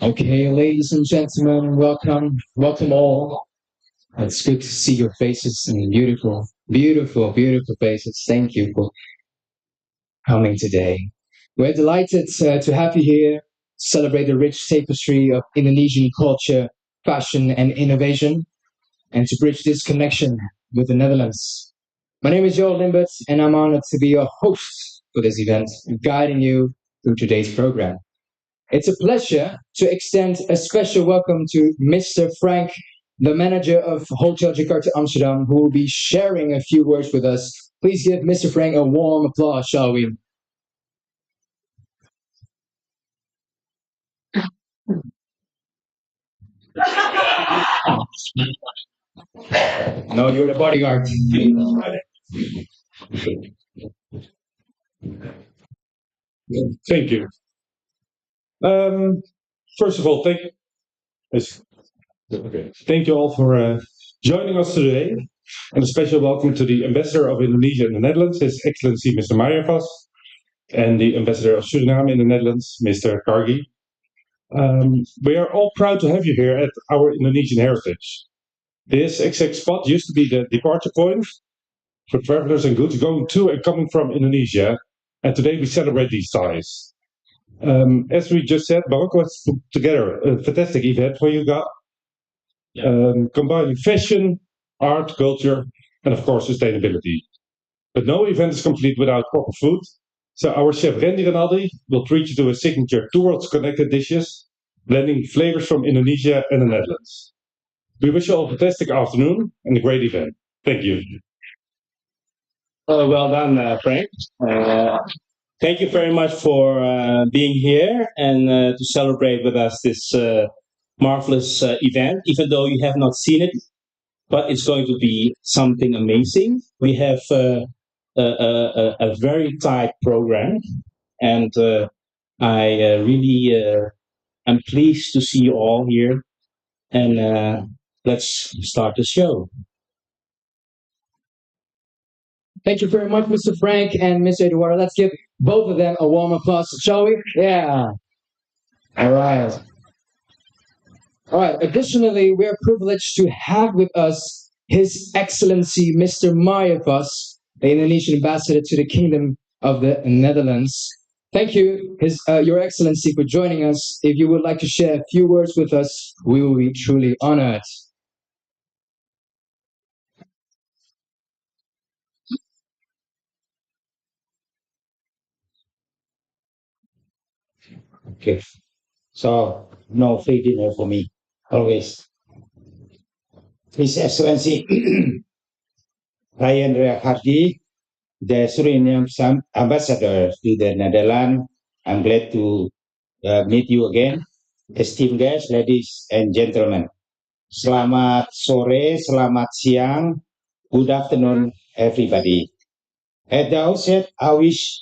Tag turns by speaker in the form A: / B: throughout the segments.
A: Okay, ladies and gentlemen, welcome all. It's good to see your faces and beautiful faces. Thank you for coming today. We're delighted to have you here, celebrate the rich tapestry of Indonesian culture, fashion, and innovation, and to bridge this connection with the Netherlands. My name is Joel Limbert, and I'm honored to be your host for this event, guiding you through today's program. It's a pleasure to extend a special welcome to Mr. Frank, the manager of Hotel Jakarta Amsterdam, who will be sharing a few words with us. Please give Mr. Frank a warm applause, shall we? No, you're the bodyguard.
B: Thank you. Um, First of all, yes, okay. Thank you all for joining us today. And a special welcome to the Ambassador of Indonesia in the Netherlands, His Excellency Mr. Mayavas, and the Ambassador of Suriname in the Netherlands, Mr. Kargi. We are all proud to have you here at our Indonesian heritage. This exact spot used to be the departure point for travelers and goods going to and coming from Indonesia, and today we celebrate these ties. As we just said, Barocqco has put together a fantastic event for you guys, combining fashion, art, culture, and of course sustainability. But no event is complete without proper food. So our chef Randy Rinaldi will treat you to a signature two worlds connected dishes, blending flavors from Indonesia and the Netherlands. We wish you all a fantastic afternoon and a great event. Thank you.
C: Well done, Frank. Thank you very much for being here and to celebrate with us this marvelous event, even though you have not seen it, but it's going to be something amazing. We have a very tight program, and I really am pleased to see you all here. And let's start the show.
A: Thank you very much, Mr. Frank and Mr. Eduardo. Let's give both of them a warm applause, shall we? Yeah. All right. All right. Additionally, we are privileged to have with us His Excellency Mr. Mayavas, the Indonesian ambassador to the Kingdom of the Netherlands. Thank you, Your Excellency, for joining us. If you would like to share a few words with us, we will be truly honored.
D: Okay. So no free dinner for me. Always. His Excellency Ryan Hardy, the Suriname ambassador to the Netherlands. I'm glad to meet you again. Esteemed guests, ladies and gentlemen. Selamat sore, selamat siang, good afternoon, everybody. At the outset, I wish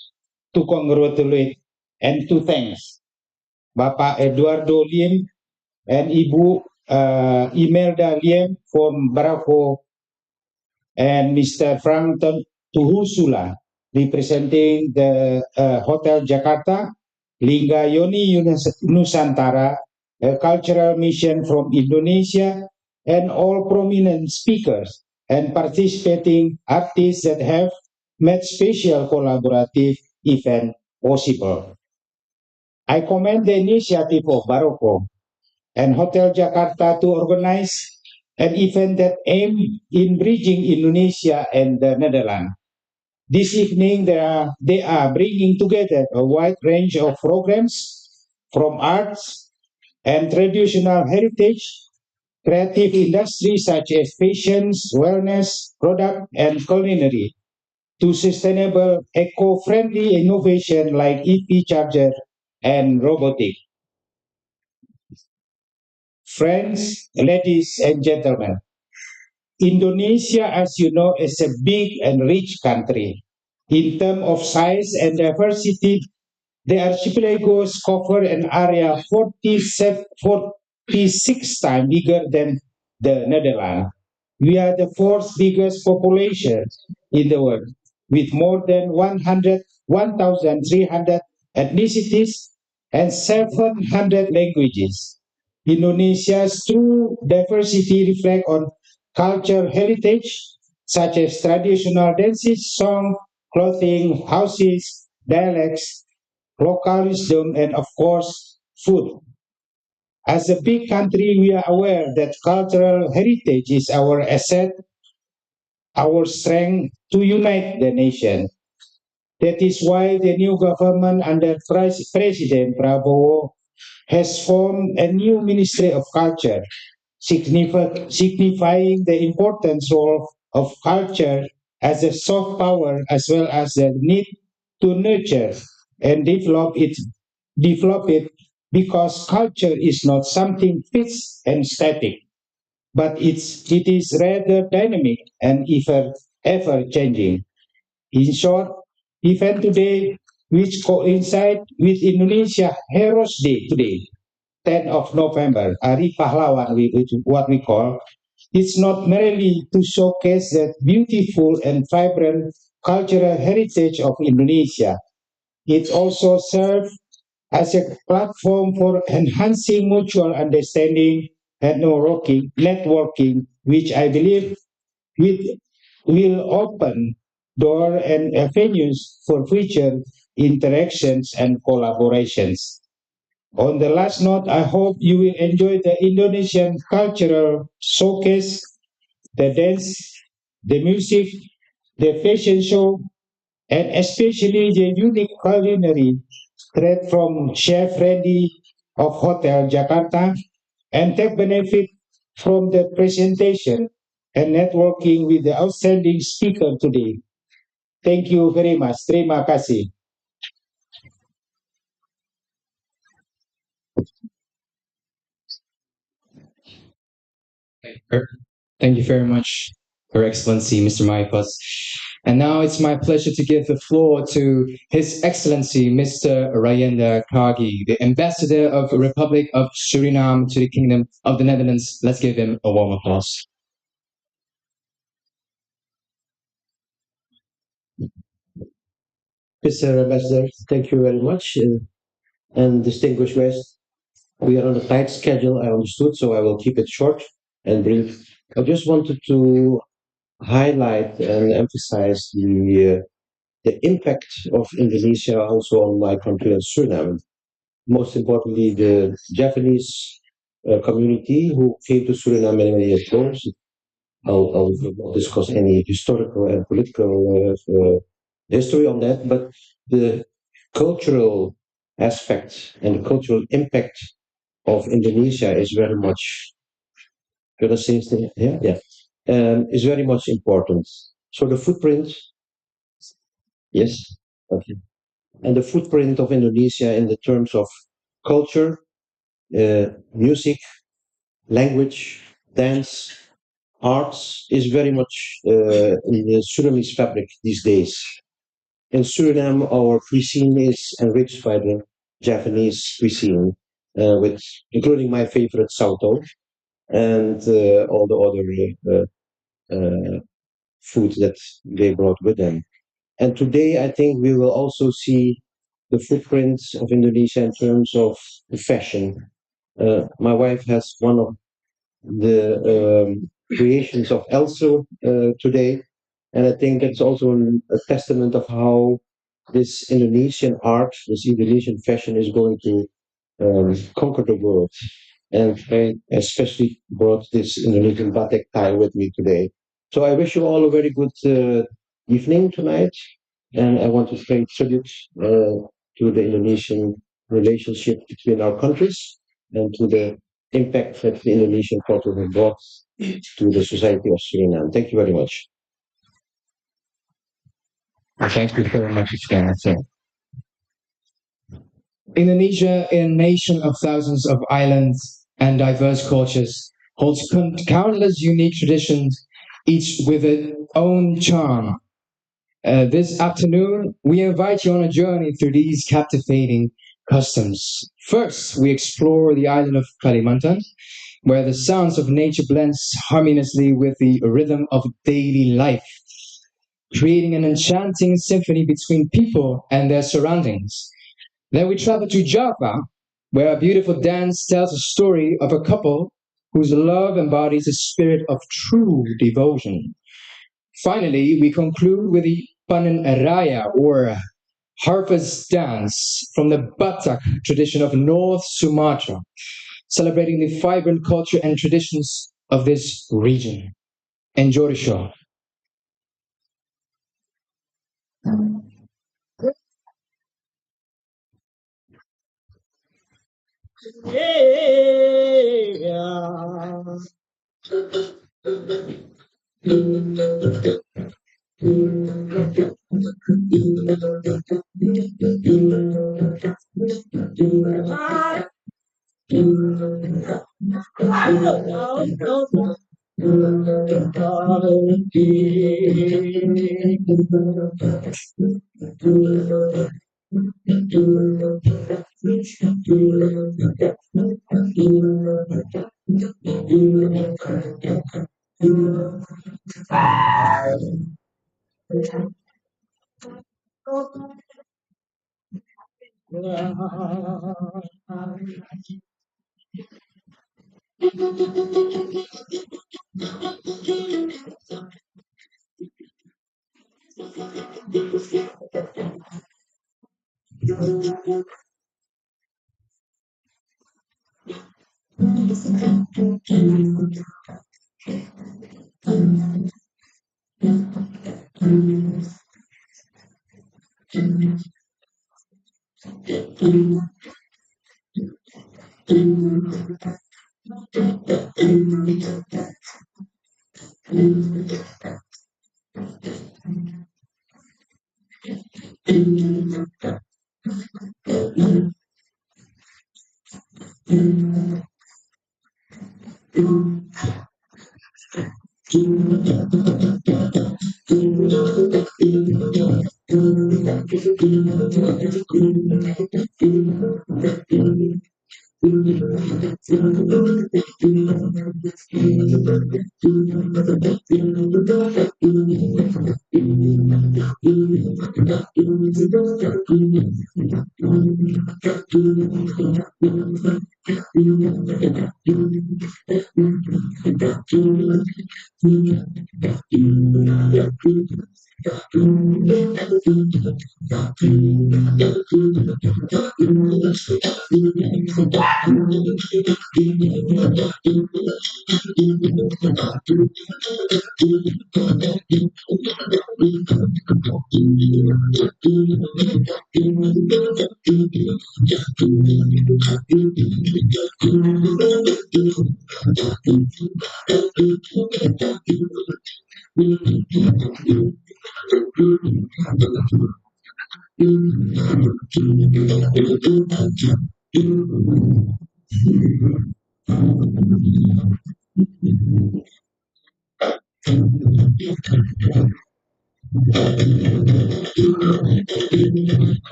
D: to congratulate and to thanks Bapak Eduardo Lim and Ibu Imelda Lim from Barocqco and Mr. Frank Tuhusula representing the Hotel Jakarta, Lingga Yoni Nusantara, a cultural mission from Indonesia, and all prominent speakers and participating artists that have made special collaborative event possible. I commend the initiative of Barocqco and Hotel Jakarta to organize an event that aimed in bridging Indonesia and the Netherlands. This evening, they are bringing together a wide range of programs from arts and traditional heritage, creative industries such as fashion, wellness, product, and culinary, to sustainable, eco-friendly innovation like EV charger and robotics. Friends, ladies and gentlemen, Indonesia, as you know, is a big and rich country. In terms of size and diversity, the archipelagos cover an area 46 times bigger than the Netherlands. We are the fourth biggest population in the world, with more than 1,300 ethnicities and 700 languages. Indonesia's true diversity reflects on cultural heritage, such as traditional dances, song, clothing, houses, dialects, local wisdom, and of course, food. As a big country, we are aware that cultural heritage is our asset, our strength to unite the nation. That is why the new government under President Prabowo has formed a new Ministry of Culture, signifying the importance role of culture as a soft power as well as the need to nurture and develop it because culture is not something fixed and static, but it is rather dynamic and ever changing. In short, event today, which coincide with Indonesia Heroes Day today, 10th of November, Hari Pahlawan, what we call, it's not merely to showcase the beautiful and vibrant cultural heritage of Indonesia. It also serves as a platform for enhancing mutual understanding and networking, which I believe will, will open door and avenues for future interactions and collaborations. On the last note, I hope you will enjoy the Indonesian cultural showcase, the dance, the music, the fashion show, and especially the unique culinary thread from Chef Randy of Hotel Jakarta, and take benefit from the presentation and networking with the outstanding speaker today. Thank you very much. Terima kasih.
A: Thank you very much, Your Excellency, Mr. Mayapas. And now it's my pleasure to give the floor to His Excellency, Mr. Rayenda Kagi, the Ambassador of the Republic of Suriname to the Kingdom of the Netherlands. Let's give him a warm applause.
E: Mr. Ambassador, thank you very much. And distinguished guests, we are on a tight schedule, I understood, so I will keep it short and brief. I just wanted to highlight and emphasize the impact of Indonesia also on my country of Suriname. Most importantly, the Japanese community who came to Suriname many years ago. I'll not discuss any historical and political history on that, but the cultural aspect and the cultural impact of Indonesia is very much, could I say something? Yeah, yeah, is very much important. So the footprint, yes, okay, and the footprint of Indonesia in the terms of culture, music, language, dance, arts is very much in the Surinamese fabric these days. In Suriname, our cuisine is enriched by the Japanese cuisine, with including my favorite sauto and all the other foods that they brought with them. And today, I think we will also see the footprints of Indonesia in terms of fashion. My wife has one of the creations of Elso today, and I think that's also a testament of how this Indonesian art, this Indonesian fashion is going to conquer the world. And I especially brought this Indonesian batik tie with me today. So I wish you all a very good evening tonight, and I want to pay tribute to the Indonesian relationship between our countries and to the impact that the Indonesian culture has brought to the society of Suriname. Thank you very much.
A: Thank you very much, Excellency. Indonesia, a nation of thousands of islands and diverse cultures, holds countless unique traditions, each with its own charm. This afternoon, we invite you on a journey through these captivating customs. First, we explore the island of Kalimantan, where the sounds of nature blends harmoniously with the rhythm of daily life, creating an enchanting symphony between people and their surroundings. Then we travel to Java, where a beautiful dance tells a story of a couple whose love embodies the spirit of true devotion. Finally, we conclude with the Panen Raya, or harvest dance, from the Batak tradition of North Sumatra, celebrating the vibrant culture and traditions of this region. Enjoy the show.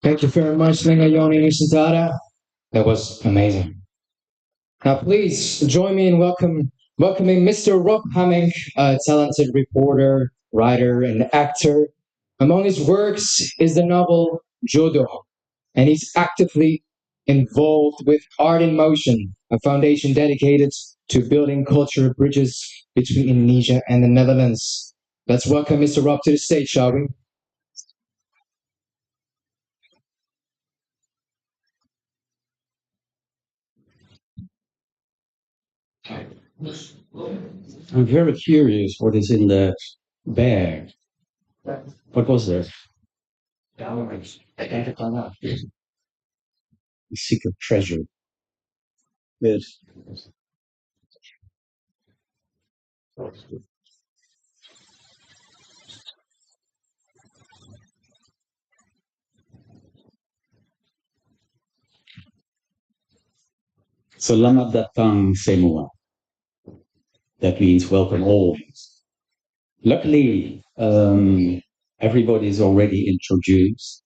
A: Thank you very much, Lingayoni Nishintara. That was amazing. Now, please join me in welcoming Mr. Rob Hamming, a talented reporter, writer, and actor. Among his works is the novel Jodoh, and he's actively involved with Art in Motion, a foundation dedicated to building cultural bridges between Indonesia and the Netherlands. Let's welcome Mr. Rob to the stage, shall we?
F: I'm very curious what is in the bag. What was there? The secret treasure. Yes. Selamat datang semua. That means welcome all. Luckily, everybody is already introduced,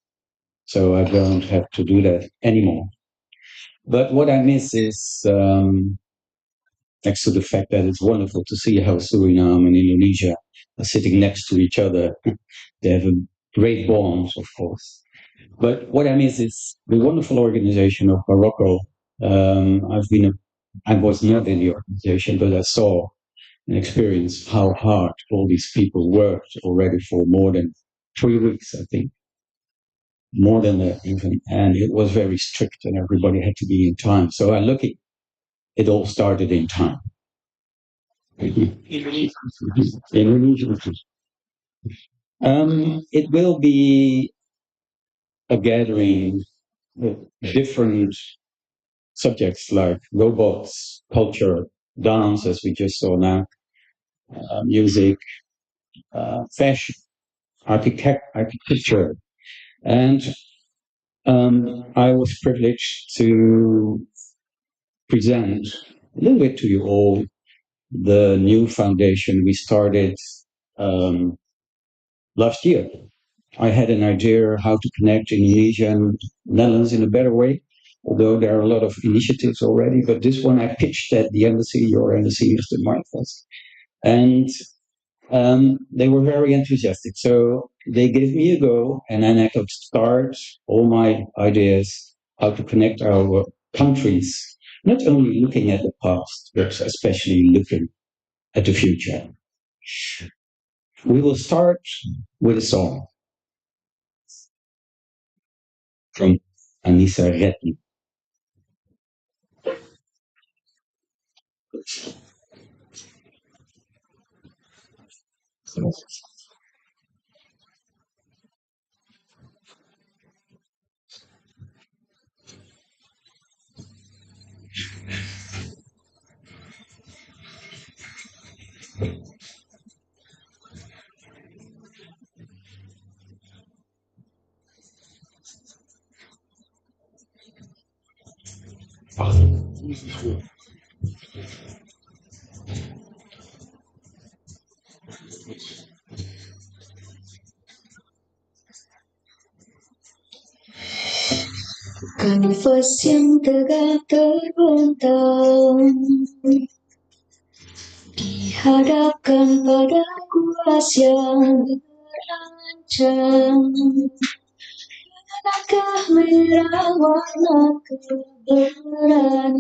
F: so I don't have to do that anymore. But what I miss is, next to the fact that it's wonderful to see how Suriname and Indonesia are sitting next to each other. They have a great bond, of course. But what I miss is the wonderful organization of BAROQCO. I was not in the organization, but I saw and experienced how hard all these people worked already for more than 3 weeks, I think. More than that even. And it was very strict and everybody had to be in time. So I'm lucky it all started in time. It will be a gathering with different subjects like robots, culture, dance, as we just saw now, music, fashion, architecture. And I was privileged to present a little bit to you all the new foundation we started last year. I had an idea how to connect Indonesia and Netherlands in a better way, although there are a lot of initiatives already. But this one I pitched at the embassy, your embassy, Mr. Marcos, and they were very enthusiastic. So they gave me a go, and then I could start all my ideas how to connect our countries, not only looking at the past, but especially looking at the future. We will start with a song from Anissa Reddy.
G: Kanvas yang tegak terbentang dihadapkan pada kuas yang terancam. Langkah merah warna keberanian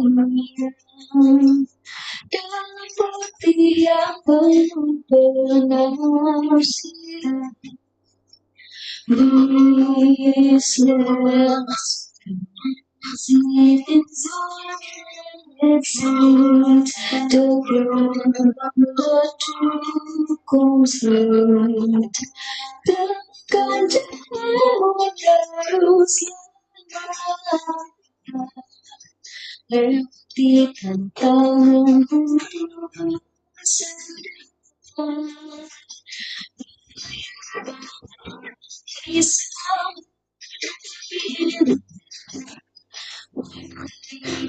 G: dan putih yang penuh benar sirah. These lips it seems to grow the true complete. Tekan jauh terus lewati tantangan masa depan.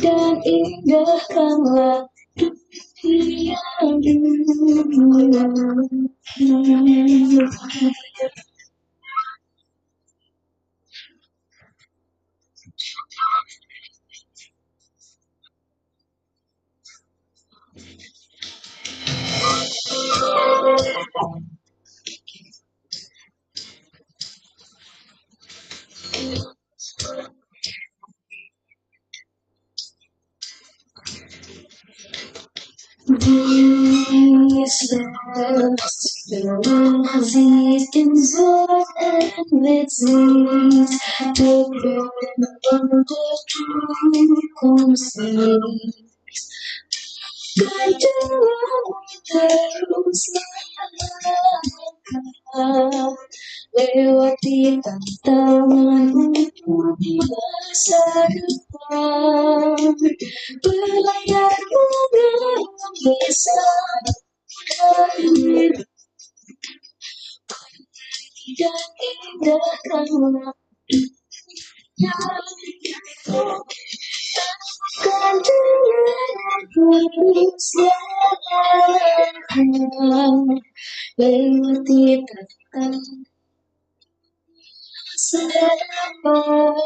G: Dan indahkanlah yang dulu. These lips exist in sword and with seeds to grow the true concept. Kacau terus langkah lewati tantangan untuk masa depan. Berlayar bunga bisa berakhir dan indahkanlah yang akan terus langkah lewati tantangan masa depan.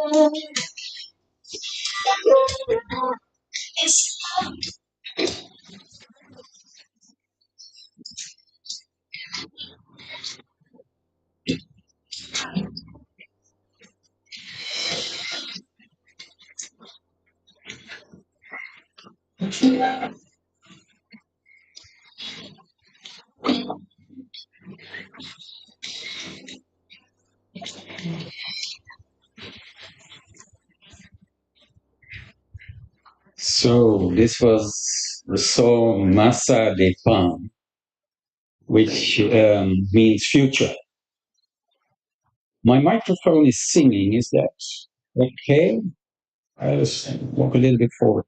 F: So this was the song Masa Depan, which means future. My microphone is singing, is that okay? I'll just walk a little bit forward.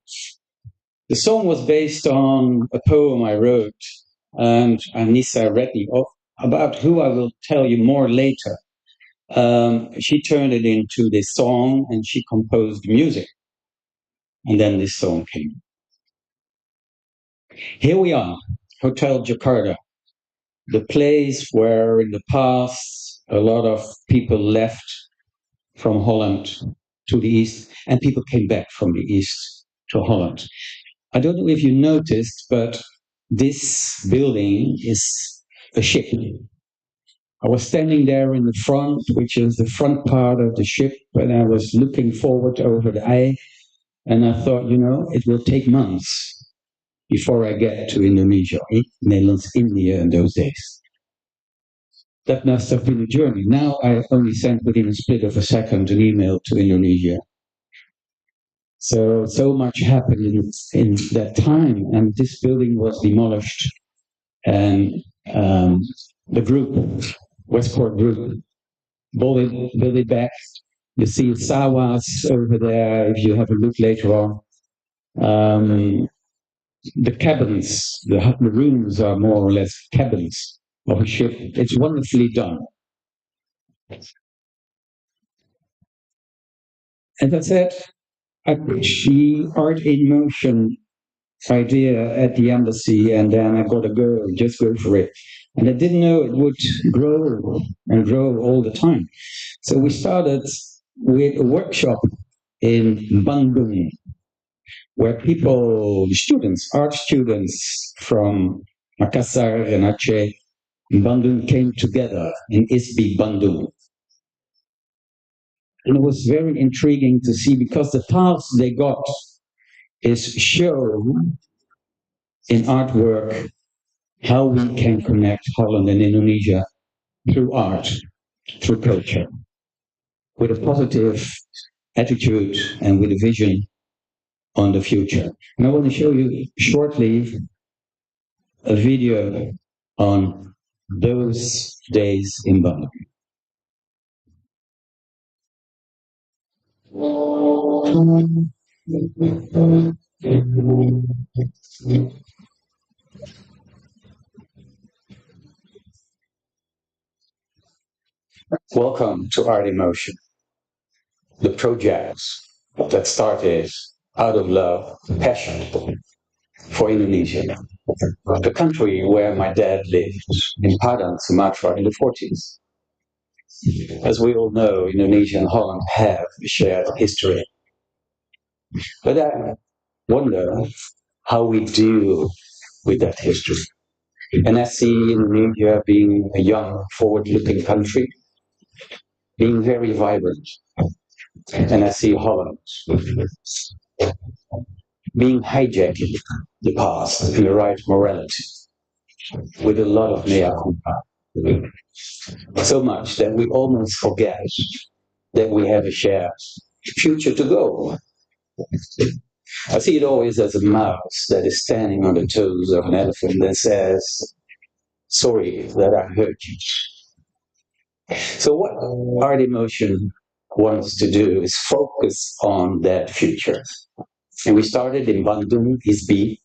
F: The song was based on a poem I wrote, and Anissa Reddy, about who I will tell you more later. She turned it into this song and she composed music. And then this song came. Here we are, Hotel Jakarta, the place where in the past a lot of people left from Holland to the east, and people came back from the east to Holland. I don't know if you noticed, but this building is a ship. I was standing there in the front, which is the front part of the ship, and I was looking forward over the eye, and I thought, it will take months before I get to Indonesia, Netherlands, India in those days. That must have been a journey. Now I only sent within a split of a second an email to Indonesia. So much happened in that time, and this building was demolished, and the group, Westport Group, built it back. You see Sawas over there if you have a look later on. The cabins, the rooms are more or less cabins of a ship. It's wonderfully done. As I said, I pitched the Art in Motion idea at the embassy, and then I got to just go for it. And I didn't know it would grow and grow all the time. So we started with a workshop in Bandung, where art students from Makassar and Aceh in Bandung came together in ISBI Bandung. And it was very intriguing to see, because the task they got is show in artwork how we can connect Holland and Indonesia through art, through culture, with a positive attitude and with a vision on the future. And I want to show you shortly a video on those days in Bambang. Welcome to Art in Motion, the project that started out of love, passion for Indonesia, the country where my dad lived, in Padang, Sumatra, in the 40s. As we all know, Indonesia and Holland have a shared history. But I wonder how we deal with that history. And I see Indonesia being a young, forward-looking country, being very vibrant. And I see Holland being hijacking the past and the right morality with a lot of mea culpa. So much that we almost forget that we have a shared future to go. I see it always as a mouse that is standing on the toes of an elephant and says, sorry that I hurt you. So what Art in Motion wants to do is focus on that future. And we started in Bandung, ISBI,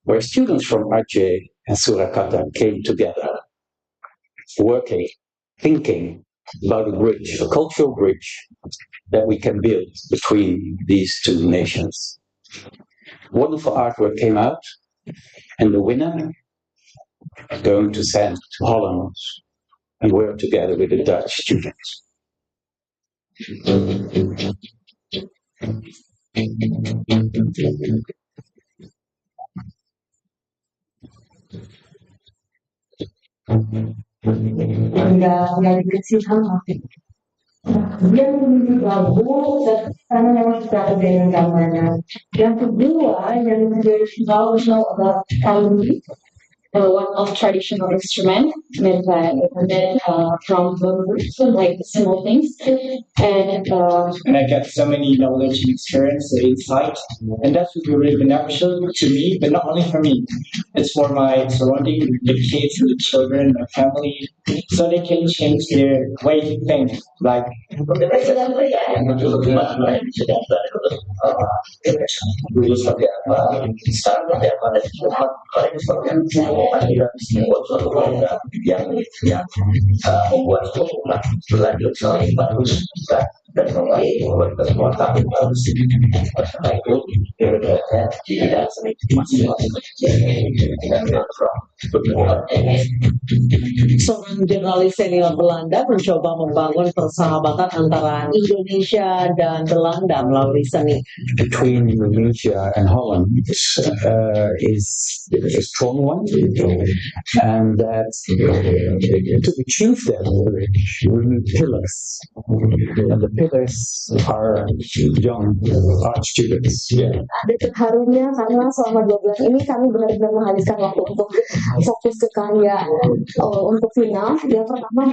F: where students from Aceh and Surakarta came together, working, thinking about a bridge, a cultural bridge that we can build between these two nations. Wonderful artwork came out, and the winner is going to send to Holland and work together with the Dutch students.
H: Nggak dikasih sama. Dia menggabung karena memang sudah ada yang gambarnya. Yang kedua, yang tahu about kalung, one of traditional instrument made by from bamboo, so like small things, and I got so many knowledge and experience and insight, and that would be really beneficial to me, but not only for me. It's for my surrounding, the kids, the children, the family, so they can change their way to think. Like yang membuat hubungan berlanjut saling bagus
I: dan meraih kekuatan harus bersaing di bidang seni masing-masing dengan berbuat
H: Seorang jurnalis senior Belanda mencoba membangun persahabatan antara Indonesia dan Belanda melalui seni.
F: Between Indonesia and Holland is a strong one, and that to achieve that we need pillars, and the pillars are young art students. Yeah.
H: Detik harunya karena selama 2 bulan ini kami benar-benar menghabiskan waktu untuk fokus ke karya. Untuk final, yang pertama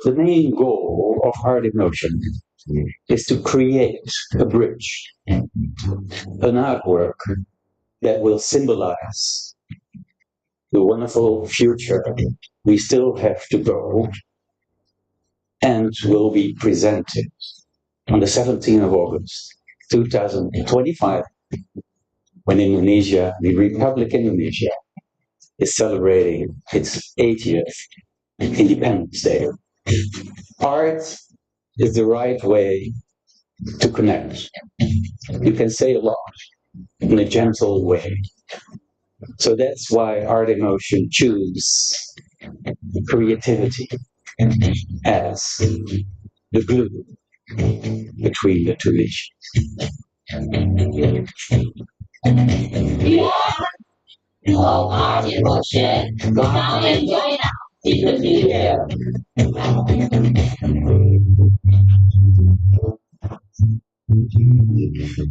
F: The main goal of Art in Motion is to create a bridge, an artwork that will symbolize the wonderful future we still have to go, and will be presented on the 17th of August 2025 when Indonesia, the Republic Indonesia, is celebrating its 80th Independence Day. Art is the right way to connect. You can say a lot in a gentle way. So that's why Art in Motion choose creativity as the glue between the two nations.
I: Oh, Art in Motion, come and join us in the future.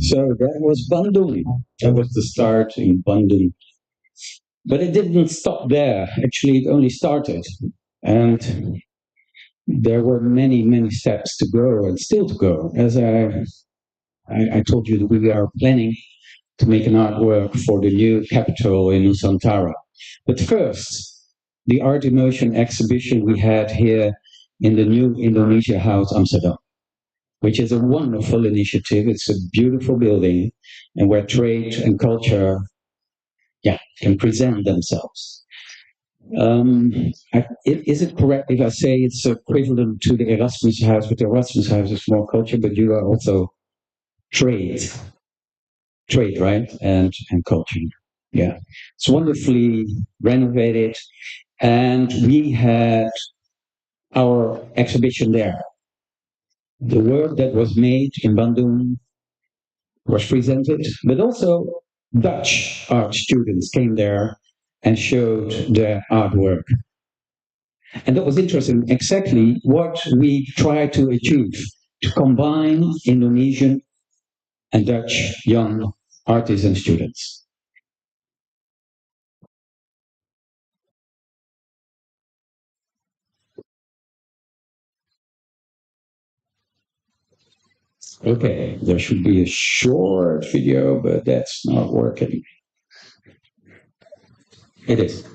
F: So that was Bandung. That was the start in Bandung. But it didn't stop there. Actually, it only started. And there were many, many steps to go and still to go. As I told you, we are planning to make an artwork for the new capital in Nusantara. But first, the Art in Motion exhibition we had here in the new Indonesia House, Amsterdam, which is a wonderful initiative. It's a beautiful building, and where trade and culture can present themselves. Is it correct if I say it's equivalent to the Erasmus House, but the Erasmus House is more culture, but you are also trade, right? And culture. Yeah. It's wonderfully renovated, and we had our exhibition there. The work that was made in Bandung was presented, but also Dutch art students came there and showed their artwork. And that was interesting, exactly what we try to achieve, to combine Indonesian and Dutch young artists and students. Okay, there should be a short video, but that's not working. It is.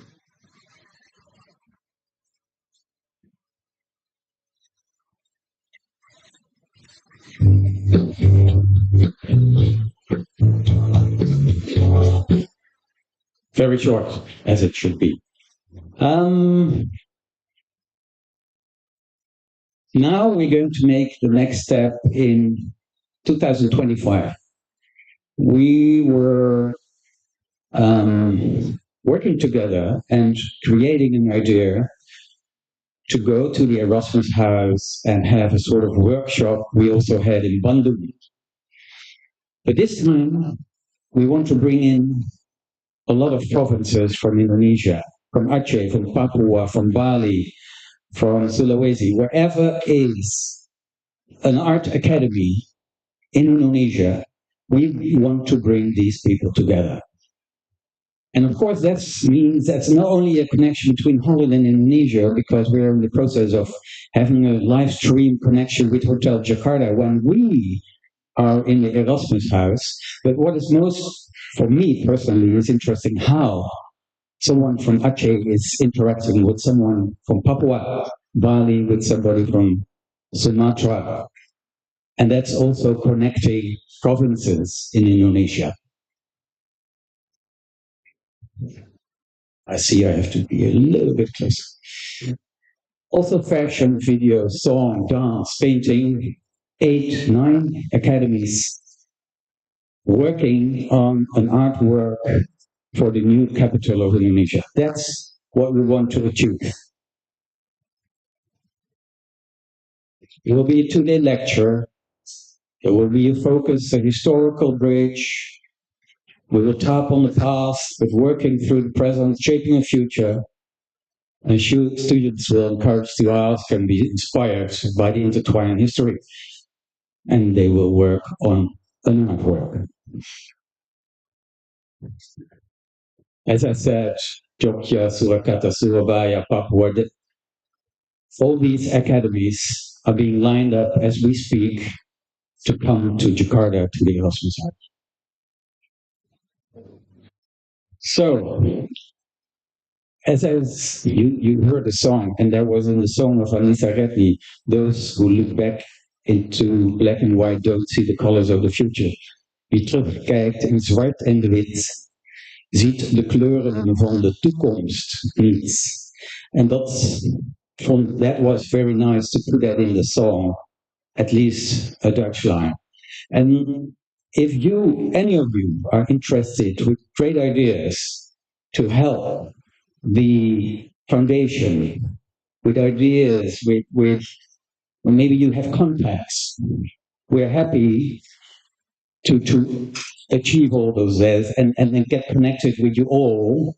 F: Very short, as it should be. Now we're going to make the next step in 2025. We were working together and creating an idea to go to the Erasmus House and have a sort of workshop we also had in Bandung. But this time, we want to bring in a lot of provinces from Indonesia, from Aceh, from Papua, from Bali, from Sulawesi, wherever is an art academy in Indonesia, we want to bring these people together. And of course, that means that's not only a connection between Holland and Indonesia, because we're in the process of having a live stream connection with Hotel Jakarta when we are in the Erasmus House. But what is most, for me personally, is interesting how someone from Aceh is interacting with someone from Papua, Bali with somebody from Sumatra. And that's also connecting provinces in Indonesia. I see I have to be a little bit closer. Also fashion, video, song, dance, painting, 8, 9 academies working on an artwork for the new capital of Indonesia. That's what we want to achieve. It will be a 2-day lecture. There will be a focus, a historical bridge. We will tap on the past, but working through the present, shaping a future. And students will encourage to ask and be inspired by the intertwining history. And they will work on an artwork. As I said, Jogja, Surakarta, Surabaya, Papua, all these academies are being lined up as we speak to come to Jakarta to the Erasmus Art. So, as you heard the song, and that was in the song of Anissa Reddy, those who look back into black and white don't see the colors of the future. Wie terugkijkt in zwart en wit, ziet de kleuren van de toekomst niet. And that was very nice to put that in the song, at least a Dutch line. And if any of you are interested with great ideas to help the foundation, with ideas, with maybe you have contacts, we're happy to achieve all those and then get connected with you all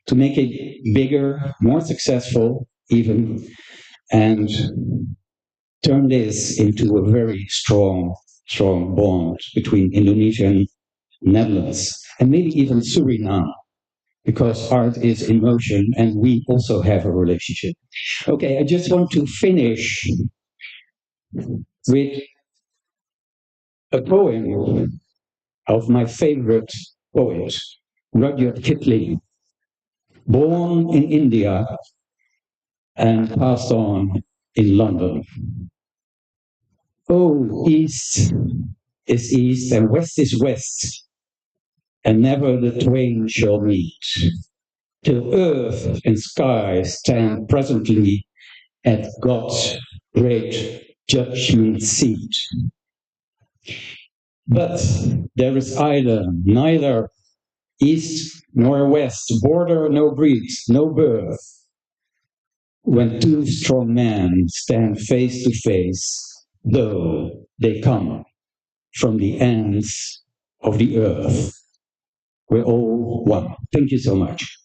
F: to make it bigger, more successful even, and turn this into a very strong bond between Indonesia and Netherlands, and maybe even Suriname, because art is in motion and we also have a relationship. Okay, I just want to finish with a poem of my favorite poet, Rudyard Kipling, born in India and passed on in London. Oh, east is east and west is west, and never the twain shall meet, till earth and sky stand presently at God's great judgment seat. But there is neither east nor west, border no breed, no birth, when two strong men stand face to face, though they come from the ends of the earth. We're all one. Thank you so much.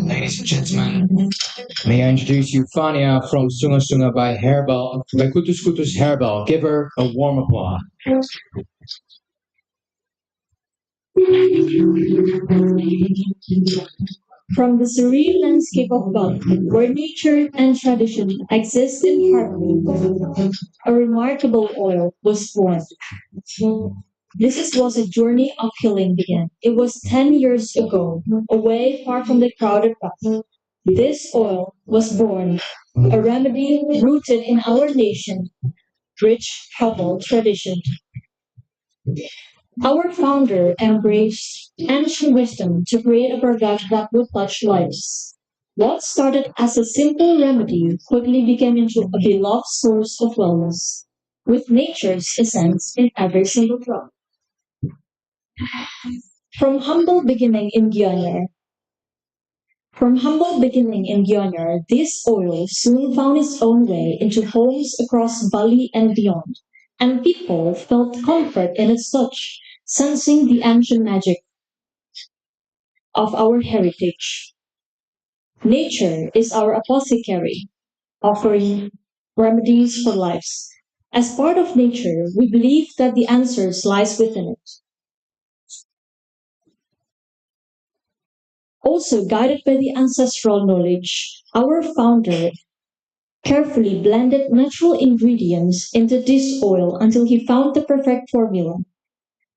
A: Ladies and gentlemen, may I introduce you Fania from Sanga-Sanga by Kutus Kutus Herbal. Give her a warm applause.
J: From the serene landscape of Bali, where nature and tradition exist in harmony, a remarkable oil was born. This was a journey of healing began. It was 10 years ago, away far from the crowded path. This oil was born, a remedy rooted in our nation, rich herbal tradition. Our founder embraced ancient wisdom to create a product that would touch lives. What started as a simple remedy quickly became into a beloved source of wellness, with nature's essence in every single drop. From humble beginning in Gianyar, this oil soon found its own way into homes across Bali and beyond, and people felt comfort in its touch, sensing the ancient magic of our heritage. Nature is our apothecary, offering remedies for lives. As part of nature, we believe that the answers lies within it. Also guided by the ancestral knowledge, our founder carefully blended natural ingredients into this oil until he found the perfect formula.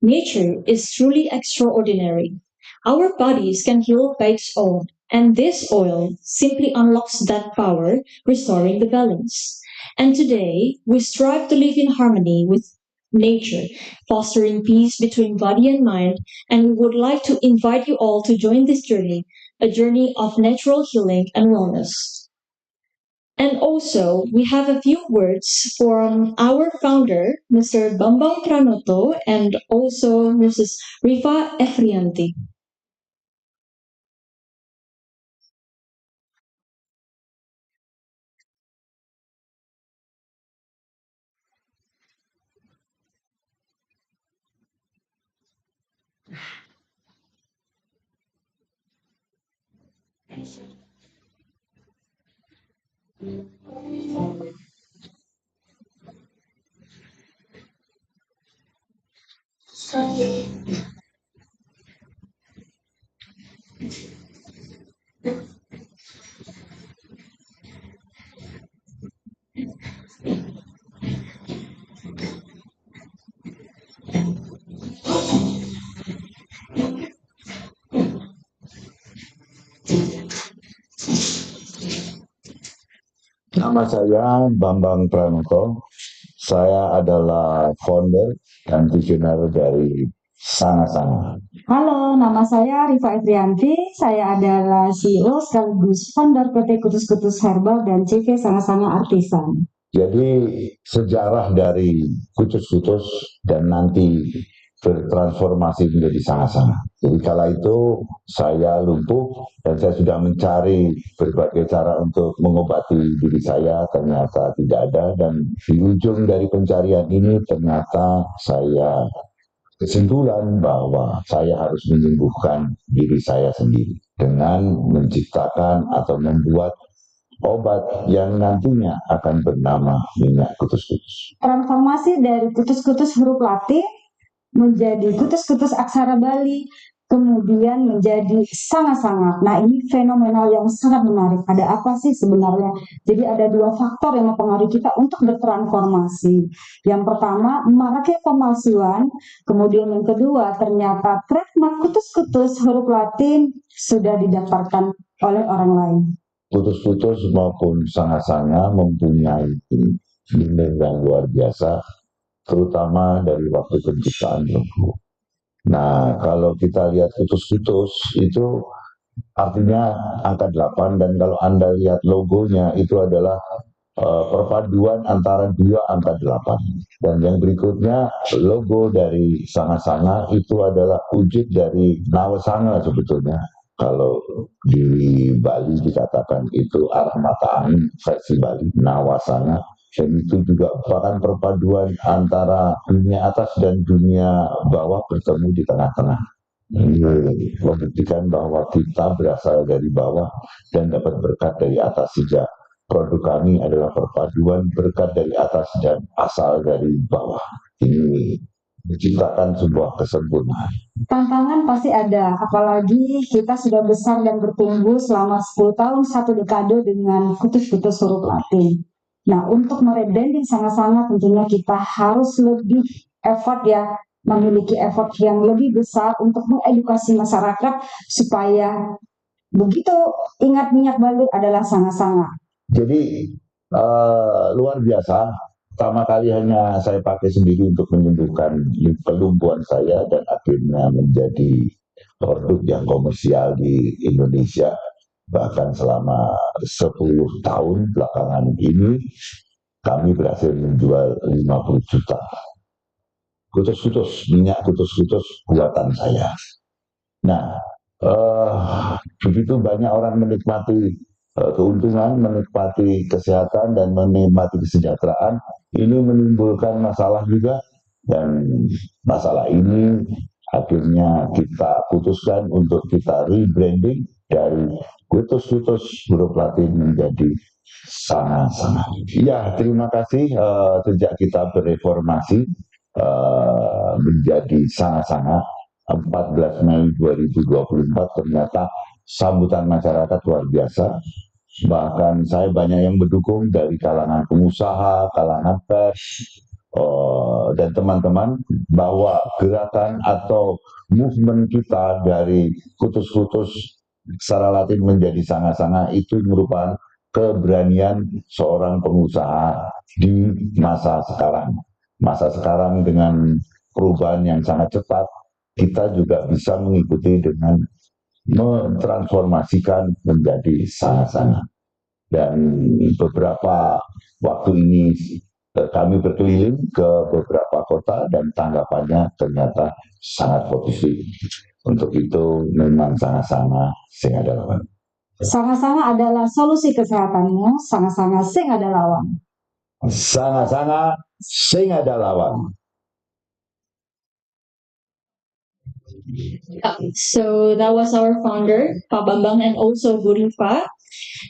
J: Nature is truly extraordinary. Our bodies can heal by its own, and this oil simply unlocks that power, restoring the balance. And today, we strive to live in harmony with nature, fostering peace between body and mind, and we would like to invite you all to join this journey, a journey of natural healing and wellness. And also, we have a few words from our founder, Mr. Bambang Pranoto, and also Mrs. Rifa Efrianti.
K: Nama saya Bambang Pranoto. Saya adalah founder dan visioner dari Sanga-Sanga.
H: Halo, nama saya Rifa Efrianti. Saya adalah CEO sekaligus founder PT Kutus-Kutus Herbal dan CV Sanga-Sanga Artisan.
K: Jadi sejarah dari kutus-kutus dan nanti bertransformasi menjadi Sanga-Sanga. Jadi kala itu saya lumpuh dan saya sudah mencari berbagai cara untuk mengobati diri saya, ternyata tidak ada, dan di ujung dari pencarian ini ternyata saya kesimpulan bahwa saya harus menyembuhkan diri saya sendiri dengan menciptakan atau membuat obat yang nantinya akan bernama minyak kutus-kutus.
H: Transformasi dari kutus-kutus huruf Latin menjadi kutus-kutus aksara Bali, kemudian menjadi Sanga-Sanga. Nah, ini fenomenal yang sangat menarik. Ada apa sih sebenarnya? Jadi ada dua faktor yang mempengaruhi kita untuk bertransformasi. Yang pertama, maraknya pemalsuan. Kemudian yang kedua, ternyata trademark kutus-kutus huruf Latin sudah didaftarkan oleh orang lain.
K: Kutus-kutus maupun Sanga-Sanga mempunyai nilai yang luar biasa, terutama dari waktu penciptaan logo. Nah, kalau kita lihat kutus-kutus itu artinya angka 8, dan kalau Anda lihat logonya itu adalah perpaduan antara dua angka 8. Dan yang berikutnya logo dari Sanga-Sanga itu adalah wujud dari Nawasanga sebetulnya. Kalau di Bali dikatakan itu arah mata angin versi Bali, Nawasanga. Dan itu juga merupakan perpaduan antara dunia atas dan dunia bawah bertemu di tengah-tengah. Ini membuktikan bahwa kita berasal dari bawah dan dapat berkat dari atas saja. Produk kami adalah perpaduan berkat dari atas dan asal dari bawah. Ini menciptakan sebuah kesempurnaan.
H: Tantangan pasti ada, apalagi kita sudah besar dan bertumbuh selama 10 tahun, satu dekade dengan kutus-kutus huruf Latin. Nah, untuk merebranding Sanga-Sanga tentunya kita harus lebih effort ya, memiliki effort yang lebih besar untuk mengedukasi masyarakat supaya begitu ingat minyak Bali adalah Sanga-Sanga.
K: Jadi luar biasa. Pertama kali hanya saya pakai sendiri untuk menyembuhkan kelumpuhan saya dan akhirnya menjadi produk yang komersial di Indonesia. Bahkan selama 10 tahun belakangan ini kami berhasil menjual 50 juta kutus-kutus, minyak kutus-kutus buatan saya. Nah, begitu banyak orang menikmati keuntungan, menikmati kesehatan, dan menikmati kesejahteraan, ini menimbulkan masalah juga. Dan masalah ini akhirnya kita putuskan untuk kita rebranding dari kutus-kutus huruf Latin menjadi Sanga-Sanga. Ya, terima kasih. Sejak kita bereformasi menjadi Sanga-Sanga 14 Mei 2024, ternyata sambutan masyarakat luar biasa. Bahkan saya banyak yang mendukung dari kalangan pengusaha, kalangan pers, dan teman-teman, bahwa gerakan atau movement kita dari kutus-kutus secara Latin menjadi Sanga-Sanga itu merupakan keberanian seorang pengusaha di masa sekarang. Masa sekarang dengan perubahan yang sangat cepat, kita juga bisa mengikuti dengan mentransformasikan menjadi Sanga-Sanga. Dan beberapa waktu ini kami berkeliling ke beberapa kota dan tanggapannya ternyata sangat positif. Untuk itu memang Sanga-Sanga sing ada lawan.
H: Sanga-Sanga adalah solusi kesehatanmu, Sanga-Sanga sing ada lawan.
K: Sanga-Sanga sing ada lawan.
J: So that was our founder, Pak Bambang, and also Bu Rifa.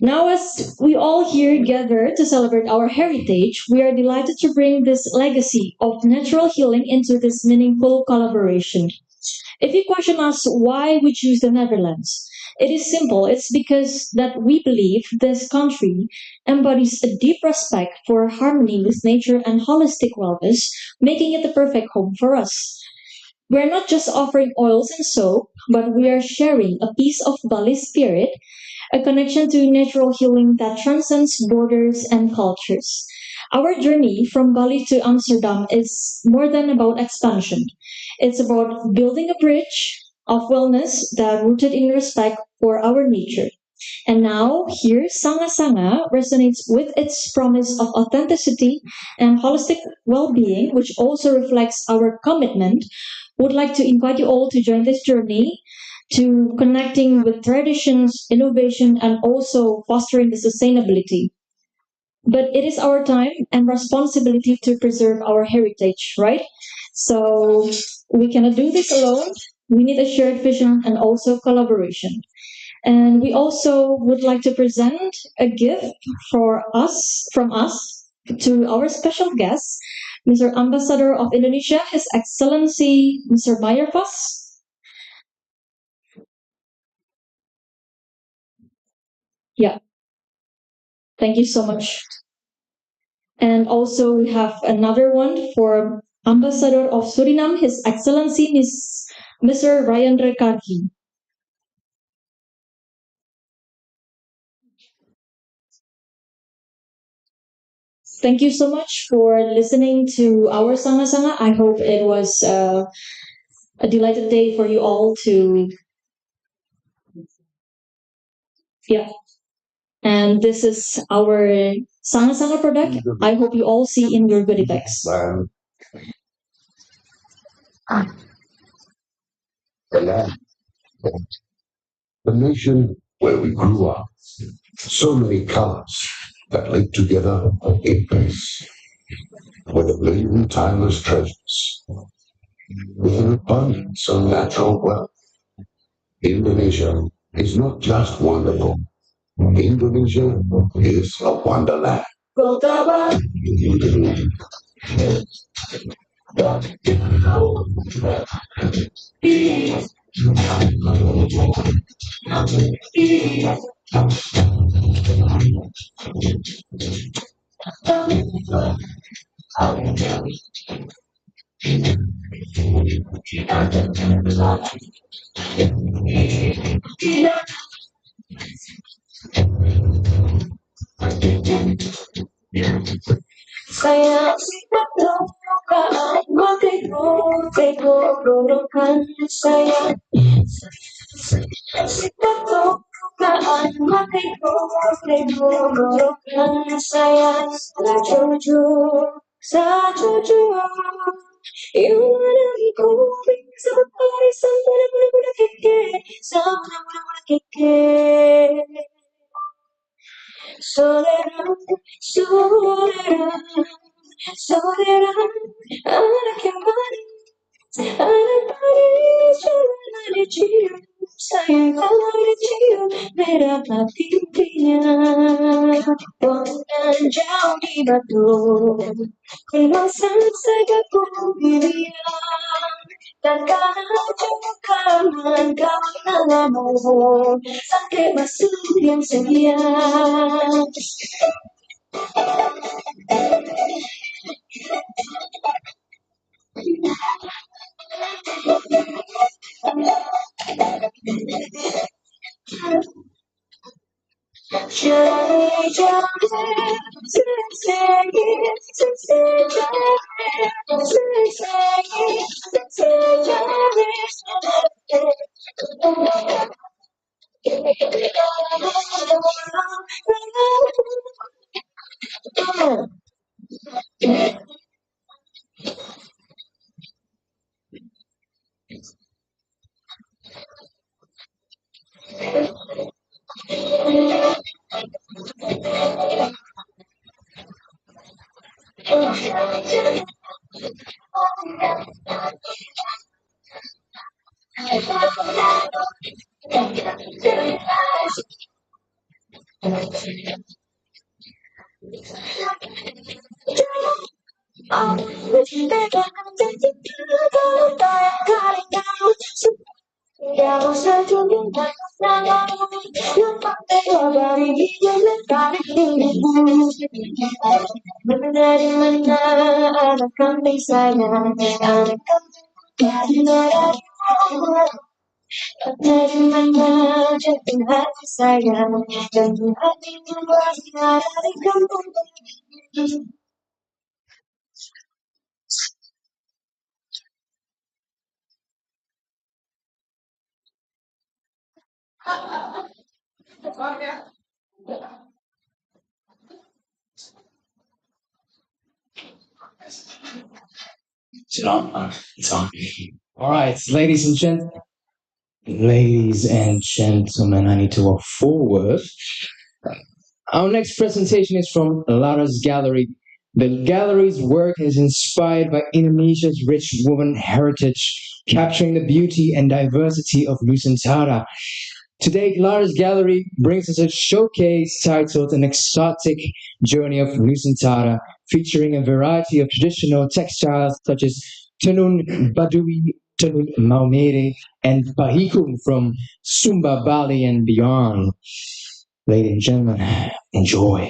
J: Now, as we all here gather to celebrate our heritage, we are delighted to bring this legacy of natural healing into this meaningful collaboration. If you question us why we choose the Netherlands, it is simple. It's because that we believe this country embodies a deep respect for harmony with nature and holistic wellness, making it the perfect home for us. We're not just offering oils and soap, but we are sharing a piece of Bali spirit, a connection to natural healing that transcends borders and cultures. Our journey from Bali to Amsterdam is more than about expansion. It's about building a bridge of wellness that rooted in respect for our nature. And now, here, Sanga-Sanga resonates with its promise of authenticity and holistic well-being, which also reflects our commitment. Would like to invite you all to join this journey to connecting with traditions, innovation, and also fostering the sustainability. But it is our time and responsibility to preserve our heritage, right? So we cannot do this alone. We need a shared vision and also collaboration. And we also would like to present a gift from us to our special guest, Mr. Ambassador of Indonesia, His Excellency Mr. Mayervas. Yeah. Thank you so much. And also we have another one for Ambassador of Suriname, His Excellency Mr. Ryan Rekarki. Thank you so much for listening to our Sanga-Sanga. I hope it was a delighted day for you all to, yeah. And this is our Sanga-Sanga product. I hope you all see in your goodie bags.
K: The land, the nation where we grew up. So many colors that live together in peace. With a million timeless treasures. With an abundance of natural wealth. Indonesia is not just wonderful. Indonesia is a wonderland.
G: Saya berdoa menggegokan saya berdoa menggegokan saya sejujur ilmuku seperti sampai keke Solera, anak yang manis, anak manis, jangan dicium, sayang kalau dicium, merahlah pipinya. Dan jauh di batu, kemasan segaku pilihan, dan karena cukup kawan kamu, sampai masuk yang sekian.
A: It's on. It's on. All right, ladies and gentlemen, I need to walk forward. Our next presentation is from Lara's Gallery. The gallery's work is inspired by Indonesia's rich woman heritage, capturing the beauty and diversity of Nusantara. Today, Lara's Gallery brings us a showcase titled An Exotic Journey of Nusantara, featuring a variety of traditional textiles such as tenun badui, tenun maumere, and pahikum from Sumba, Bali, and beyond. Ladies and gentlemen, enjoy.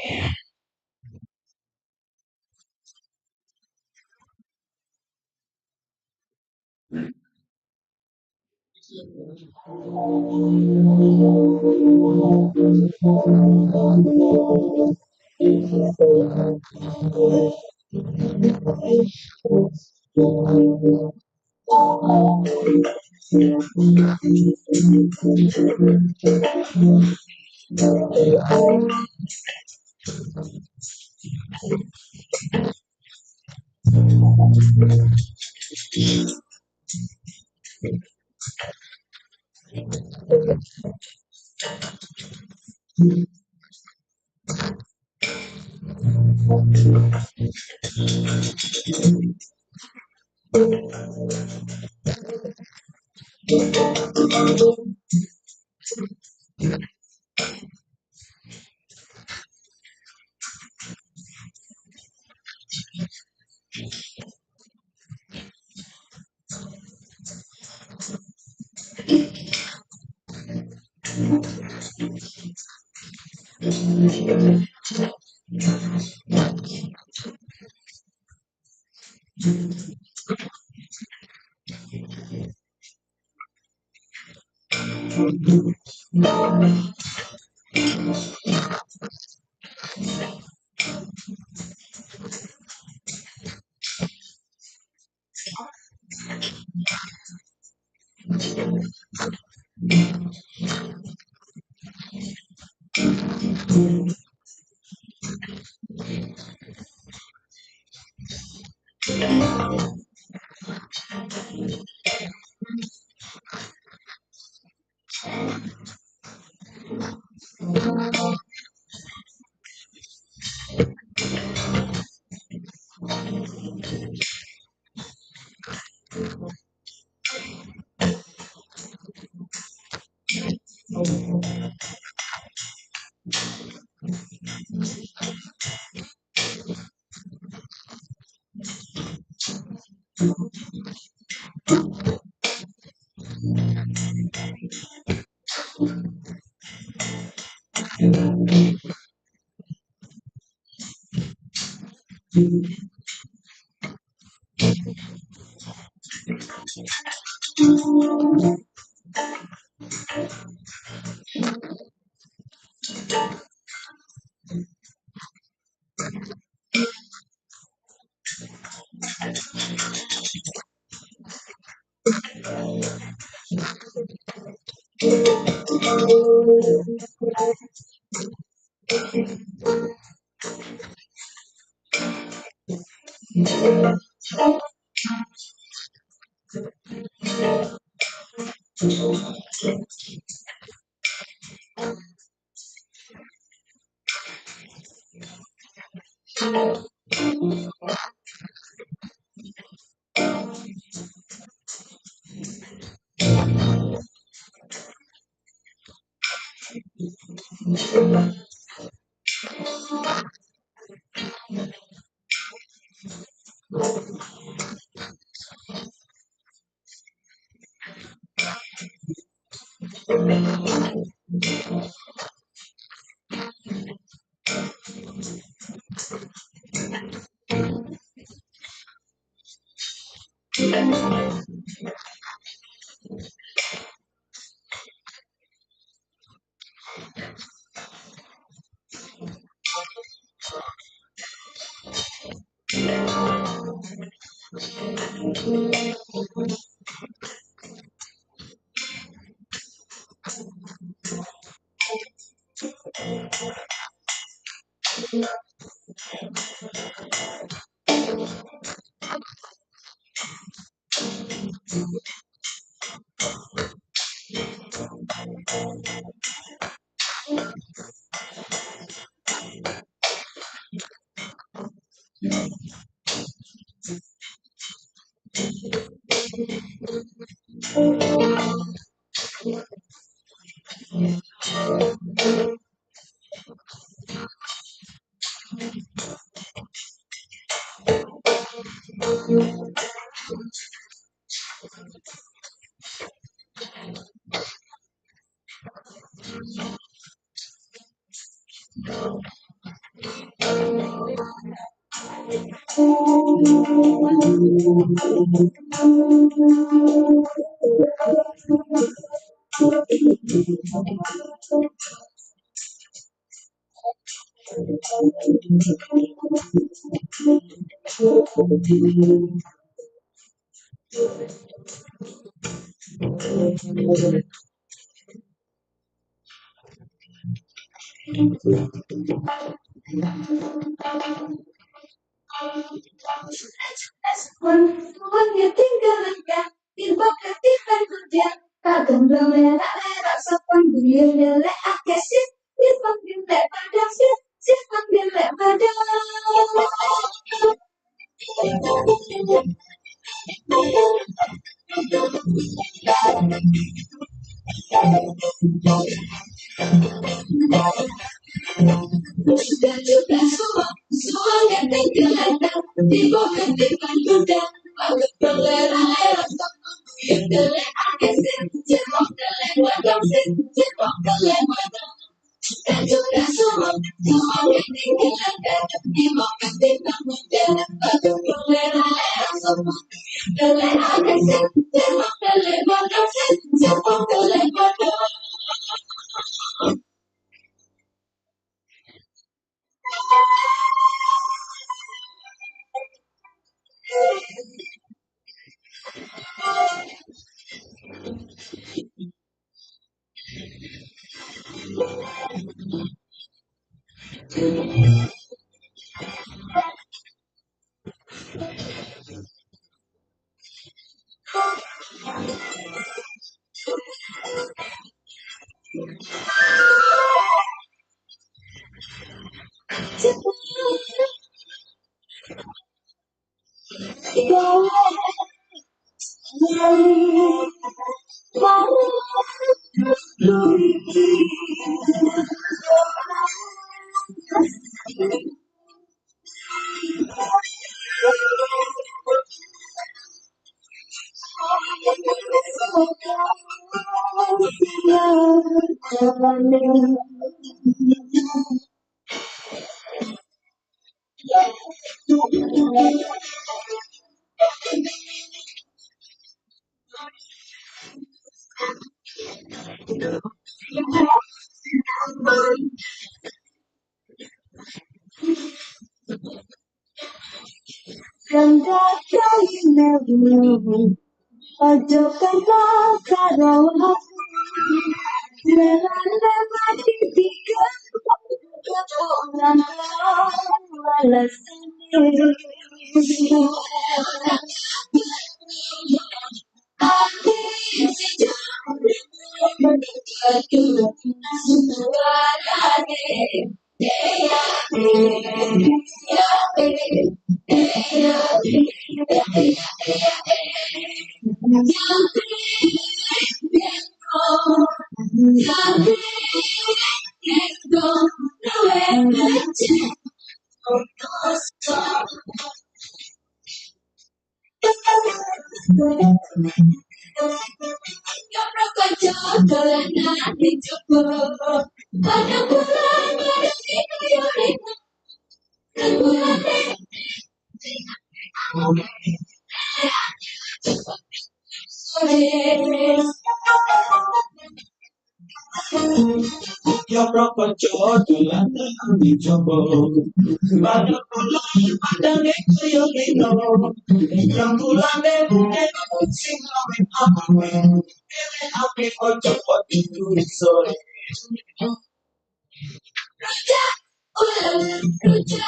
G: Tuhan yang tinggalkan tiba ketipan kerja kagam belera lera sapan gulir dele akesip dipanggil lek pada sip panggil lek pada dan juga semua yang tinggalkan tiba ketipan kerja kagam belera lera sapan gulir dele akesip dipanggil lek pada sip dipanggil lek pada dan juga semua yang tinggalkan tiba ketipan kerja kagam belera lera sapan gulir dele akesip dipanggil lek pada sip dipanggil lek pada Ganda kayu nebu, ojo kenal karo aku. Lelana mati tiga, kata orang malas sendiri. Aku Yo proper Jordan, di jobo. Banyak pulang padang itu yo kino. Yang pulang deh sing awet awe. Ele ape ojo pot itu sore. Raja, raja,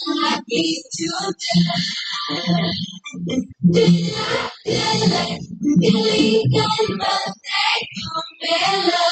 G: lagi Jordan. Pilihan bantai kumbela.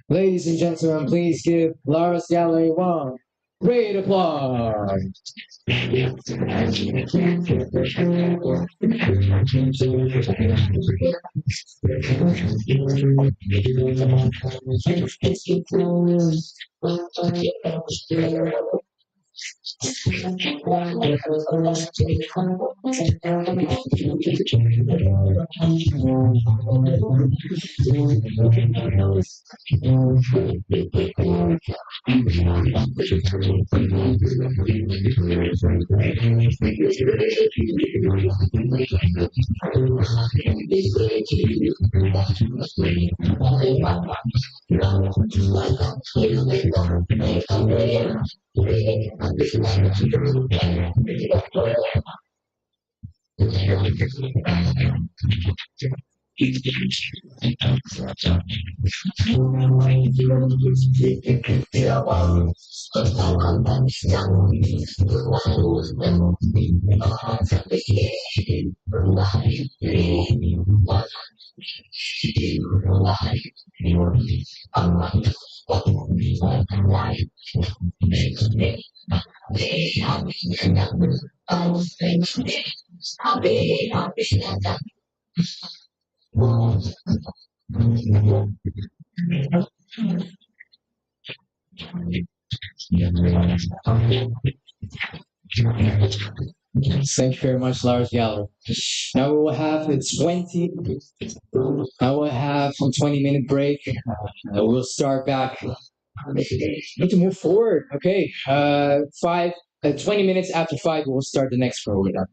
A: Ladies and gentlemen, please give Lars Gallery one great applause. Thank you very much, Lars Galler. Now we will have it's 20. Now we'll have a 20-minute break. We'll start back. Need to move forward. Okay. 20 minutes after 5, we'll start the next program.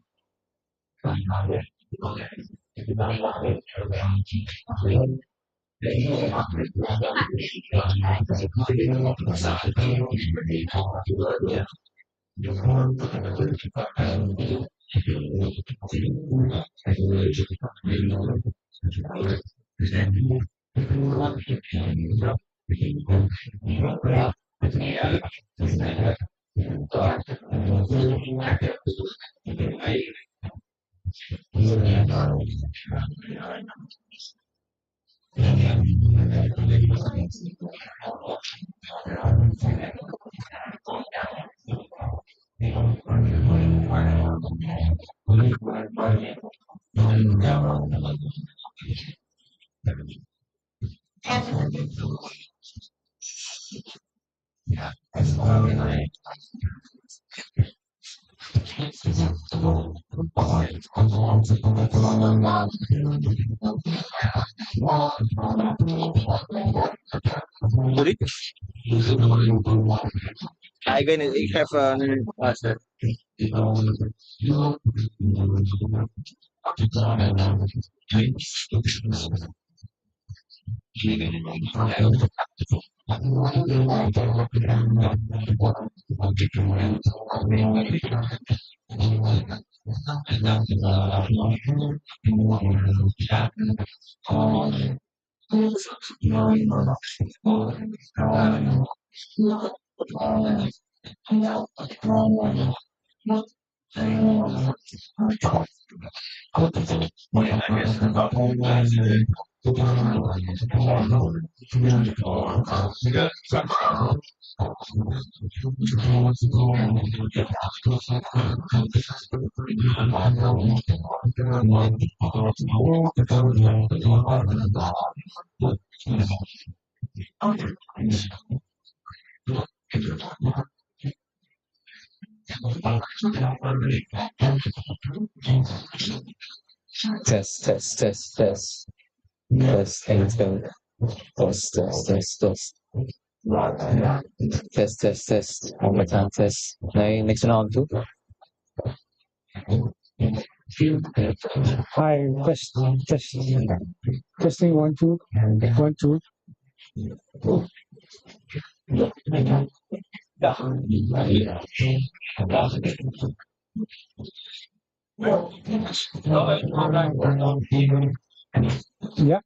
L: Ik heb nu luister.
A: Test, test, test, test. Test, and test, test, test, test. Test, test, test. One more time, test. Nee, niks aan de hand, toe.
M: Hi, test, test. Testing 1, 2, 1, 2. Ja.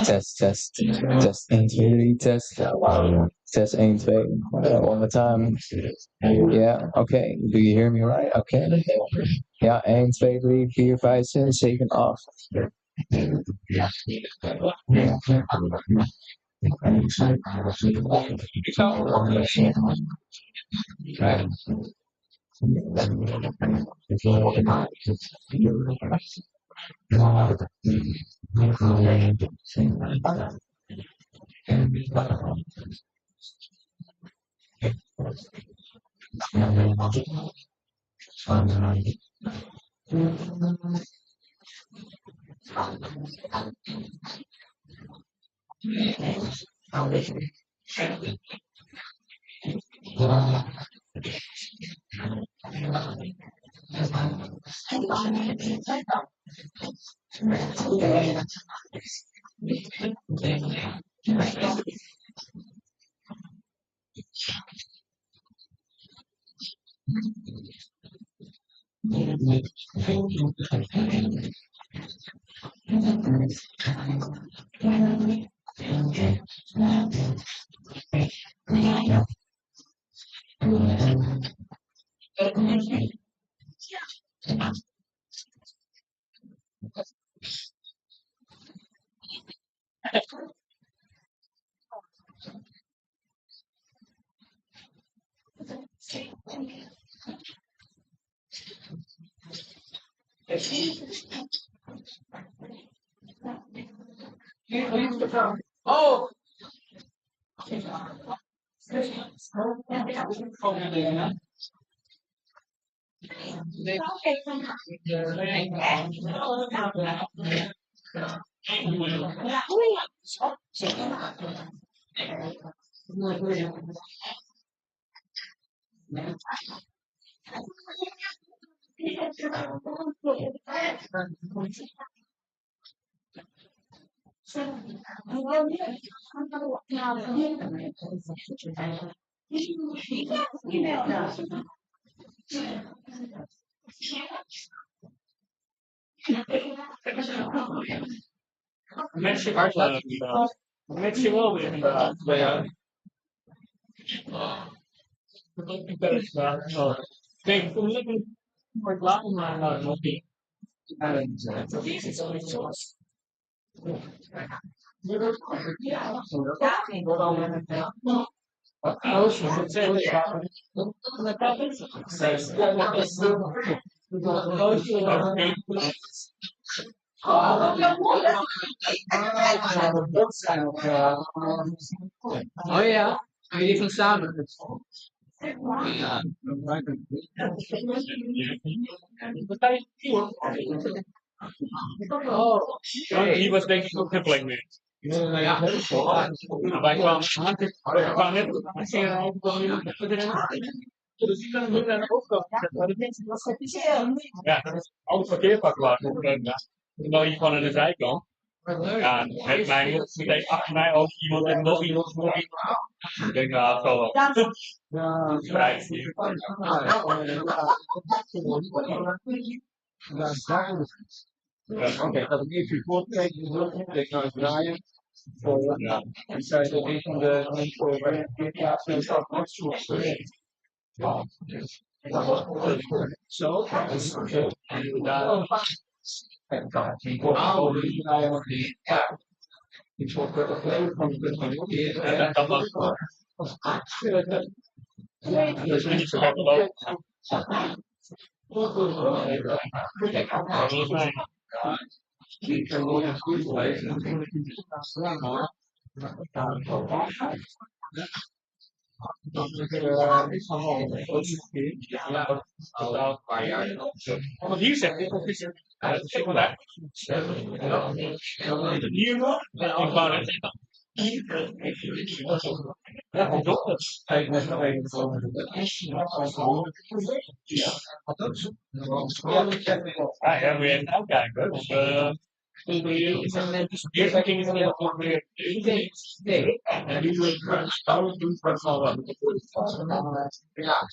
A: Test, test, test, 1, 2, 3, test. Test, 1, 2. One more time. Yeah, okay. Do you hear me right? Okay. Ja, 1, 2, 3, 4, 5, 6, 7, 8.
L: Oh. Mensen mensen wel weer bij kijk, toen lekker wordt later maar nog niet. Oh ja, jullie van samen. Ja. Oh, hier was denk ik ook geen plek meer. Ja, wij kwamen net. Dus die kan nu naar de overkant. Ja, dat is al het parkeervak waar. Terwijl je gewoon aan de zijkant. Ja, met mij meteen achter mij ook iemand en nog iemand. Ik denk, nou, zo wel. Ja, oké, dat ik even voortrekenen wil. Ik denk nou eens draaien. Ja, ik zei dat een van de zo. Ik vond het wel leuk van de dat was dat is niet zo leuk. Ik kan wel een goed lezen. Want hier zegt dit of is het? Dat is vandaag. Hier nog? Ik wou net zeggen. Ja, dokters. Ja, moet je even uitkijken. Dus, eerst ging het alleen nog weer. Nee. En nu doen we het van ja.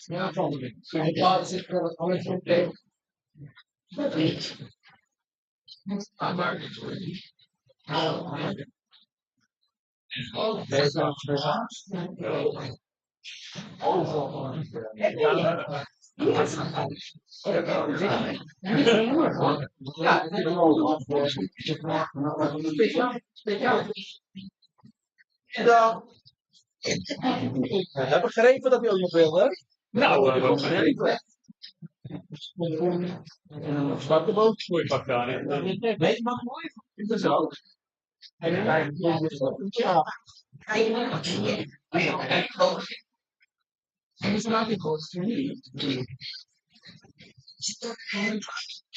L: Ja, van de wind. Ja, dat zit wel alles in het maar ik heb begrepen dat jullie nog willen. Nou, we hebben begrepen. Zwarte boot pak aan. Nee, mag mooi. Dat is ook. Ja. En is maak ik goed.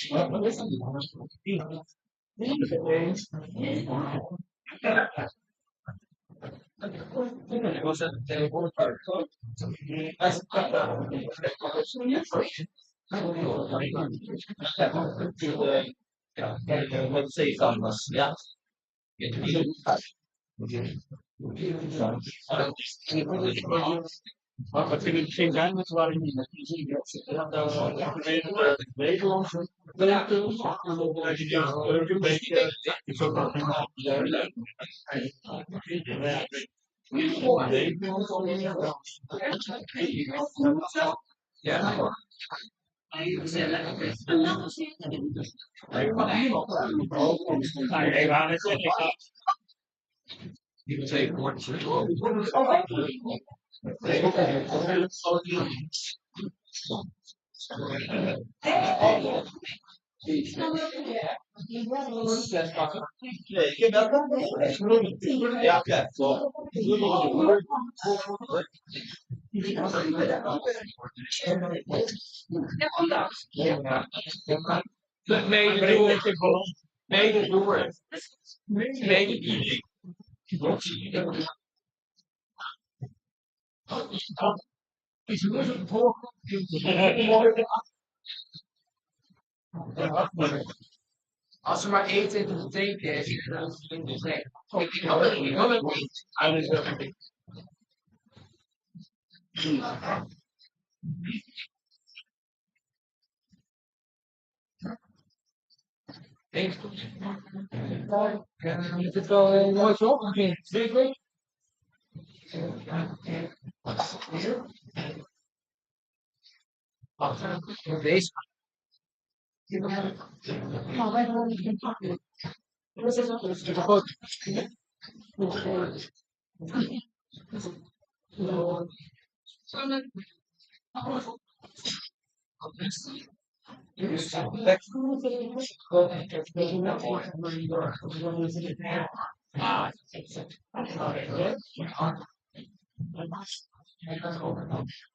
L: Wat is dat? Let's say yeah. Maar vind ik geen geheim met waar je niet Nederlandse een beetje ja. Mede door. Mede als er maar eten en drinken is, dan is het niet slecht. Ik kan het niet. Is het wel mooi zo? Deze.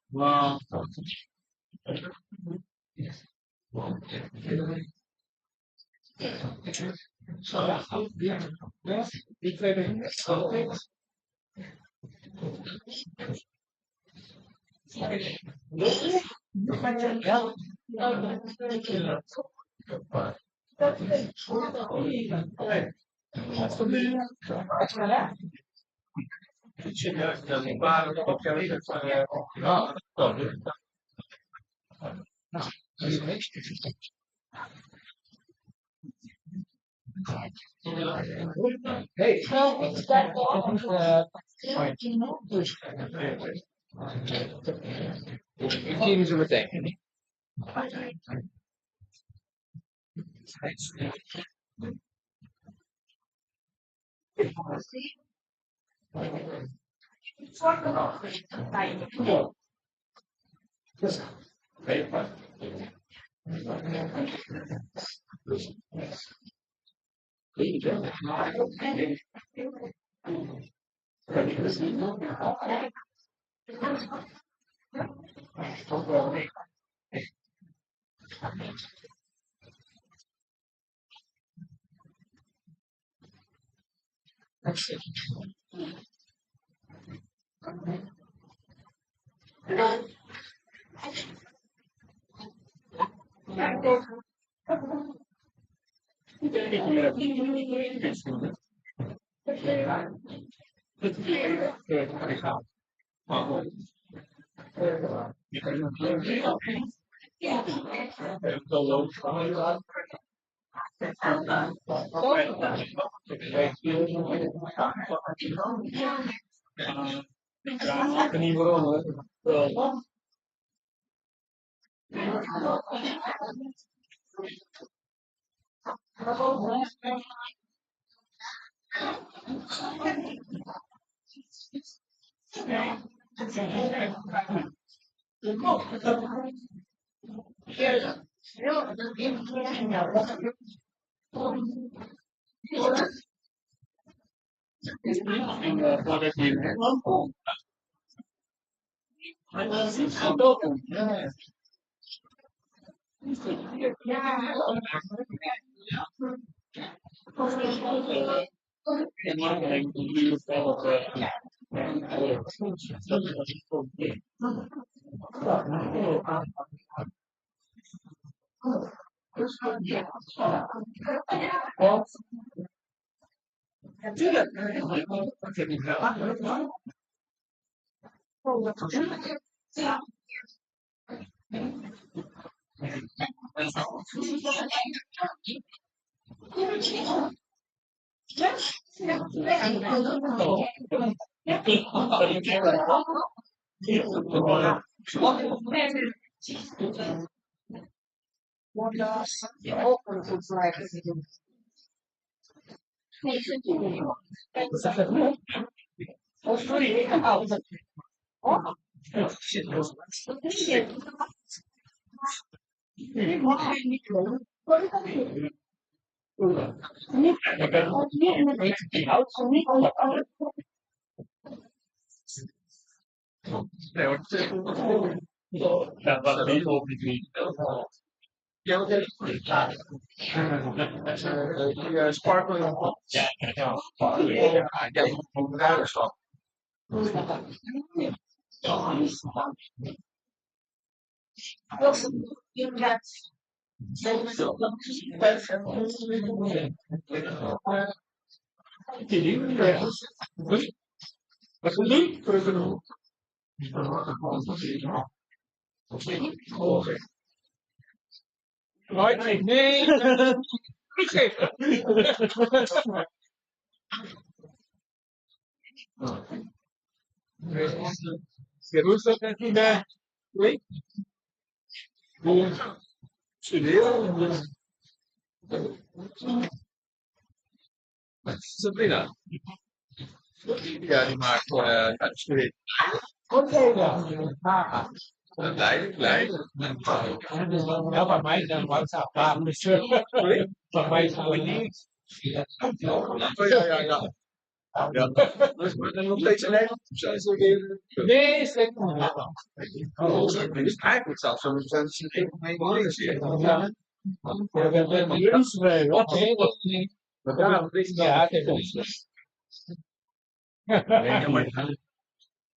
L: Wow. Hey, 15 is er meteen. Dat was niet op die sparkling. Ja, Right? Nee. Teruggeven. Rustig en studeren. Sabrina. Ja, die maakt studeren. Leiden. Ja, bij mij dan was het bij mij zou het niet. Ja. Ja. Dan nog steeds in Nederland? Nee, is het niet. Is eigenlijk zelfs zo zijn ze even ja. We hebben een lunchwee.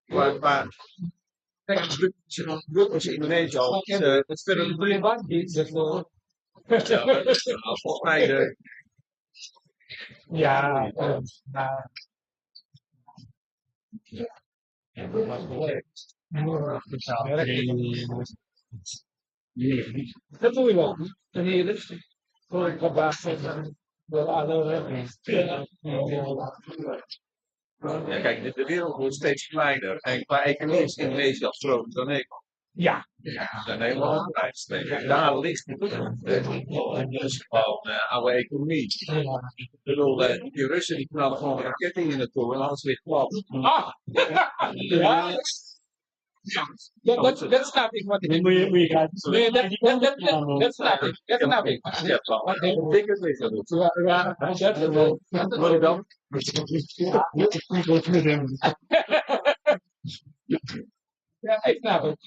L: Ja, maar kijk, druk als Indonesië al. Dat is verder een briljant iets. Volgens mij ja, dat doe je wel. En hier is voor ik verbaasd door alle ja, kijk, de wereld wordt steeds kleiner. En qua economie is Indonesië afstroomd dan Nederland. Ja. Ja, dan Nederland daar ligt dus gewoon oude economie. Ik bedoel, die Russen die knallen gewoon raketten in het toe en alles ligt plat. Ah! Ja. Dat snap ik wat ik moet je krijgen. Nee, dat snap ik. Dat snap ik. Ik het niet. Ja, wat ik dan? Ja, ik snap het.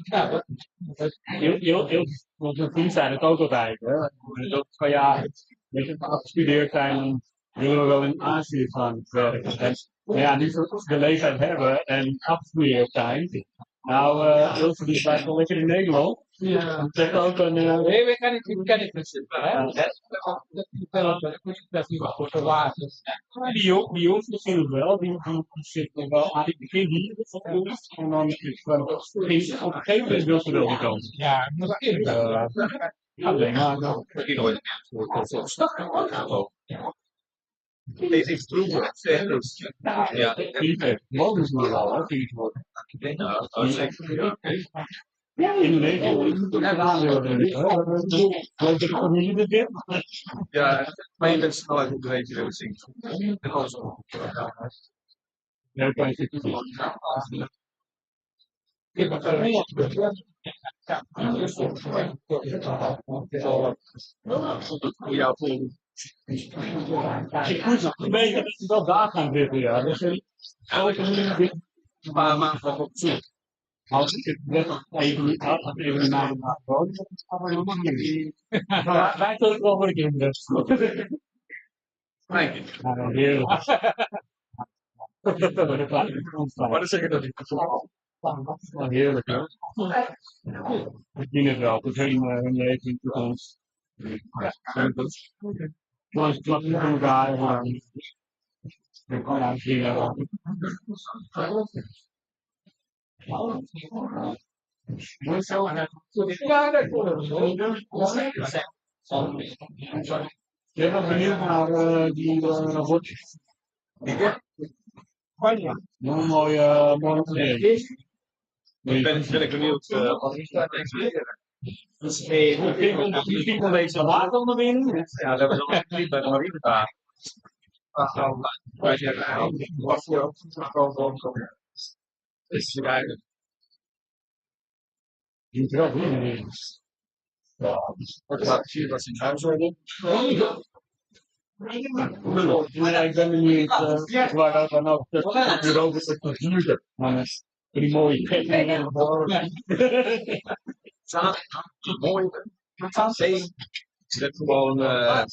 L: Heel veel zijn het ook altijd. Van ja, weet je, afgestudeerd zijn, willen we wel in Azië gaan werken. En ja, nu de leeftijd hebben en afgestudeerd zijn. Nou, Ilse die blijft wel lekker in Nederland. Ja. Dat is ook een... Nee, we kan niet precies. Dat is niet wat voor te wagen. Die jongens misschien nog wel. Die zitten wel aan het begin hier. En dan is het wel op een gegeven moment wil ze wel die kant. Ja, dat is eerlijk. Alleen maar dan. Deze is vroeger. Ja, mogen ze nog wel, hè? Ja, in Nederland. Ja, maar je bent snel uit een beetje willen zien. Ja, kan je het doen. Ja, ik moet nog een beetje dat ze wel daar gaan zitten, ja. Dus een paar maanden op zoek. Als ik het net even niet had, had ik even naar de maand wonen, dat is allemaal helemaal niet. Wij kunnen het wel voor de kinderen. Heerlijk. Maar dan zeg je dat ik heerlijk, hè? Ik zie het wel, het hun leven in de toekomst. Ja, zoals het klapje van elkaar. Ja, zie je wel. Ja, dat klopt. Ik ben nog benieuwd naar die Robotics. Ja, een mooie serie. Ik ben benieuwd wat is dat misschien een beetje water onder de wind. Ja, dat hebben we nog niet bij de marine daar. Wij zeggen eigenlijk, was je ook gewoon is eigenlijk. Je moet wel doen. Wat laat zien wat ze in huis worden. Nee, ik ben benieuwd waar dat dan ook de Robotics natuurlijk. Die mooie kettingen en mooi. Het gewoon, ja,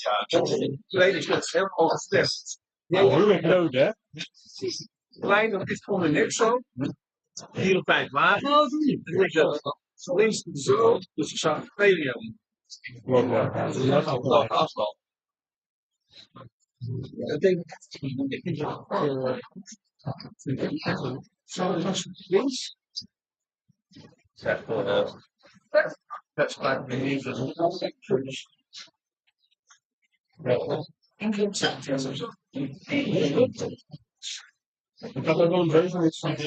L: tweede is heel ongestest. Heel erg groot, hè? Klein, dat is gewoon net zo. 4 of 5 wagen. Links zo, dus ik zag het tweede dat is al afstand. Ik denk zo links. Dat sprak me niet. Ik had ook wel een beetje iets van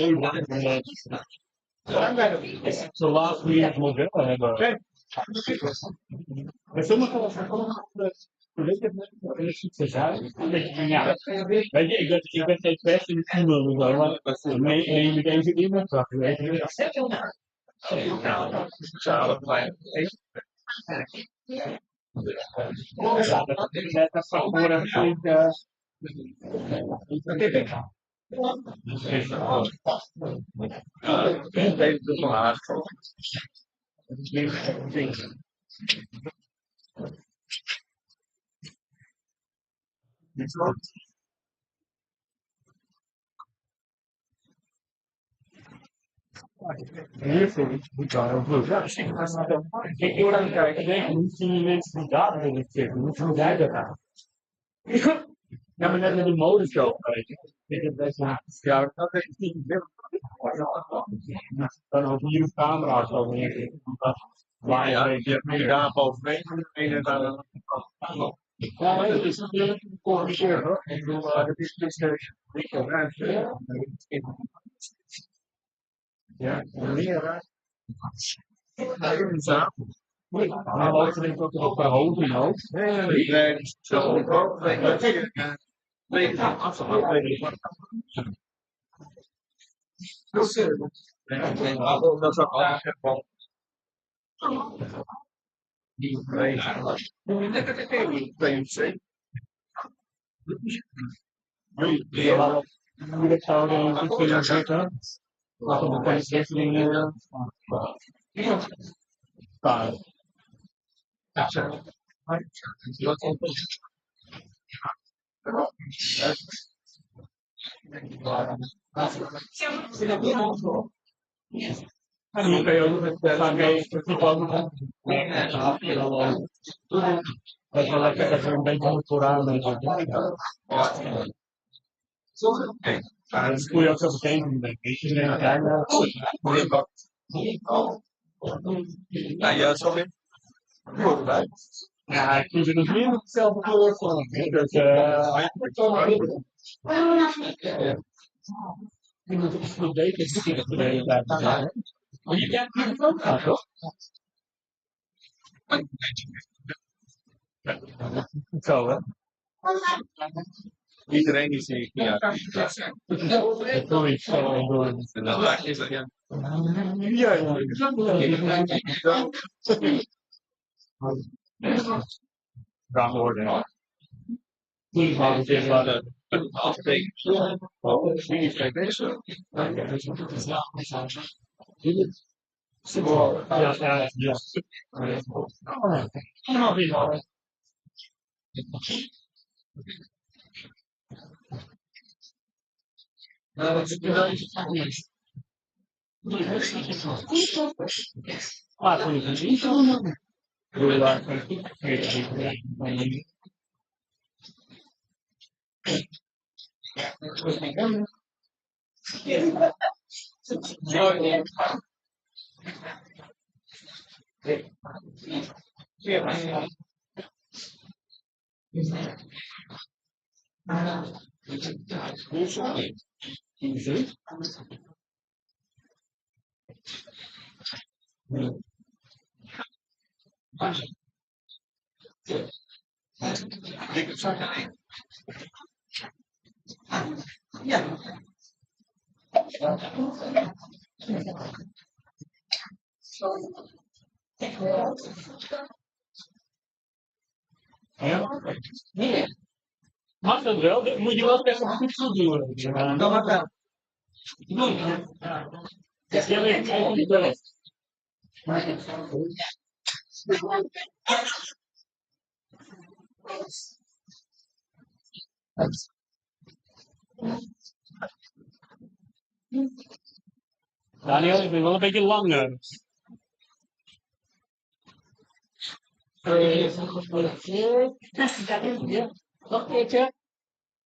L: zo laat wie het model hebben. Maar sommige weet je, ik ben geen pers in het e-mail, maar neem ik even in mijn kracht. Weet je, speciale kleine. Ja, dat van voren flink. Hiervoor moet wel heel goed. Ja, ik wil dan kijken, hoe zien die mensen die daar willen zitten? Hoe zien zij dat aan? Ja, maar net met de modeshow, weet je. Ja, dat is niet dan ook hier de camera's over. Maar ja, je hebt meer daar bovenmee en dan. Ja, dat is natuurlijk gecorrigeerd hoor. Ik bedoel, dat is niet zo ruimte. Ja, meer. Maar ook denk ik ook op de hoofd in hoofd. Nee, zo ook. Nee, dat is ook altijd van. Die moeilijk zouden kunnen zetten. Wat we de testen en nu kun je ook met gaan mee toepassen. Dat is wel lekker dat er een beetje goed vooraan is. Dat is goed ook zo bekeken, denk ik. Ja, sorry. Ja, ik vind het nog meer hetzelfde kleur van. Dus, je moet het goed weten, de hele tijd. Maar je kent het ook gaan, toch? Zo, hè? Iedereen is hier. Ja. Dat doe ik zo door. En dan is dat, ja. Gaan worden. Het is wel een afbreking. Oh, is niet bezig. Ja. Mag dat wel? Dat moet je wel best wel goed zo doen. Dat mag wel. Ja, weet ik wel. Daniel, ik ben wel een beetje langer. Nog een keertje.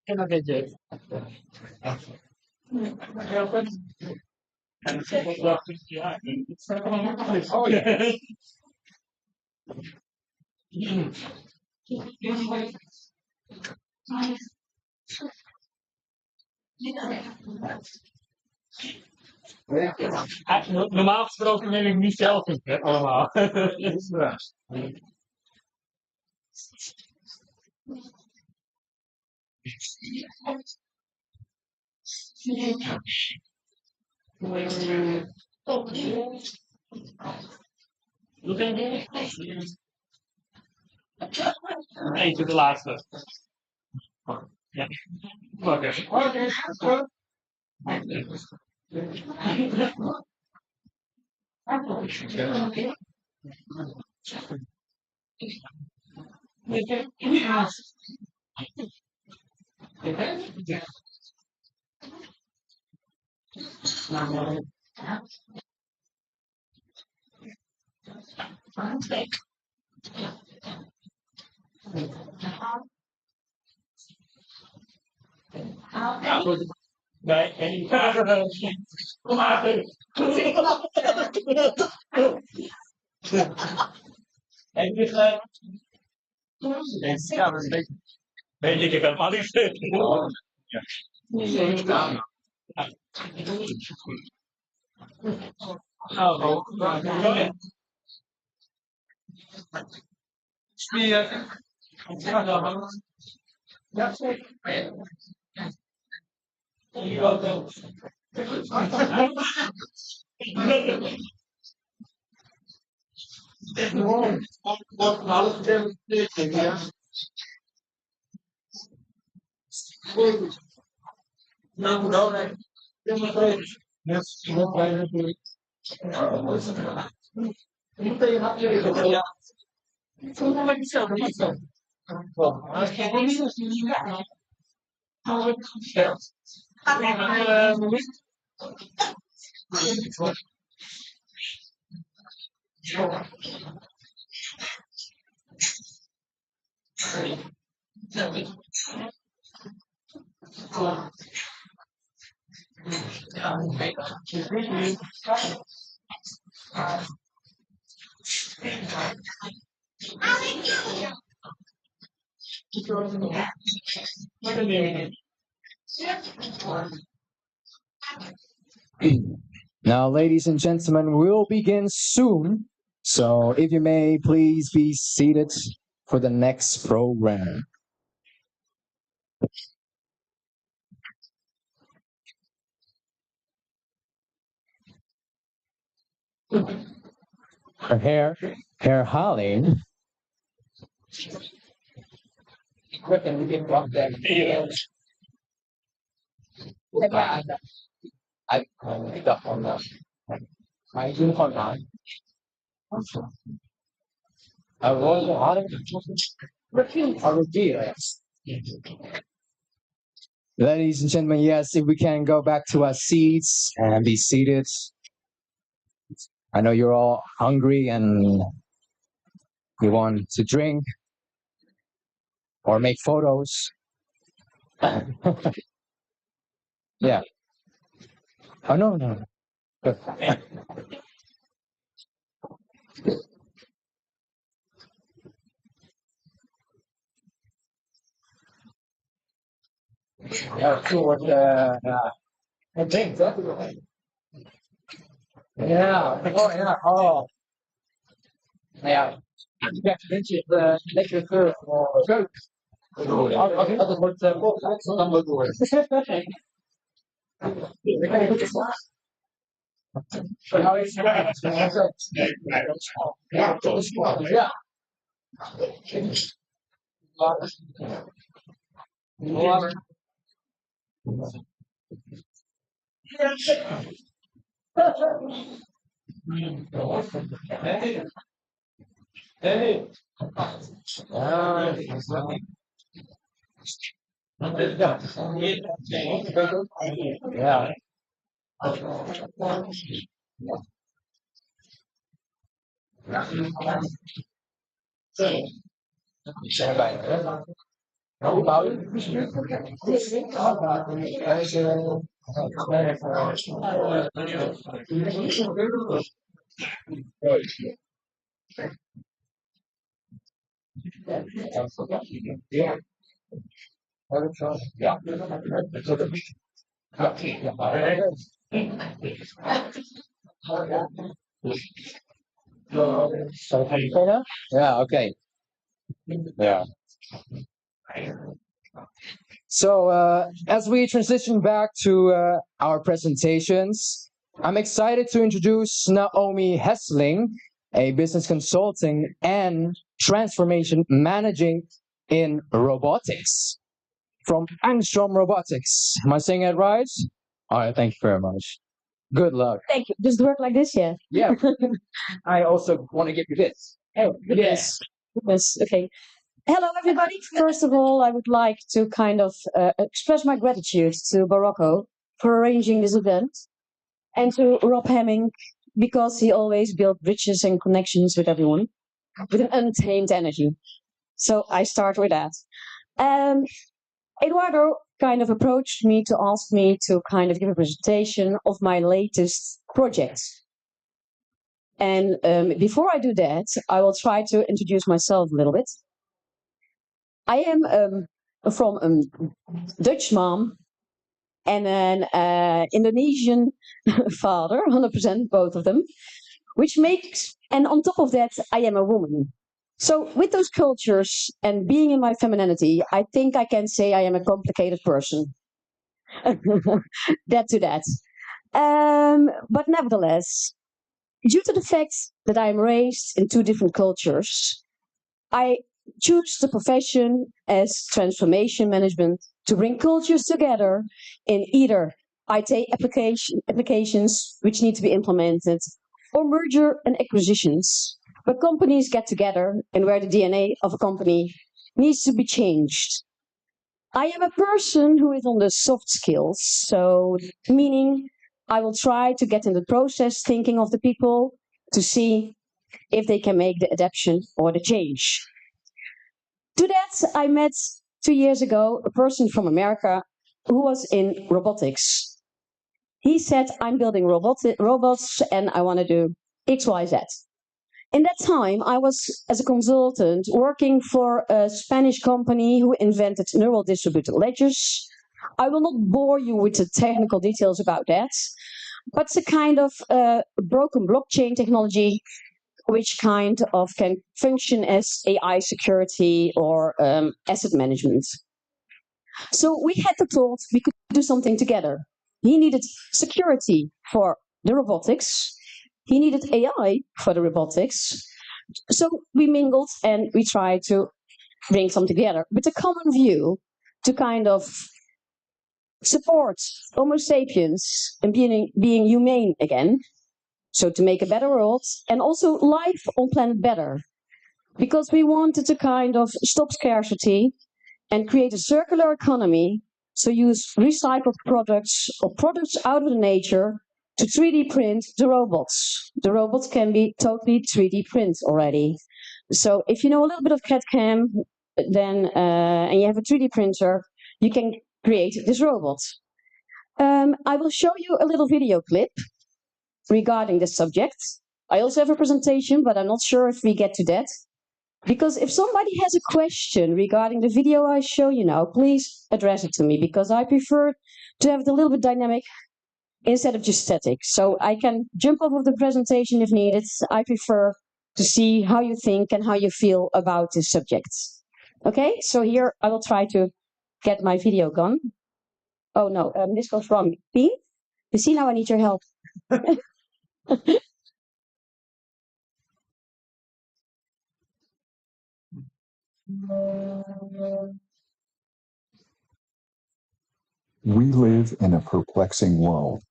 L: En nog een keertje. Heel goed. Ja. Oh ja. Normaal gesproken neem ik niet zelf het allemaal. Eentje de laatste. Ja. Oké. Ja, goed. Nee, en kom maar. En dit ja, dat is een beetje ik helemaal niet fit. Spieren. Ja, zeker. Nou, dan
A: Now, ladies and gentlemen, we'll begin soon. So, if you may, please be seated for the next program. Herhaling. Ladies and gentlemen, yes, if we can go back to our seats and be seated. I know you're all hungry and you want to drink or make photos. Yeah. Oh, no, no. Good. Ja, cool. Ik denk dat. Ja, oh ja, oh. Nou ja, ik heb een beetje lekkere geur voor keuken. Als het wordt volgelegd, dan wordt het door. Dan kan je goed geslaagd. Nou, is het ja, dat is wel. Ja. Hey. Ja. Zijn bijna. Hoe bouw je? Ja. Yeah, okay. Yeah. So, as we transition back to our presentations, I'm excited to introduce Naomi Hessling, a business consulting and transformation managing in robotics from Angstrom Robotics. Am I saying it right? All right, thank you very much. Good luck.
N: Thank you. Does it work like this? Yeah.
A: Yeah. I also want to give you this.
N: Oh, yes. Yes. Okay. Hello, everybody. First of all, I would like to kind of express my gratitude to BAROQCO for arranging this event and to Rob Hemming because he always built bridges and connections with everyone with an untamed energy. So I start with that. Eduardo kind of approached me to ask me to kind of give a presentation of my latest project. And before I do that, I will try to introduce myself a little bit. I am from a Dutch mom and an Indonesian father, 100%, both of them, which makes, and on top of that, I am a woman. So with those cultures and being in my femininity, I think I can say I am a complicated person. That to that. But nevertheless, due to the fact that I'm raised in two different cultures, I choose the profession as transformation management to bring cultures together in either IT applications which need to be implemented or merger and acquisitions where companies get together and where the DNA of a company needs to be changed. I am a person who is on the soft skills, so meaning I will try to get in the process thinking of the people to see if they can make the adaptation or the change. To that, I met 2 years ago a person from America who was in robotics. He said, I'm building robots and I want to do X, Y, Z. In that time, I was, as a consultant, working for a Spanish company who invented neural distributed ledgers. I will not bore you with the technical details about that, but it's a kind of broken blockchain technology which kind of can function as AI security or asset management. So we had the thought we could do something together. He needed security for the robotics. He needed AI for the robotics. So we mingled and we tried to bring something together with a common view to kind of support Homo sapiens and being humane again. So to make a better world and also life on planet better. Because we wanted to kind of stop scarcity and create a circular economy So use recycled products or products out of the nature to 3D print the robots. The robots can be totally 3D print already. So if you know a little bit of CAD/CAM, then and you have a 3D printer, you can create this robot. I will show you a little video clip regarding this subject. I also have a presentation, but I'm not sure if we get to that. Because if somebody has a question regarding the video I show you now, please address it to me, because I prefer to have it a little bit dynamic instead of just static. So I can jump off of the presentation if needed. I prefer to see how you think and how you feel about this subject. Okay, so here I will try to get my video gone. Oh no, this goes wrong. Pien? You see, now I need your help.
O: We live in a perplexing world.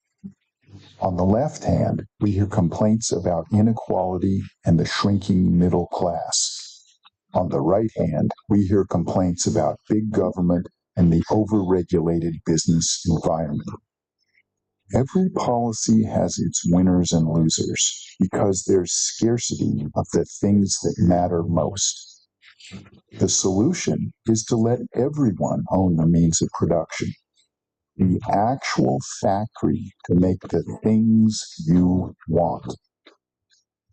O: On the left hand, we hear complaints about inequality and the shrinking middle class. On the right hand, we hear complaints about big government and the overregulated business environment. Every policy has its winners and losers because there's scarcity of the things that matter most. The solution is to let everyone own the means of production, the actual factory to make the things you want.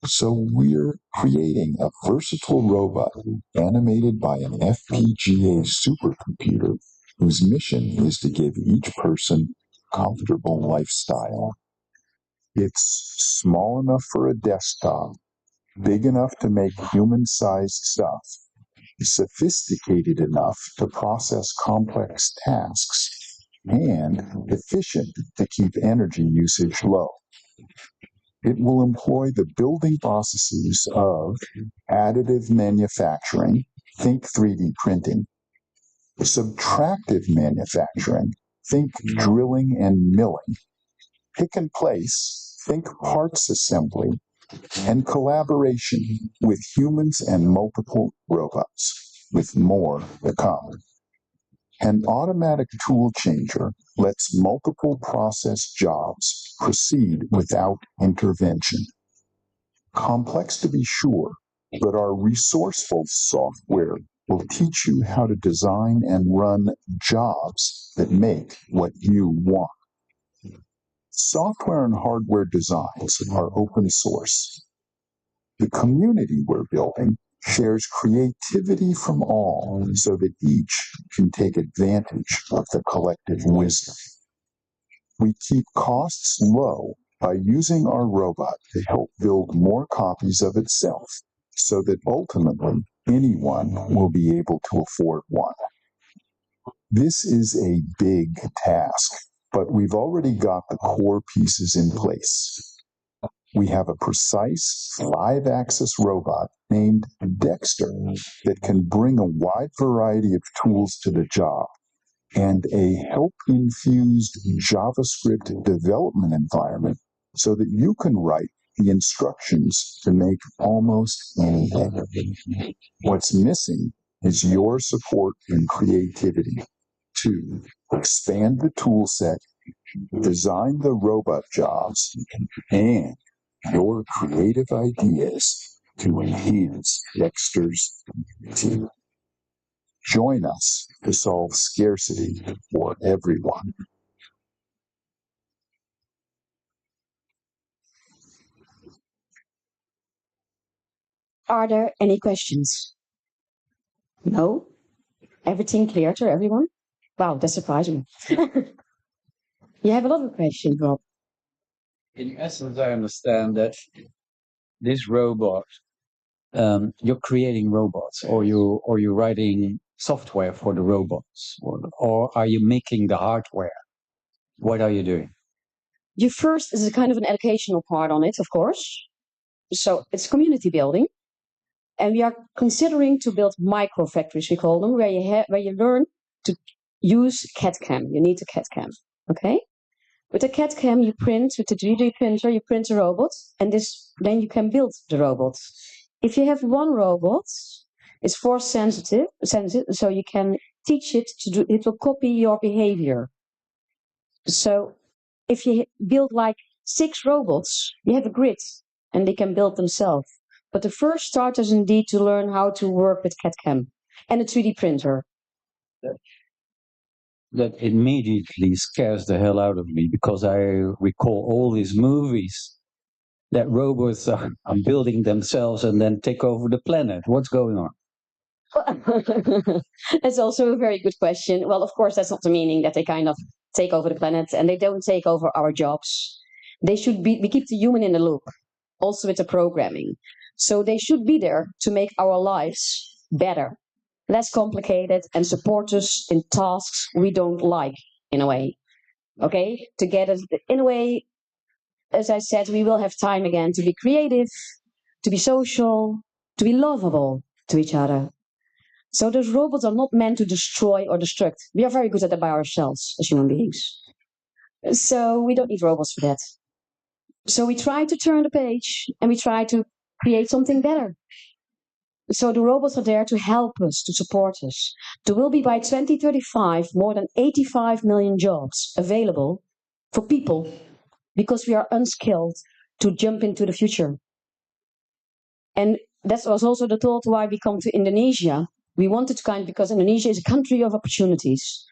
O: So we're creating a versatile robot animated by an FPGA supercomputer whose mission is to give each person a comfortable lifestyle. It's small enough for a desktop, big enough to make human-sized stuff, sophisticated enough to process complex tasks, and efficient to keep energy usage low. It will employ the building processes of additive manufacturing, think 3D printing, subtractive manufacturing, think drilling and milling, pick and place, think parts assembly, and collaboration with humans and multiple robots, with more to come. An automatic tool changer lets multiple process jobs proceed without intervention. Complex to be sure, but our resourceful software will teach you how to design and run jobs that make what you want. Software and hardware designs are open source. The community we're building shares creativity from all so that each can take advantage of the collective wisdom. We keep costs low by using our robot to help build more copies of itself so that ultimately anyone will be able to afford one. This is a big task, but we've already got the core pieces in place. We have a precise 5-axis robot named Dexter that can bring a wide variety of tools to the job, and a help-infused JavaScript development environment so that you can write the instructions to make almost anything. What's missing is your support and creativity to expand the tool set, design the robot jobs, and your creative ideas to enhance Dexter's team. Join us to solve scarcity for everyone.
N: Are there any questions? No? Everything clear to everyone? Wow, that's surprising. You have a lot of questions, Rob.
F: In essence, I understand that this robot, you're creating robots, or you're writing software for the robots, or are you making the hardware? What are you doing?
N: You first is a kind of an educational part on it, of course. So it's community building, and we are considering to build micro factories, we call them, where you learn to use CAD/CAM. You need a CAD/CAM, okay? With a CAD/CAM, you print with the 3D printer. You print a robot, and then you can build the robot. If you have one robot, It's force sensitive, so you can teach it to do. It will copy your behavior. So if you build like 6 robots, you have a grid, and they can build themselves. But the first start is indeed to learn how to work with CAD/CAM and a 3D printer.
F: That immediately scares the hell out of me, because I recall all these movies that robots are building themselves and then take over the planet. What's going on?
N: That's also a very good question. Well, of course, that's not the meaning that they kind of take over the planet, and they don't take over our jobs. They should be, we keep the human in the loop, also with the programming. So they should be there to make our lives better, less complicated, and support us in tasks we don't like, in a way. Okay? To get us, in a way, as I said, we will have time again to be creative, to be social, to be lovable to each other. So those robots are not meant to destroy or destruct. We are very good at that by ourselves as human beings. So we don't need robots for that. So we try to turn the page and we try to create something better. So the robots are there to help us, to support us. There will be by 2035 more than 85 million jobs available for people because we are unskilled to jump into the future. And that was also the thought why we come to Indonesia. We wanted to because Indonesia is a country of opportunities.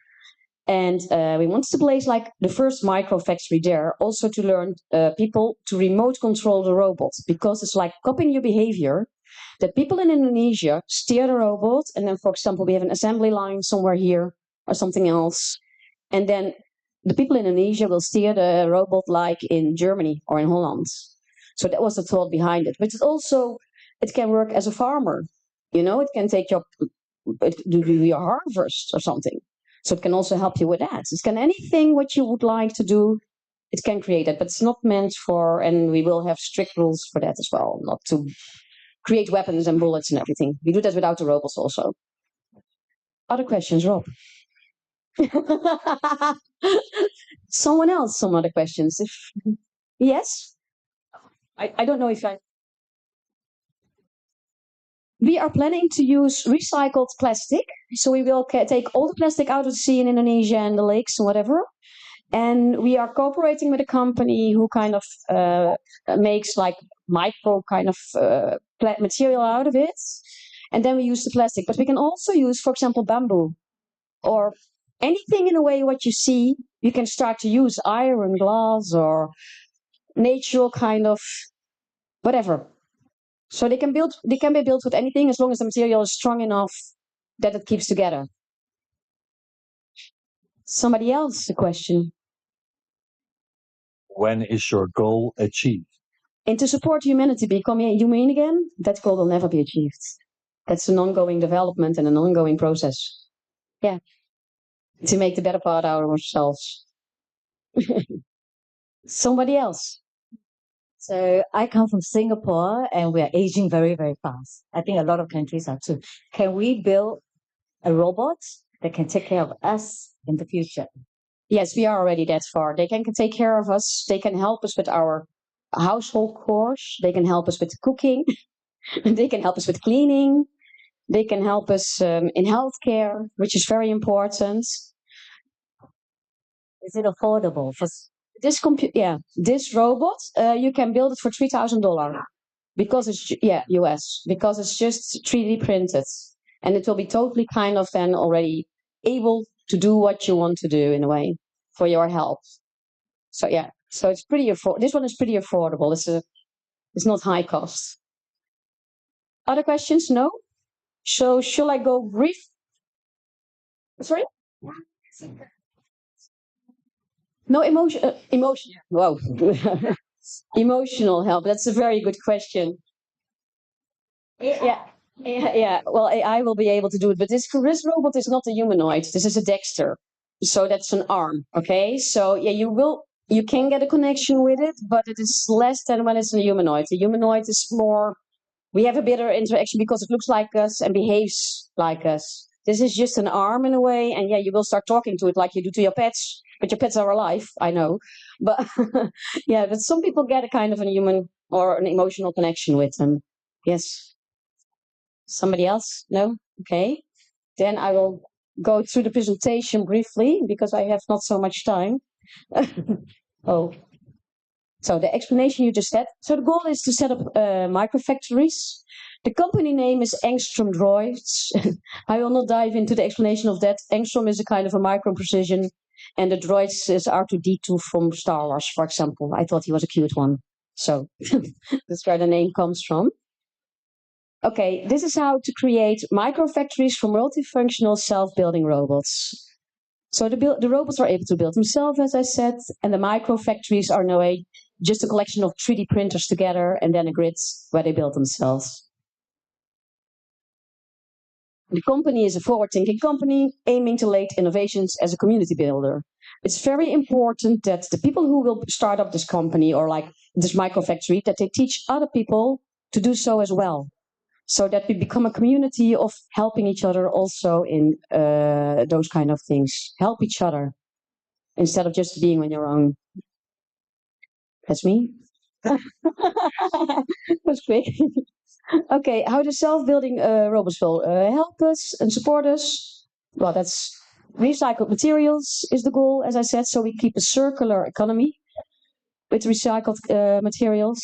N: And we wanted to place like the first micro factory there, also to learn people to remote control the robots, because it's like copying your behavior, that people in Indonesia steer the robot, and then, for example, we have an assembly line somewhere here or something else, and then the people in Indonesia will steer the robot like in Germany or in Holland. So that was the thought behind it. But it can work as a farmer. You know, it can take do your harvest or something. So it can also help you with that. It can anything what you would like to do, it can create it, but it's not meant for, and we will have strict rules for that as well, not to create weapons and bullets and everything. We do that without the robots also. Other questions, Rob? Someone else, some other questions? Yes? I don't know if we are planning to use recycled plastic. So we will take all the plastic out of the sea in Indonesia and the lakes and whatever. And we are cooperating with a company who kind of makes like micro kind of material out of it. And then we use the plastic. But we can also use, for example, bamboo or anything in a way what you see. You can start to use iron, glass, or natural kind of whatever. So they can be built with anything as long as the material is strong enough that it keeps together. Somebody else a question?
F: When is your goal achieved?
N: And to support humanity become humane again, that goal will never be achieved. That's an ongoing development and an ongoing process. Yeah. To make the better part out of ourselves. Somebody else?
P: So I come from Singapore, and we are aging very, very fast. I think a lot of countries are too. Can we build a robot that can take care of us in the future?
N: Yes, we are already that far. They can take care of us. They can help us with our household chores. They can help us with cooking. They can help us with cleaning. They can help us in healthcare, which is very important.
P: Is it affordable for?
N: This robot, you can build it for $3,000 because it's US, because it's just 3D printed, and it will be totally kind of then already able to do what you want to do in a way for your health. So so it's pretty this one is pretty affordable. It's not high cost. Other questions? No. So shall I go brief? Sorry. No emotion. Wow. Emotional help. That's a very good question. Yeah. Well, AI will be able to do it, but this robot is not a humanoid. This is a Dexter, so that's an arm. Okay. So you can get a connection with it, but it is less than when it's a humanoid. The humanoid is more. We have a better interaction because it looks like us and behaves like us. This is just an arm in a way, and you will start talking to it like you do to your pets. But your pets are alive, I know. But but some people get a kind of a human or an emotional connection with them. Yes. Somebody else? No? Okay. Then I will go through the presentation briefly because I have not so much time. Oh. So the explanation you just had. So the goal is to set up microfactories. The company name is Angstrom Droids. I will not dive into the explanation of that. Angstrom is a kind of a micro precision, and the droids is R2D2 from Star Wars, for example. I thought he was a cute one. So that's where the name comes from. Okay, this is how to create microfactories for multifunctional self-building robots. So the robots are able to build themselves, as I said, and the microfactories are no way just a collection of 3D printers together and then a grid where they build themselves. The company is a forward-thinking company aiming to lead innovations as a community builder. It's very important that the people who will start up this company or like this microfactory, that they teach other people to do so as well. So that we become a community of helping each other also in those kind of things. Help each other instead of just being on your own. That's me. That's quick. Okay, how do self-building robots will help us and support us? Well, that's recycled materials is the goal, as I said. So we keep a circular economy with recycled materials.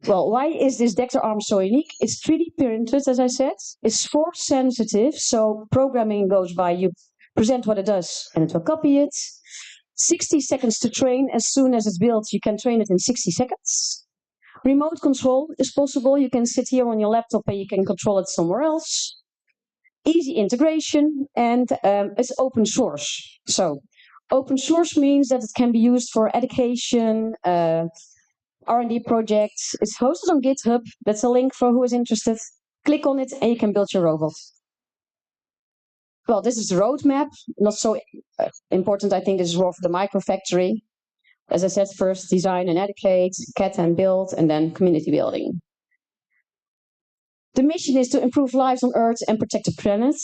N: Well, why is this Dector arm so unique? It's 3D printed, as I said. It's force sensitive, so programming goes by you present what it does and it will copy it. 60 seconds to train. As soon as it's built, you can train it in 60 seconds. Remote control is possible. You can sit here on your laptop and you can control it somewhere else. Easy integration, and it's open source. So open source means that it can be used for education, R&D projects. It's hosted on GitHub. That's a link for who is interested. Click on it and you can build your robot. Well, this is the roadmap. Not so important, I think. This is more for the microfactory. As I said, first design and educate, CAD and build, and then community building. The mission is to improve lives on Earth and protect the planet.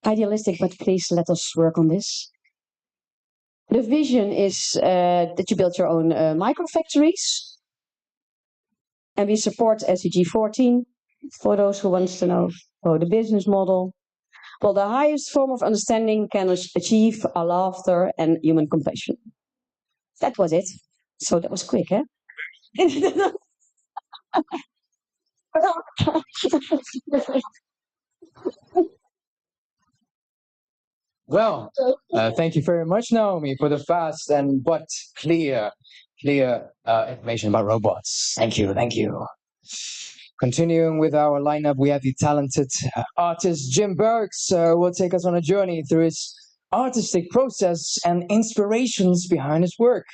N: Idealistic, but please let us work on this. The vision is that you build your own microfactories. And we support SDG 14 for those who want to know. So the business model. Well, the highest form of understanding can achieve a laughter and human compassion. That was it. So that was quick, eh?
A: Well, thank you very much, Naomi, for the fast and but clear information about robots. Thank you, thank you. Continuing with our lineup, we have the talented artist Jim Burks will take us on a journey through his artistic process and inspirations behind his work.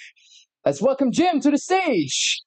A: Let's welcome Jim to the stage.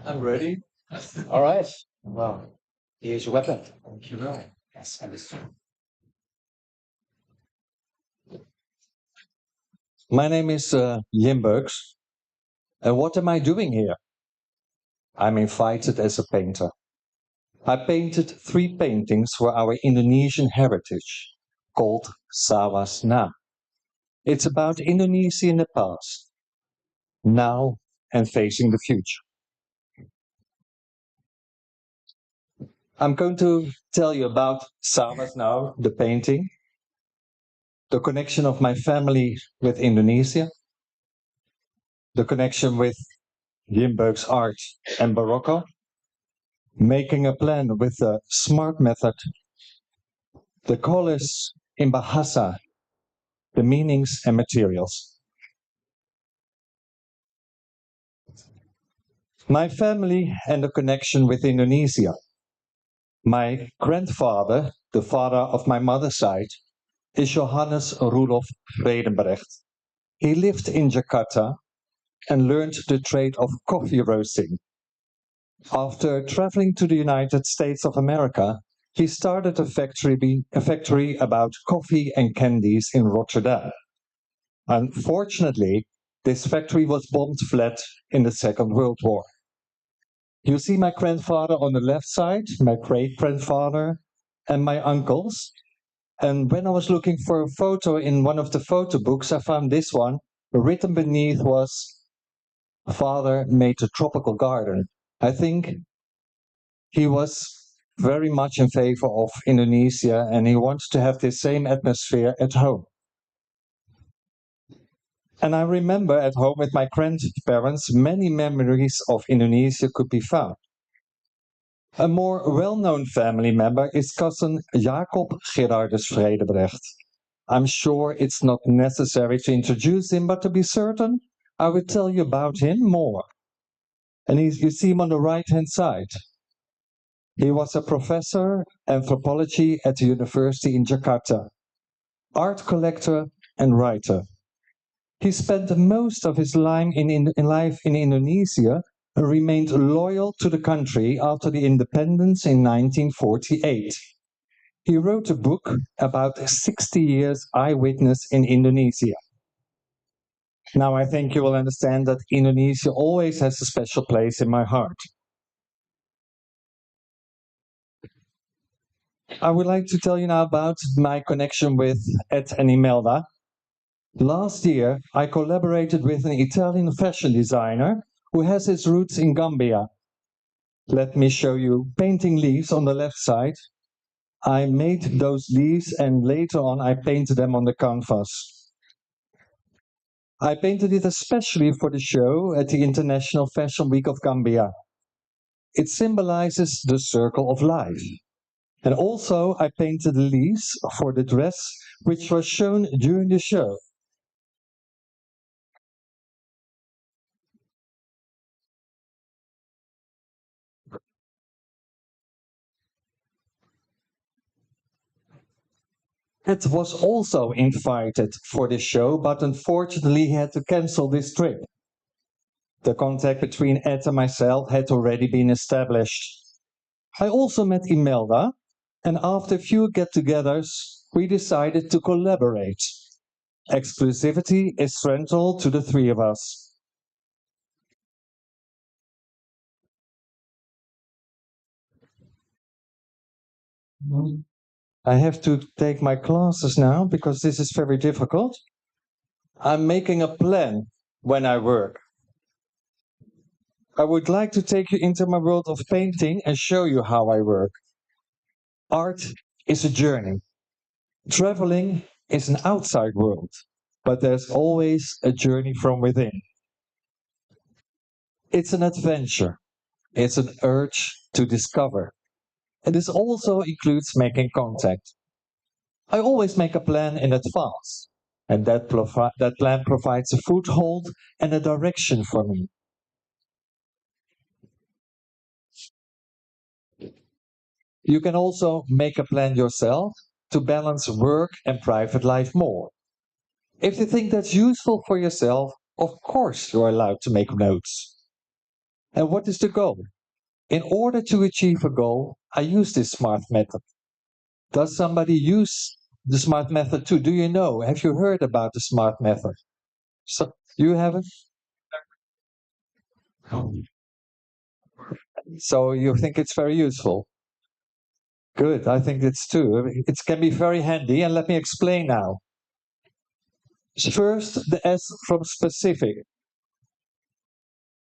A: I'm ready. All right. Well, here's your weapon. Thank you. Yes, understood.
Q: My name is Jim Burks. And what am I doing here? I'm invited as a painter. I painted 3 paintings for our Indonesian heritage called Sanga-Sanga. It's about Indonesia in the past, now, and facing the future. I'm going to tell you about Sanga-Sanga, the painting, the connection of my family with Indonesia, the connection with Jim Burks' art and Barocqco, making a plan with a smart method, the colors in Bahasa, the meanings and materials. My family and the connection with Indonesia. My grandfather, the father of my mother's side, is Johannes Rudolf Vredenbrecht. He lived in Jakarta and learned the trade of coffee roasting. After traveling to the United States of America, he started a factory about coffee and candies in Rotterdam. Unfortunately, this factory was bombed flat in the Second World War. You see my grandfather on the left side, my great-grandfather, and my uncles. And when I was looking for a photo in one of the photo books, I found this one. Written beneath was, "Father made a tropical garden." I think he was very much in favor of Indonesia and he wanted to have the same atmosphere at home. And I remember at home with my grandparents, many memories of Indonesia could be found. A more well-known family member is cousin Jacob Gerardus Vredebrecht. I'm sure it's not necessary to introduce him, but to be certain, I will tell you about him more. And you see him on the right-hand side. He was a professor anthropology at the university in Jakarta, art collector and writer. He spent most of his life in Indonesia and remained loyal to the country after the independence in 1948. He wrote a book about 60 years eyewitness in Indonesia. Now I think you will understand that Indonesia always has a special place in my heart. I would like to tell you now about my connection with Ed and Imelda. Last year, I collaborated with an Italian fashion designer who has his roots in Gambia. Let me show you painting leaves on the left side. I made those leaves and later on I painted them on the canvas. I painted it especially for the show at the International Fashion Week of Gambia. It symbolizes the circle of life. And also I painted the leaves for the dress which was shown during the show. Ed was also invited for the show, but unfortunately he had to cancel this trip. The contact between Ed and myself had already been established. I also met Imelda, and after a few get-togethers, we decided to collaborate. Exclusivity is central to the three of us. I have to take my classes now because this is very difficult. I'm making a plan when I work. I would like to take you into my world of painting and show you how I work. Art is a journey. Traveling is an outside world, but there's always a journey from within. It's an adventure. It's an urge to discover. And this also includes making contact. I always make a plan in advance, and that plan provides a foothold and a direction for me. You can also make a plan yourself to balance work and private life more. If you think that's useful for yourself, of course you're allowed to make notes. And what is the goal? In order to achieve a goal, I use this SMART method. Does somebody use the SMART method too? Do you know? Have you heard about the SMART method? So you haven't? So you think it's very useful? Good, I think it's too. It can be very handy, and let me explain now. First, the S from specific.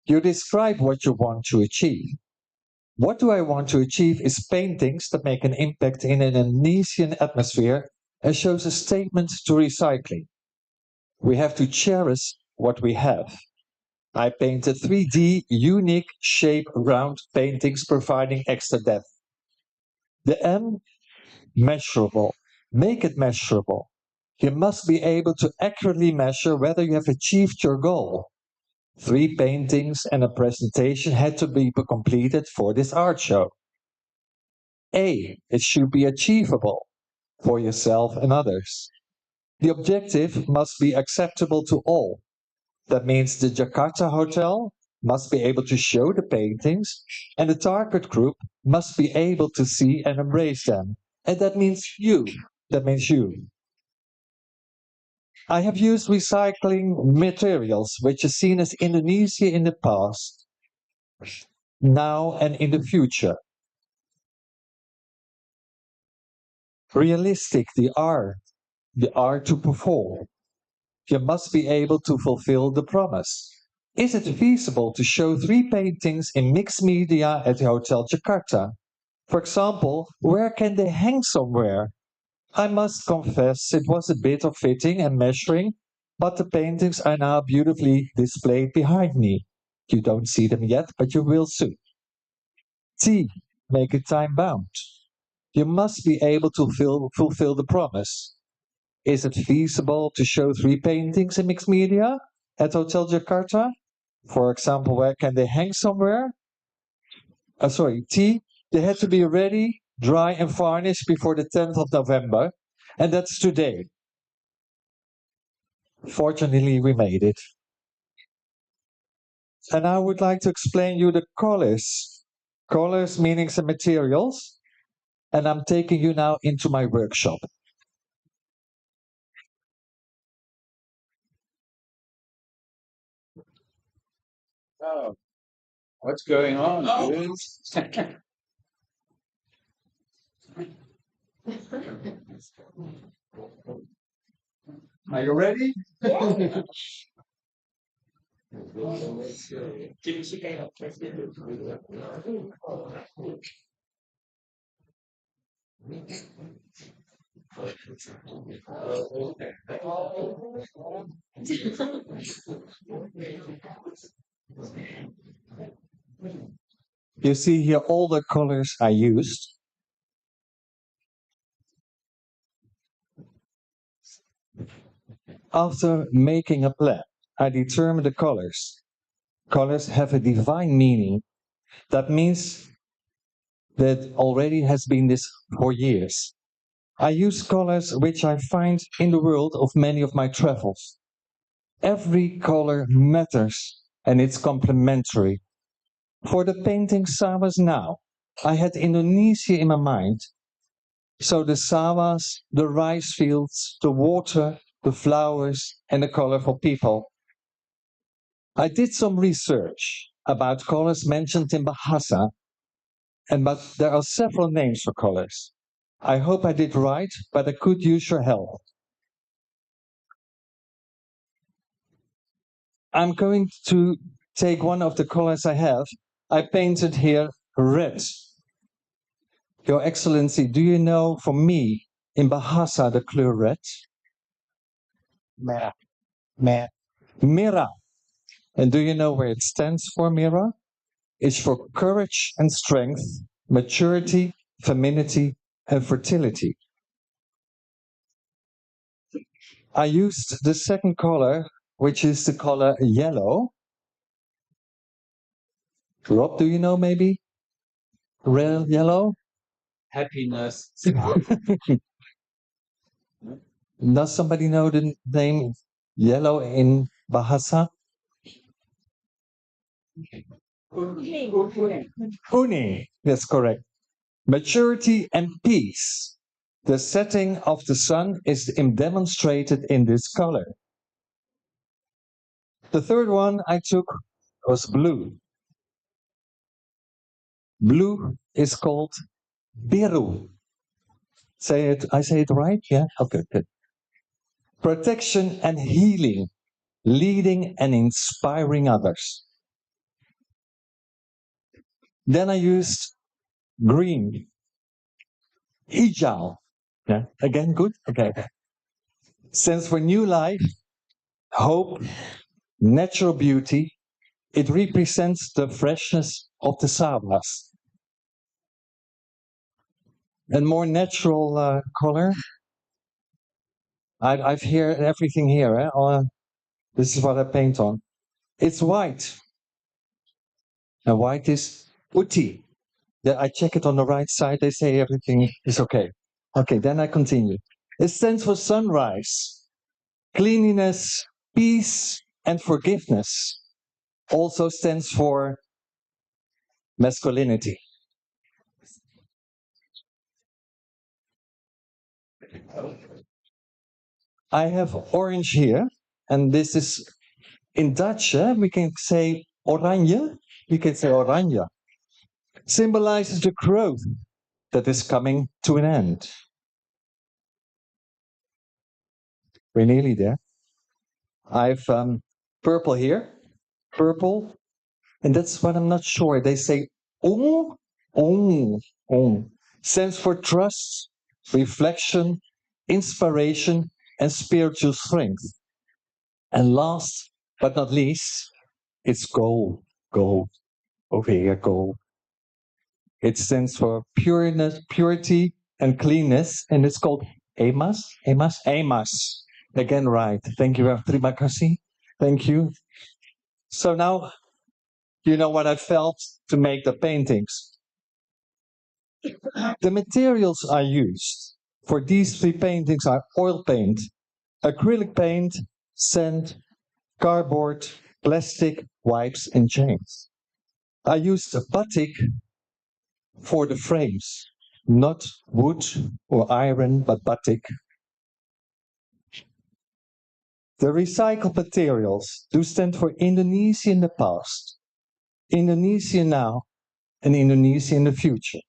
Q: You describe what you want to achieve. What do I want to achieve is paintings that make an impact in an Indonesian atmosphere and shows a statement to recycling. We have to cherish what we have. I painted 3D, unique shape round paintings providing extra depth. The M, measurable. Make it measurable. You must be able to accurately measure whether you have achieved your goal. 3 paintings and a presentation had to be completed for this art show. A, it should be achievable for yourself and others. The objective must be acceptable to all. That means the Jakarta hotel must be able to show the paintings, and the target group must be able to see and embrace them. And that means you. That means you. I have used recycling materials, which is seen as Indonesia in the past, now and in the future. Realistic, the art to perform. You must be able to fulfill the promise. Is it feasible to show 3 paintings in mixed media at the Hotel Jakarta? For example, where can they hang somewhere? I must confess it was a bit of fitting and measuring, but the paintings are now beautifully displayed behind me. You don't see them yet, but you will soon. T. Make it time-bound. You must be able to fulfill the promise. Is it feasible to show 3 paintings in mixed media at Hotel Jakarta? For example, where can they hang somewhere? T. They had to be ready, dry and varnished before the 10th of November, and that's today. Fortunately, we made it. And I would like to explain you the colors. Colors, meanings, and materials. And I'm taking you now into my workshop.
F: Oh, what's going on, dudes? Are you ready?
Q: You see here all the colors I used. After making a plan, I determined the colors. Colors have a divine meaning. That means that already has been this for years. I use colors which I find in the world of many of my travels. Every color matters and it's complementary. For the painting Sawas now, I had Indonesia in my mind. So the sawas, the rice fields, the water, the flowers, and the colorful people. I did some research about colors mentioned in Bahasa, but there are several names for colors. I hope I did right, but I could use your help. I'm going to take one of the colors I have. I painted here red. Your Excellency, do you know for me in Bahasa the kleur red?
E: Merah.
Q: Merah. And do you know where it stands for, Mira? It's for courage and strength, maturity, femininity, and fertility. I used the second color, which is the color yellow. Rob, do you know maybe? Red, yellow?
F: Happiness.
Q: Does somebody know the name yellow in Bahasa? Uni, that's correct. Maturity and peace. The setting of the sun is demonstrated in this color. The third one I took was blue. Blue is called biru. I say it right? Yeah? Okay, good. Protection and healing, leading and inspiring others. Then I used green. Hijau. Yeah, again, good? Okay. Stands for new life, hope, natural beauty. It represents the freshness of the sawas. And more natural color. I've here everything here. This is what I paint on. It's white. And white is uti. I check it on the right side. They say everything is okay. Okay, then I continue. It stands for sunrise, cleanliness, peace, And forgiveness also stands for masculinity. I have orange here, and this is in Dutch, we can say oranje, we can say oranje. Symbolizes the growth that is coming to an end. We're nearly there. I've purple here, purple, and that's what I'm not sure. They say om. Stands for trust, reflection, inspiration, and spiritual strength. And last but not least, it's gold. Gold. Over here, gold. It stands for pureness, purity, and cleanness, and it's called emas. Emas. Again, right. Thank you. Terima kasih. Thank you. So now you know what I felt to make the paintings. The materials I used for these 3 paintings are oil paint, acrylic paint, sand, cardboard, plastic, wipes, and chains. I used a batik for the frames, not wood or iron, but batik. The recycled materials do stand for Indonesia in the past, Indonesia now, and Indonesia in the future.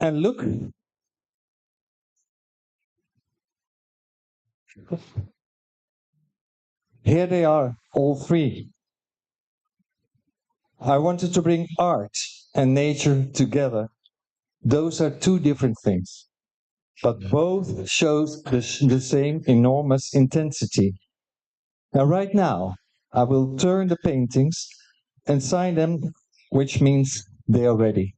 Q: And look, here they are, all 3. I wanted to bring art and nature together. Those are 2 different things, but both shows the same enormous intensity. Now, right now, I will turn the paintings and sign them, which means they are ready.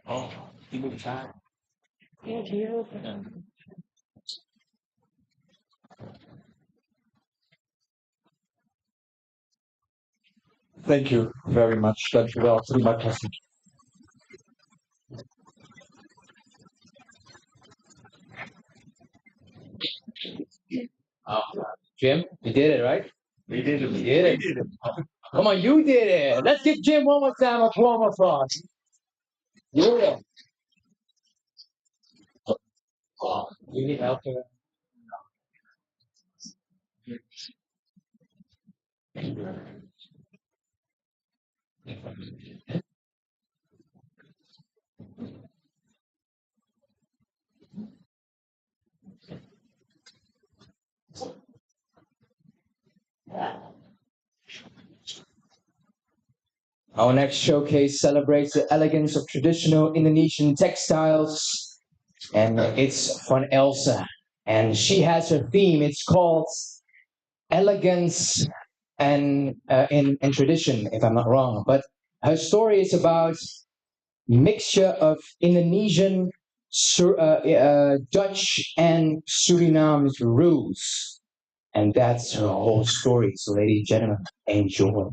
L: Oh, ibu besar.
Q: Thank you very much. Dank u wel. Terima kasih.
A: Oh, Jim, you did it, right?
L: We did it.
A: You did it. Come on, you did it. Let's give Jim one more time a applause for us. Yeah. Oh, you need help here? Our next showcase celebrates the elegance of traditional Indonesian textiles, and it's from Elsa. And she has her theme. It's called elegance and in tradition, if I'm not wrong. But her story is about mixture of Indonesian, Dutch, and Suriname's roots. And that's her whole story. So, ladies and gentlemen, enjoy.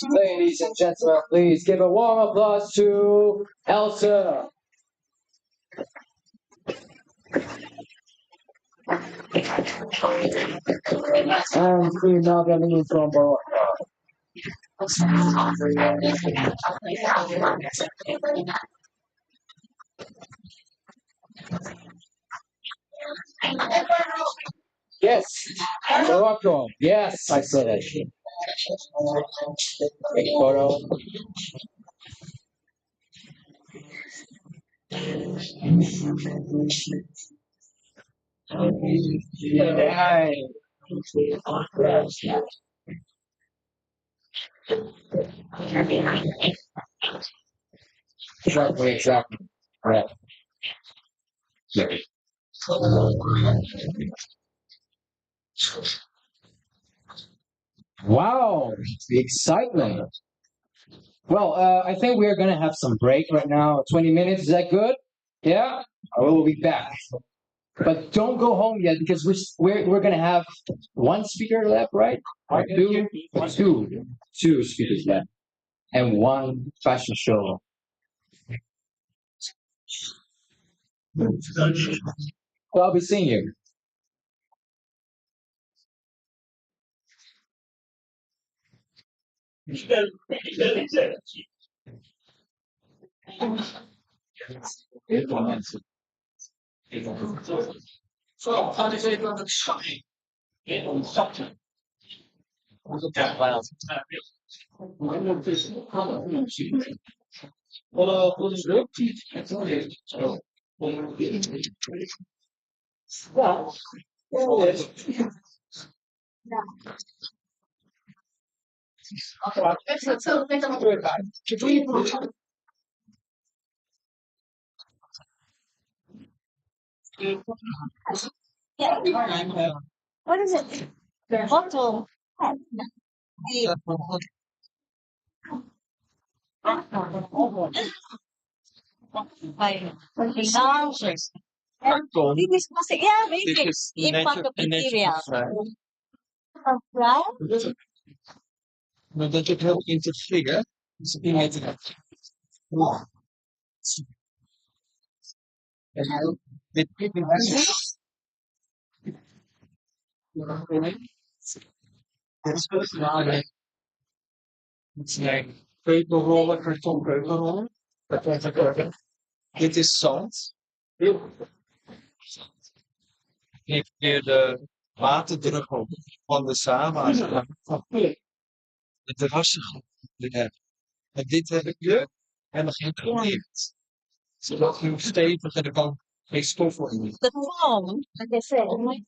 A: Ladies and gentlemen, please give a warm applause to Elsa. And Imelda Lim from Barocqo. Yes, Barocqo. Yes, I said it. Big photo. Hi. Exactly. Right. Wow, the excitement. Well, I think we're gonna have some break right now. 20 minutes, is that good? Yeah? I will be back. But don't go home yet because we're gonna have one speaker left, right? Or two speakers left, and one fashion show. Well, I'll be seeing you.
P: What is it? Bottle. Dit is plastic. Ja, weet ik. Inpakken materiaal. Right?
M: Maar dat het heel integreren. Dus ik weet het. En dit is keukenrollen, karton keukenrollen. Dit is zand. Heeft weer de waterdruppel van de Sava. Het rassige. En dit heb ik nu helemaal geïntroduceerd. Zodat het stevig en er kan geen stoffen in.
P: De vorm, dat is het.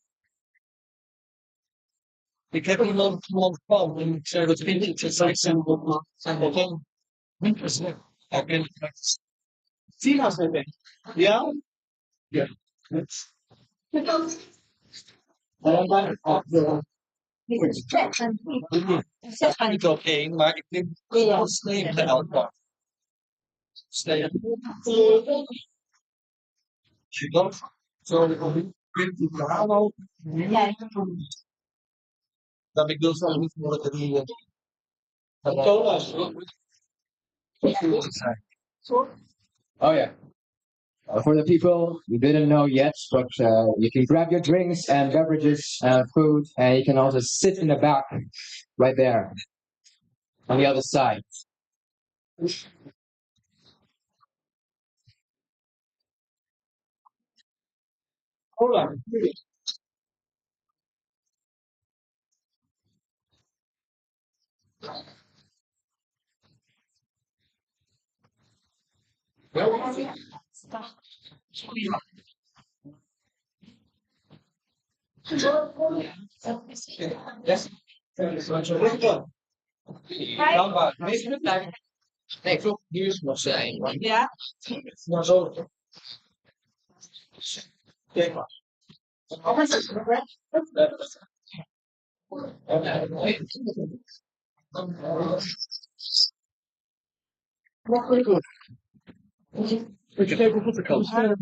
M: Ik heb iemand van en ik zei dat vind je het zijn wel niet gezegd. Ik ben het. Tina's met ja? Ja. Dat gaat niet op één, maar ik denk dat sneeuw bij elkaar. Sneeuw. Dat Dat ik dus al niet voor het hier.
A: Oh yeah. For the people you didn't know yet, but you can grab your drinks and beverages and food, and you can also sit in the back right there on the other side.
M: Hold on. Yes. Dankbaar. Nee, ik vroeg nieuws nog zijn. Ja. Nou zo. Kijk maar. Goed. Ik geef een goede kans. Ja.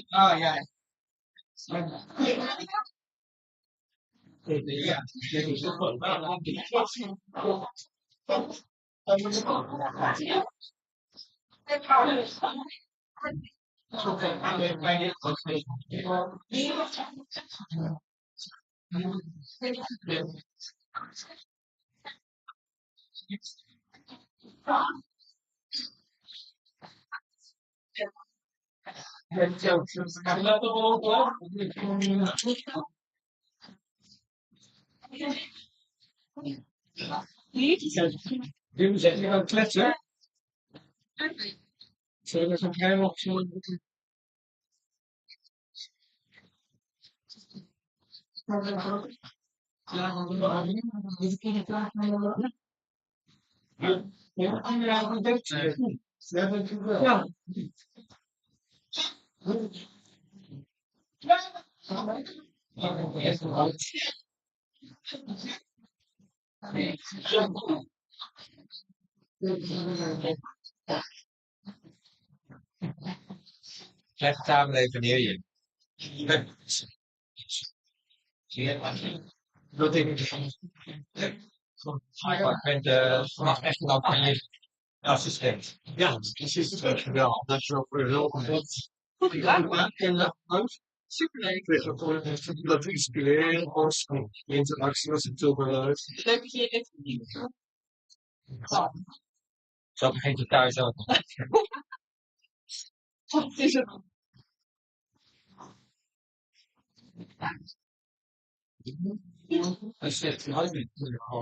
M: Ah, ja. Ja. Jullie zeggen, je gaat kletsen. Zullen we zo'n klein opzoeken? Ja.
R: Leg de tafel even neer hier. Dat ik mag echt een assistent.
M: Ja, precies. Dankjewel. Dankjewel voor je hulp. Goed gedaan. En superleuk. Ik weet ook dat inspirerend was. De interactie was natuurlijk wel leuk. Leuk dat je je even niet.
R: Zo begint het thuis ook.
M: Wat is het?
R: Hij zegt nooit meer.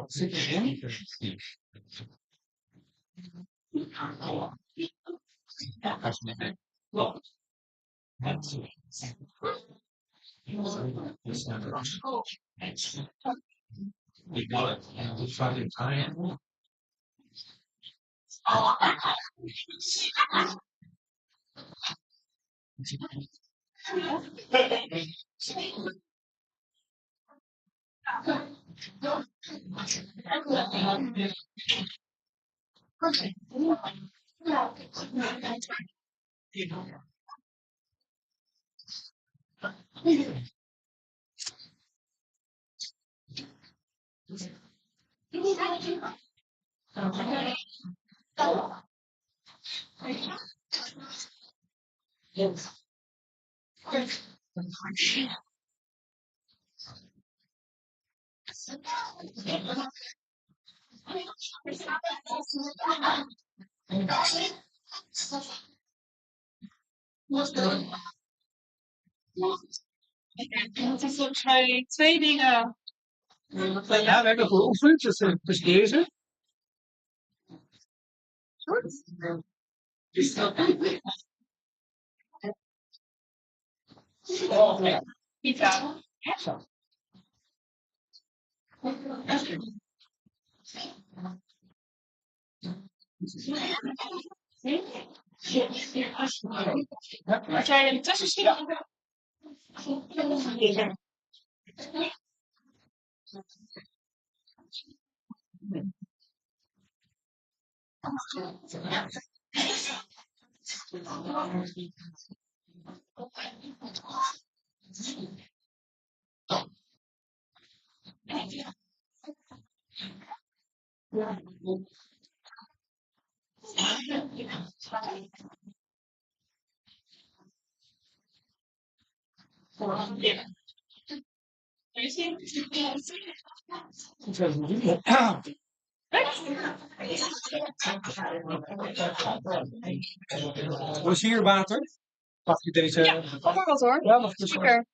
R: Zit erin? Ja, ga eens mee. Ik wil het. Ik val in het
M: Het is volgens mij twee dingen. Ja, we hebben geoefend. Dus deze. Pizza. Had jij een tussenstuk?
R: Hoe is hier water? Mag je deze?
M: Ja, bijvoorbeeld hoor.
R: Ja, mag je
M: Zeker.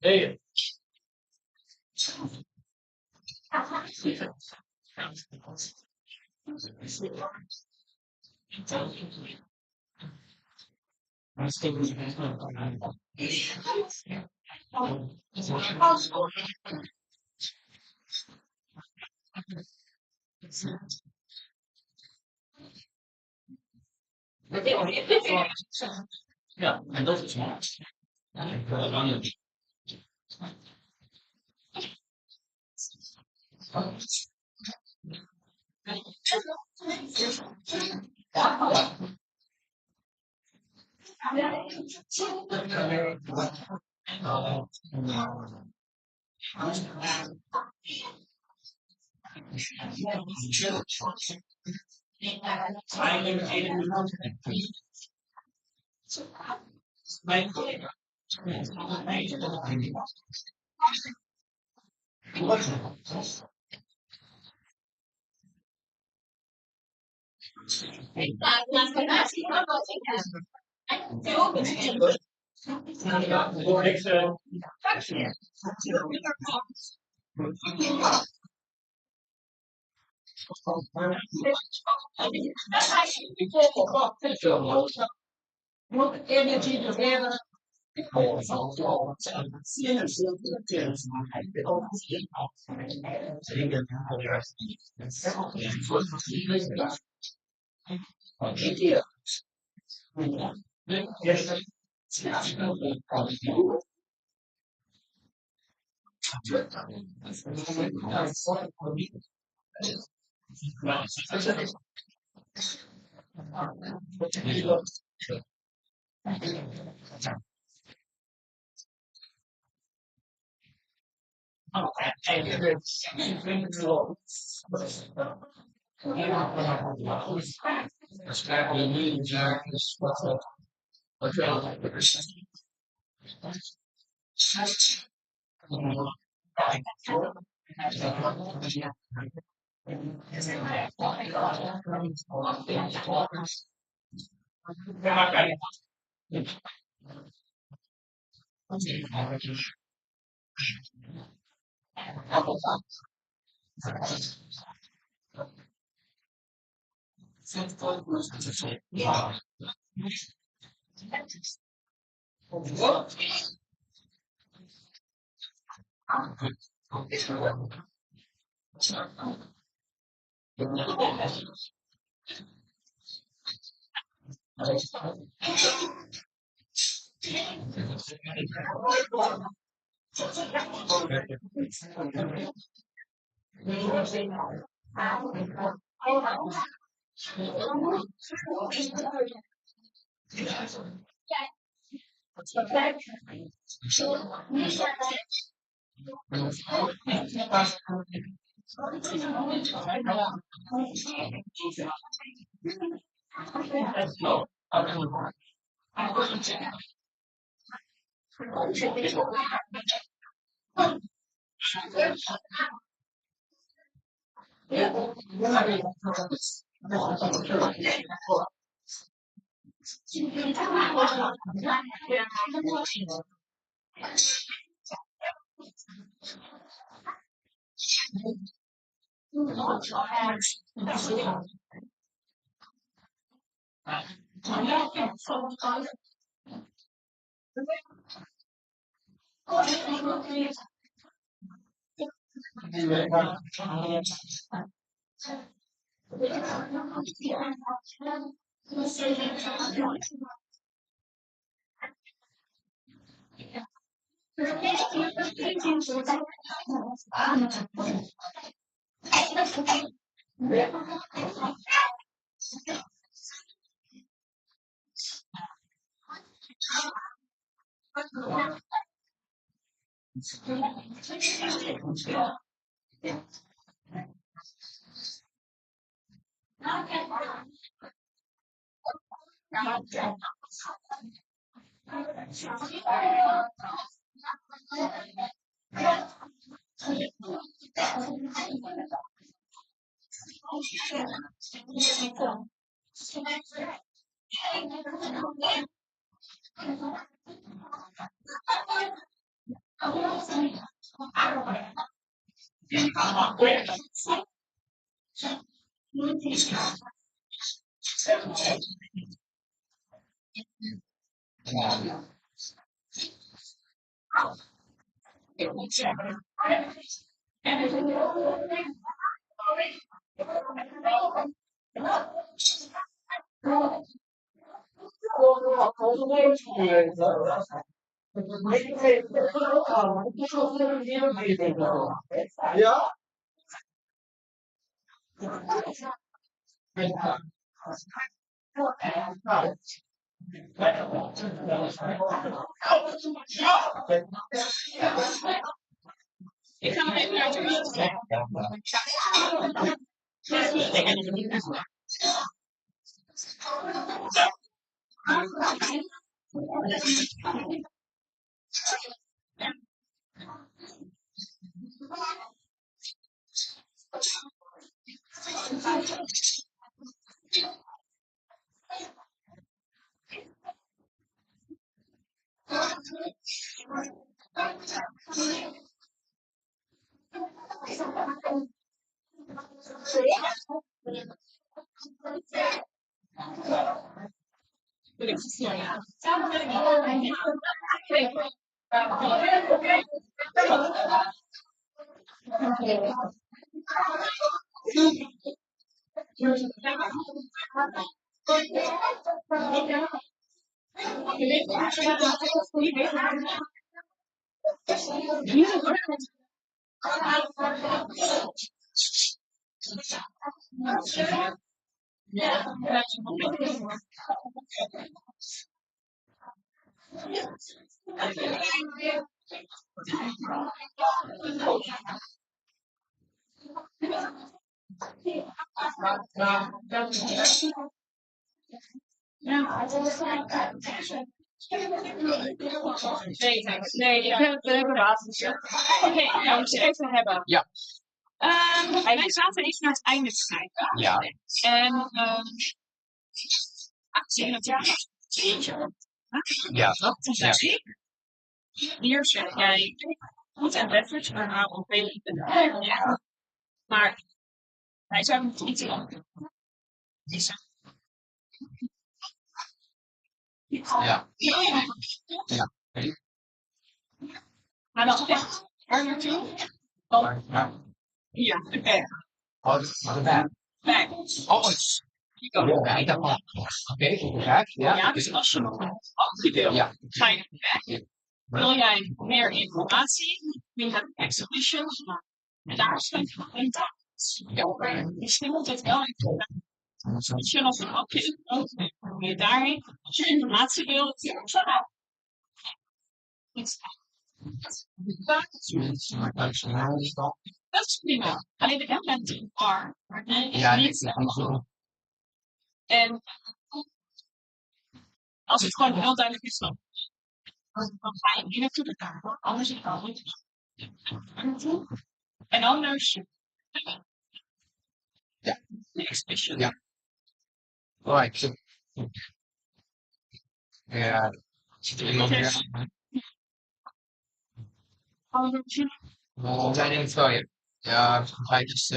L: Hey. Ja, en dat is smart.
M: Ja? Ik ga hem even naar Nee, ik heb het water. Oké, nou moet je even hebben. Ja. Wij zaten even naar het einde te kijken. Ja. En actie natuurlijk. Ja. Dus ja. Hier zeg jij goed en leverage, maar nou op veel. Ja. Maar wij zijn niet iets anders. Ja. Ja. Maar dan echt waar naartoe? Ja, de berg. Oh, de berg. Nee. Oh, ik kan de berg. Oké, de berg. Ja, dus als je nog een afgedeel ga je naar de berg. Wil jij meer informatie? Wil je exhibition? En daar staat een dag. Misschien moet het wel even. Als je nog een hapje in je daarheen. Als je informatie wil, dat is prima. Alleen de M bent een bar. Ja, niet. En als het gewoon heel duidelijk is, dan ga je hier naartoe de kamer. Anders is het niet. En anders. Ja. Exhibition. Ja. Right. Ja. Zit er iemand meer? We zijn in het wel, ja, dus,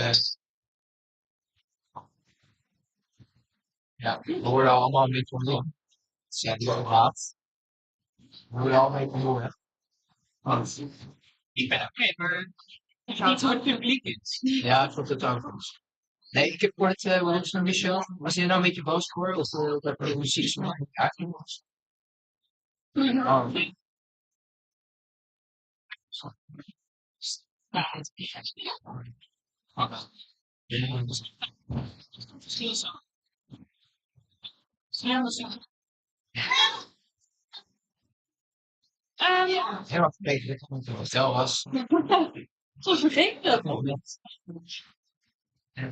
M: ja, we worden allemaal een beetje omdoen. Ja, die ook haat. We worden allemaal een beetje omdoen, want ik ben oké, maar niet hoe het publiek is. Ja, ik vond het ook. Nee, ik heb voor het Intermission, was je nou een beetje boos voor? Of dat de muziek zo uitging was? Oh. Misschien zo. Helemaal vergeten dat ik in het hotel was. Zo vergeet ik dat nog niet.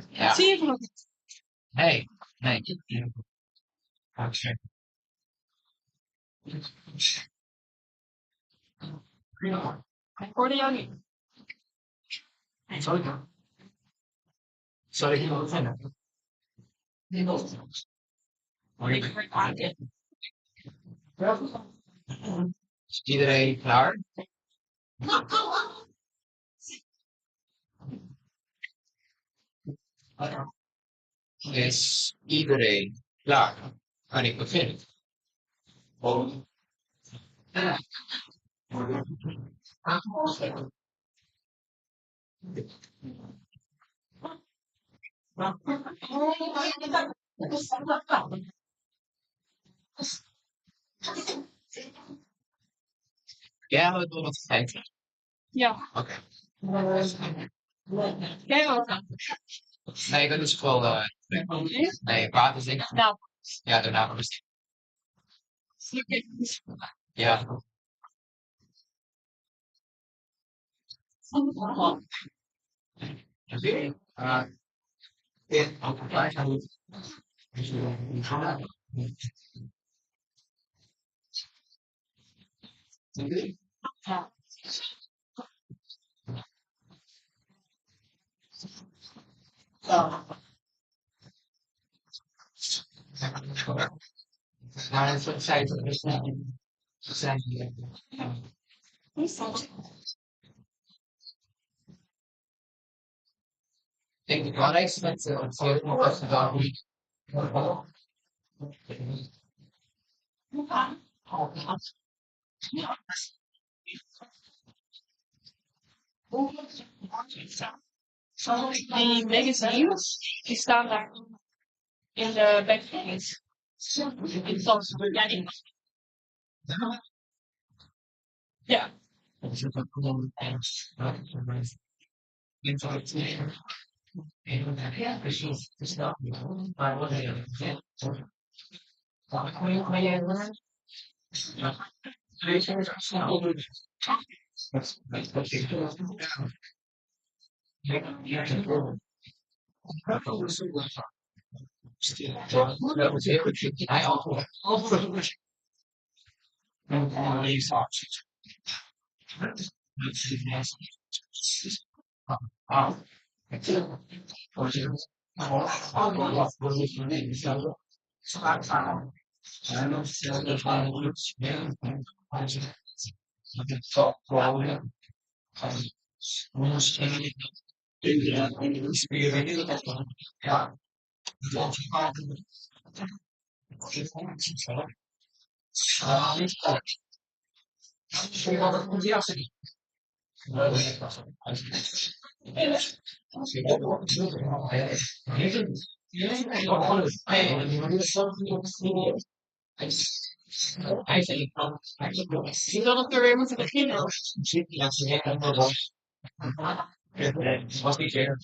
M: Ja. Zie je nog niet? Nee. Oké. Ik hoorde jou niet. Zal ik iemand vinden? Is iedereen klaar?
S: is iedereen klaar? Kan ik beginnen? Ja, we doen het feit. Ja. Oké. Nee, dat is gewoon. Nee, water is denk ik. Nou. Ja, daarna rust. Ja. Maar het is zijn denk ik belangrijkste met het was dan
T: Die magazines, die staan daar in de backpages. Ja. Ja, precies. Dus dat. Maar wat je eigenlijk ik wil dat we weer moeten beginnen. Was niet weer.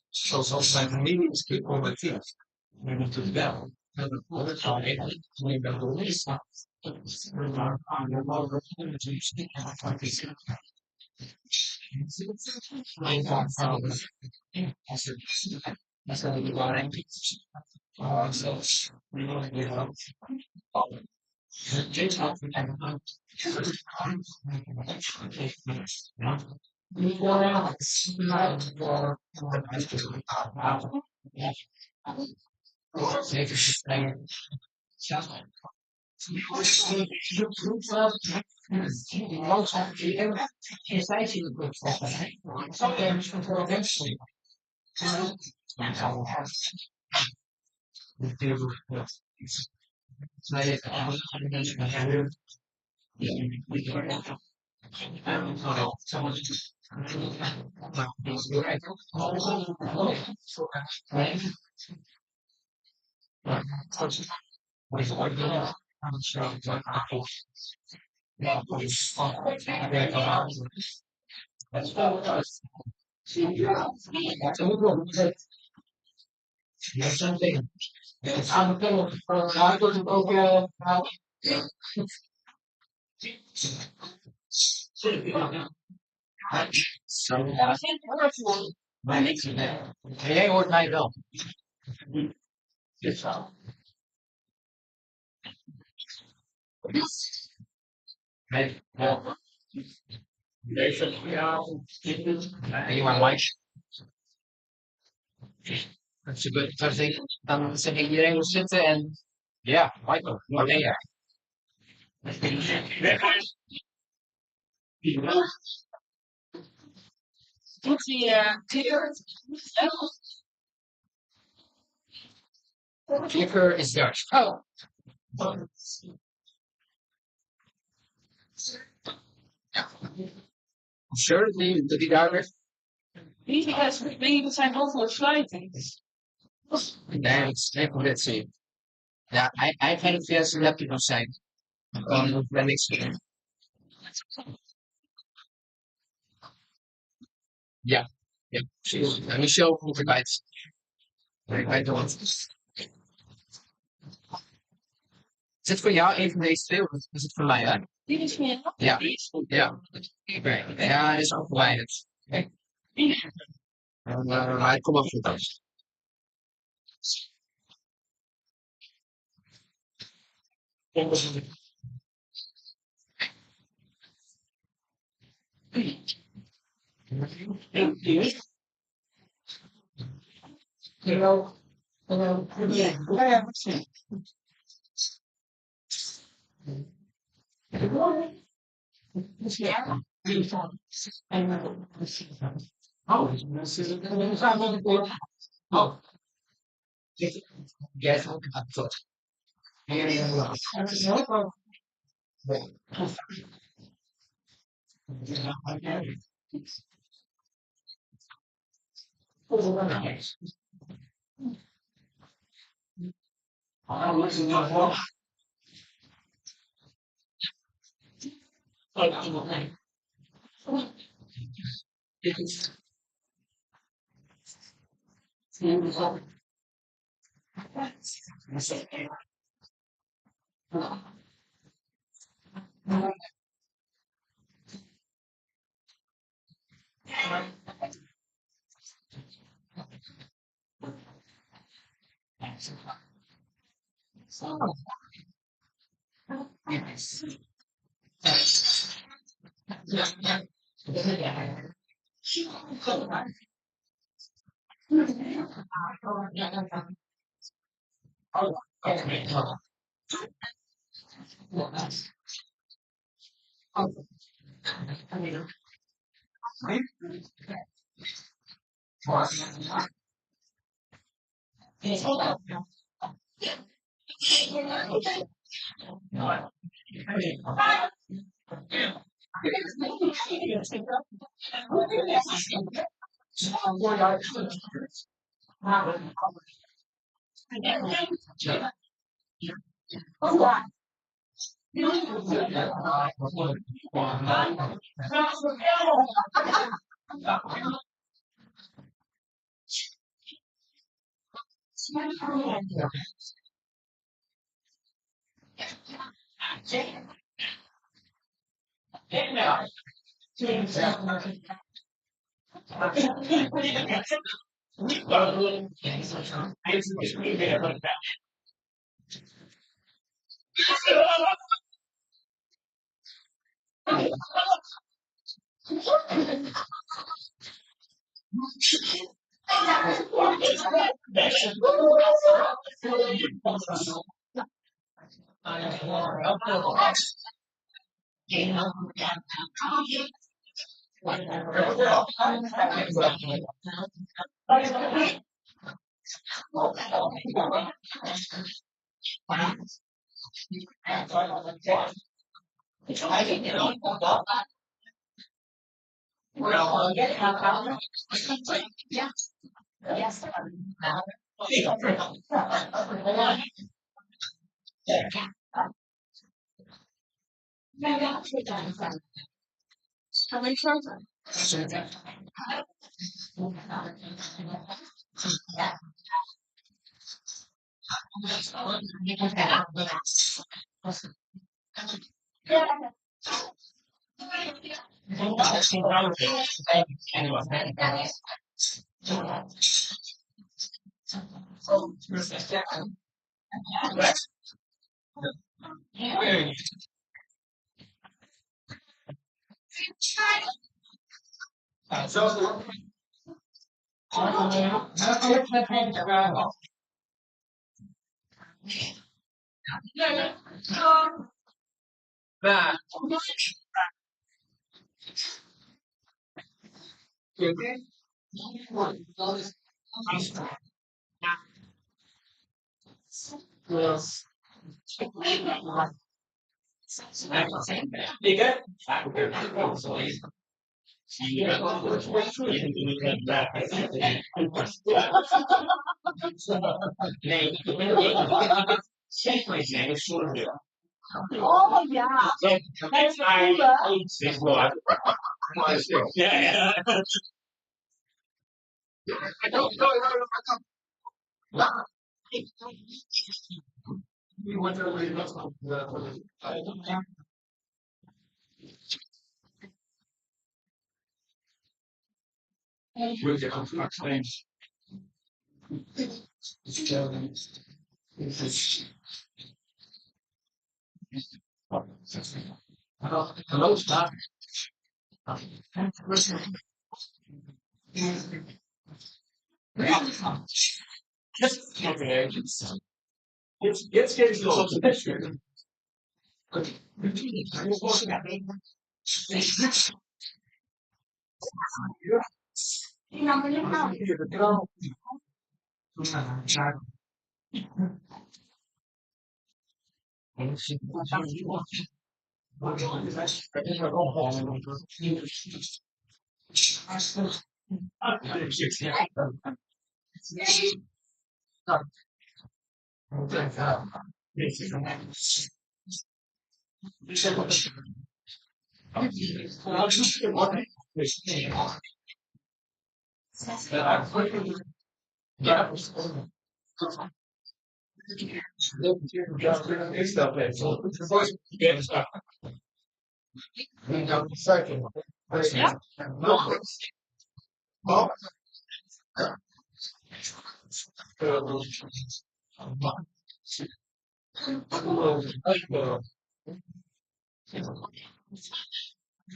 S: Zoals zijn familie is convertief. We moeten het wel. Dat zou eigenlijk niet meer doen is. Jij hoort mij wel. You want mic?
M: That's a good. I think zeg ik iedereen wil zitten en ja, Michael, wat ben jij?
T: Moet die kleur?
M: Kleur is Dutch. Oh. Sure, dat die daar weer.
T: Die zijn overal sluiting.
M: Nee, ik moet dit zien. Ja, hij heeft via zijn laptop of zijn. Dan ben niks meer. Ja, ja, precies. En Michel komt erbij. Ik weet nog wat. Is het voor jou een van deze twee of is het voor mij? Hè?
T: Die is meer.
M: Ja, ja. Ja, hij is ook verwijderd. Maar hij komt wel goed uit. Oh, jij valt het tot.
H: Oh yeah. That's cooler.
L: Yeah. Hello, stop. Jetzt geht es los.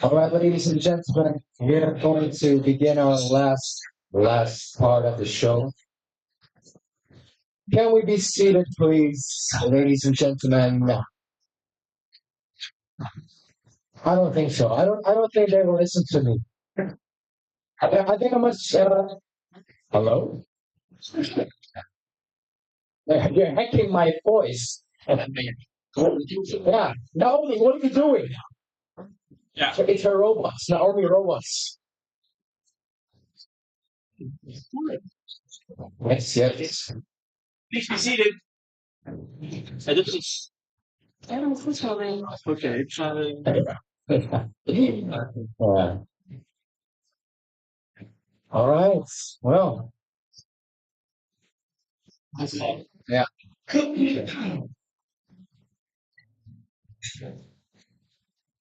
A: All right, ladies and gentlemen, we're going to begin our last part of the show. Can we be seated, please, ladies and gentlemen? I don't think so. I don't think they will listen to me. I think I must. Hello. You're hacking my voice. Yeah, Naomi, what are you doing? Yeah, it's her robots, Naomi robots. Yes, yes.
L: Please be seated. Okay,
A: All right. Well. Yeah.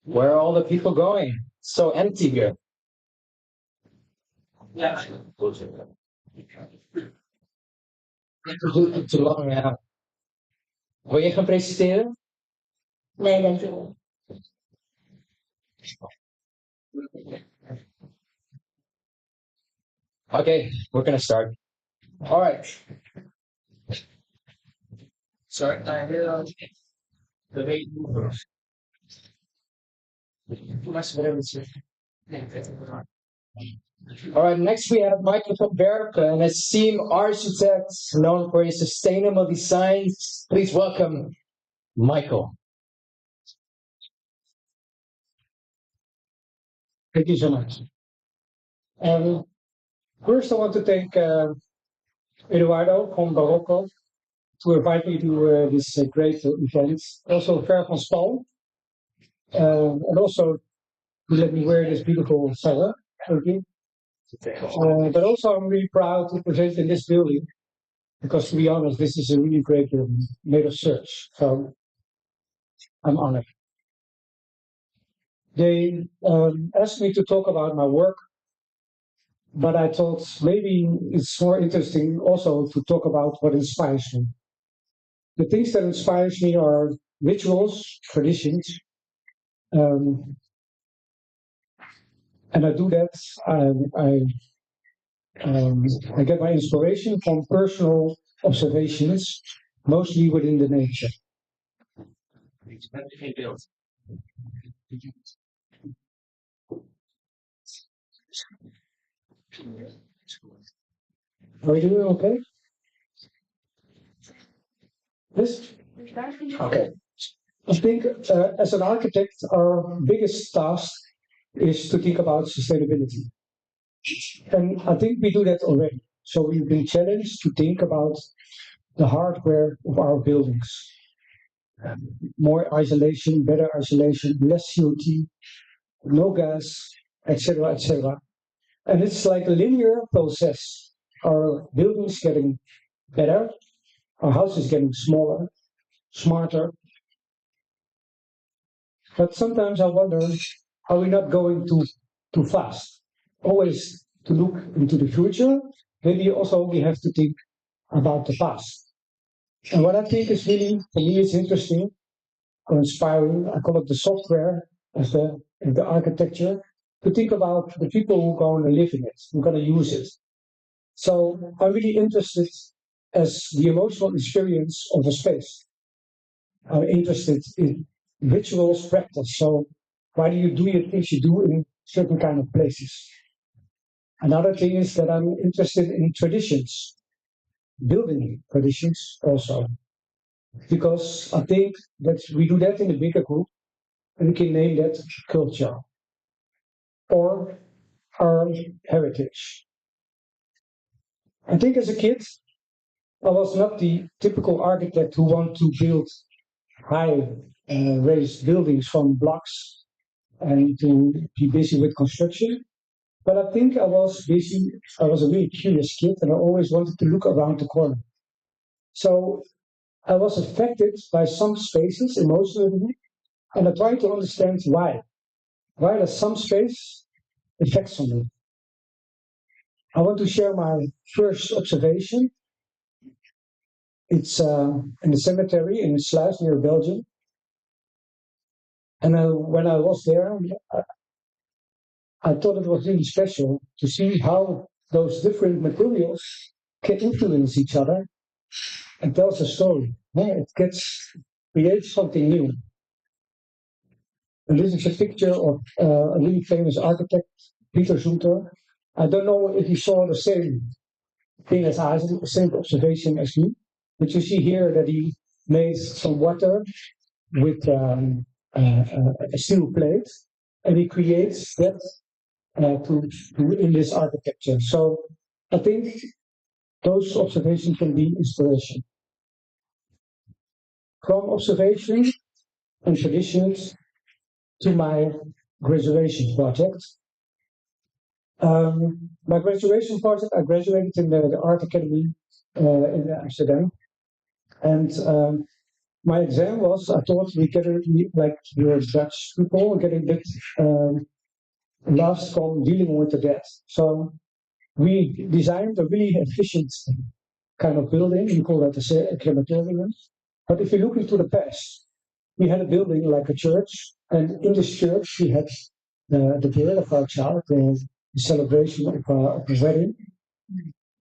A: Where are all the people going? So empty here. Yeah. Te lang, ja. Wil je gaan presenteren?
H: Nee, dankjewel.
A: Okay, we're gonna start. All right. Sorry, the weight movers. All right, next we have Michael van Bergen, an esteemed architect known for his sustainable designs. Please welcome Michael.
U: Thank you so much. First, I want to thank Eduardo from BAROQCO to invite me to this great event. Also, Ver van Stal, and also to let me wear this beautiful Sanga. Thank you. But also, I'm really proud to present in this building because, to be honest, this is a really great building made of serge. So I'm honored. They asked me to talk about my work, but I thought maybe it's more interesting also to talk about what inspires me. The things that inspires me are rituals, traditions, and I do that. I get my inspiration from personal observations, mostly within the nature. Are we doing okay? Yes? Okay. I think as an architect, our biggest task is to think about sustainability. And I think we do that already. So we've been challenged to think about the hardware of our buildings. More isolation, better isolation, less CO2, no gas, etc., etc. And it's like a linear process. Our buildings getting better, our house is getting smaller, smarter. But sometimes I wonder, are we not going too fast? Always to look into the future, maybe also we have to think about the past. And what I think is really, for me, it's interesting or inspiring. I call it the software as the architecture, to think about the people who are going to live in it, who are going to use it. So I'm really interested as the emotional experience of a space. I'm interested in rituals, practice. So why do you do the things you do in certain kind of places? Another thing is that I'm interested in traditions, building traditions also. Because I think that we do that in a bigger group, and we can name that culture or our heritage. I think as a kid, I was not the typical architect who want to build high raised buildings from blocks and to be busy with construction. But I think I was busy, I was a really curious kid, and I always wanted to look around the corner. So I was affected by some spaces emotionally, and I tried to understand why. Why does some space affect me? I want to share my first observation. It's in the cemetery in Sluis near Belgium. And when I was there, I thought it was really special to see how those different materials can influence each other and tells a story. Yeah, it creates something new. And this is a picture of a really famous architect, Peter Zoeter. I don't know if you saw the same thing as I, the same observation as me, but you see here that he made some water with a steel plate, and he creates that in this architecture. So I think those observations can be inspiration. From observation and traditions to my graduation project. My graduation project, I graduated in the Art Academy in Amsterdam. And my exam was, I thought we get it like your Dutch people, getting a bit lost from dealing with the dead. So we designed a really efficient kind of building. We call that a crematorium. But if you look into the past, we had a building like a church, and in this church we had the birth of our child, the celebration of a wedding.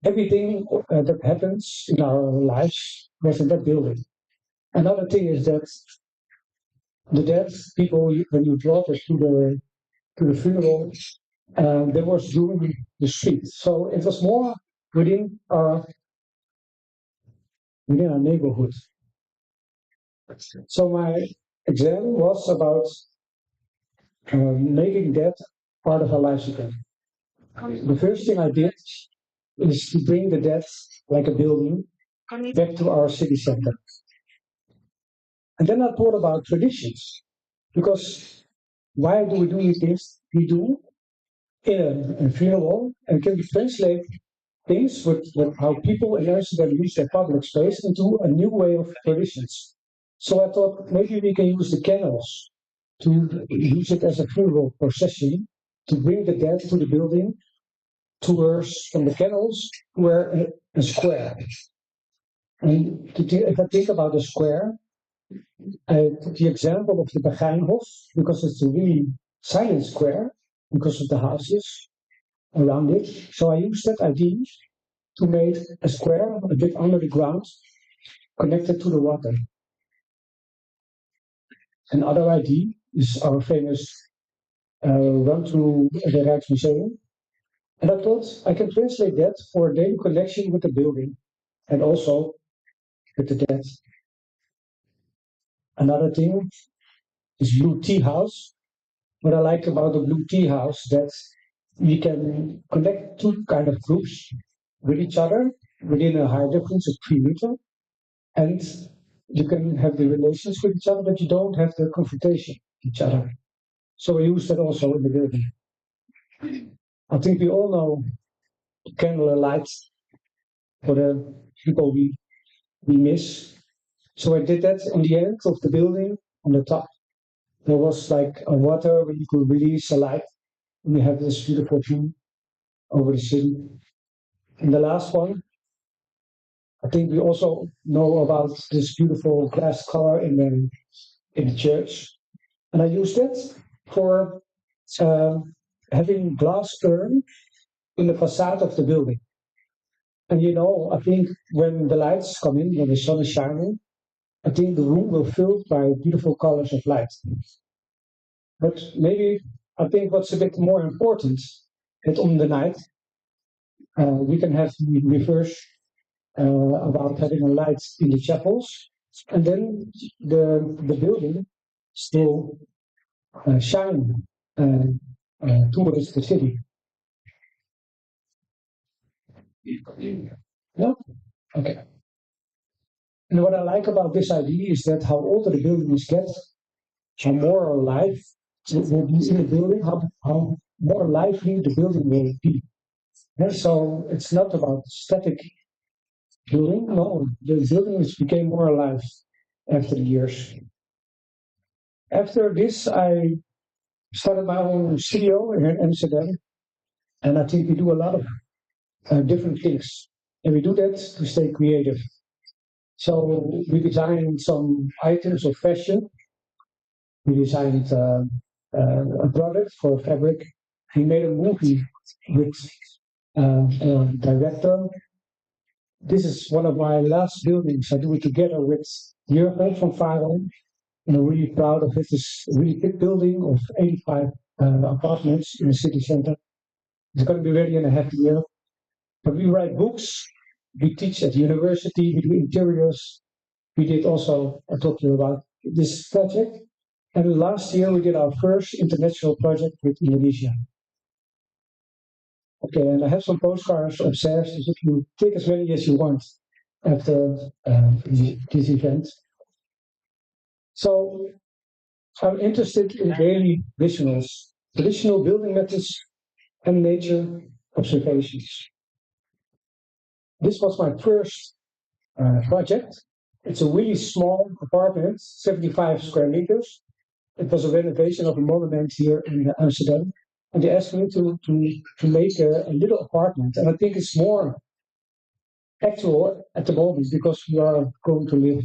U: Everything that happens in our lives was in that building. Another thing is that the dead people, when you brought us to the funeral, they was doing the street. So it was more within our neighborhood. So my exam was about making that part of our lives again. The first thing I did is to bring the dead, like a building, back to our city center. And then I thought about traditions, because why do we do this? We do in a funeral, and can we translate things with how people in Amsterdam use their public space into a new way of traditions. So I thought maybe we can use the canals to use it as a funeral procession to bring the dead to the building, towards from the canals were a square. And if I think about a square, I took the example of the Begijnhof, because it's a really silent square because of the houses. around it. So I used that idea to make a square a bit under the ground, connected to the water. Another idea is our famous run to the Rijksmuseum. And I thought I can translate that for a daily connection with the building and also with the dead. Another thing is Blue Tea House. What I like about the Blue Tea House that we can connect two kind of groups with each other within a high difference of 3 meters, and you can have the relations with each other, but you don't have the confrontation with each other. So we use that also in the building. I think we all know candlelight for the people we miss. So I did that on the end of the building on the top. There was like a water where you could release a light, and we have this beautiful view over the city. And the last one, I think we also know about this beautiful glass color in the church, and I used that for having glass urn in the facade of the building. And I think when the lights come in, when the sun is shining, I think the room will fill by beautiful colors of light. But maybe I think what's a bit more important that on the night we can have the reverse about having a light in the chapels, and then the building still shine towards the city. No? Okay. And what I like about this idea is that how older the buildings get, how more alive will be in the building, how more lively the building will be. And so it's not about static building, no, the buildings became more alive after the years. After this, I started my own studio here in Amsterdam, and I think we do a lot of different things, and we do that to stay creative. So we designed some items of fashion. We designed a product for fabric. We made a movie with a director. This is one of my last buildings. I do it together with Jurgen from Faro, and I'm really proud of it. It's a really big building of 85 apartments in the city center. It's going to be ready in a half year. But we write books. We teach at university. We do interiors. We did also, I talked to you about this project. And last year we did our first international project with Indonesia. Okay, and I have some postcards upstairs, so if you take as many as you want after this event. So I'm interested in daily visuals, traditional building methods, and nature observations. This was my first project. It's a really small apartment, 75 square meters. It was a renovation of a monument here in Amsterdam. And they asked me to make a little apartment. And I think it's more actual at the moment because we are going to live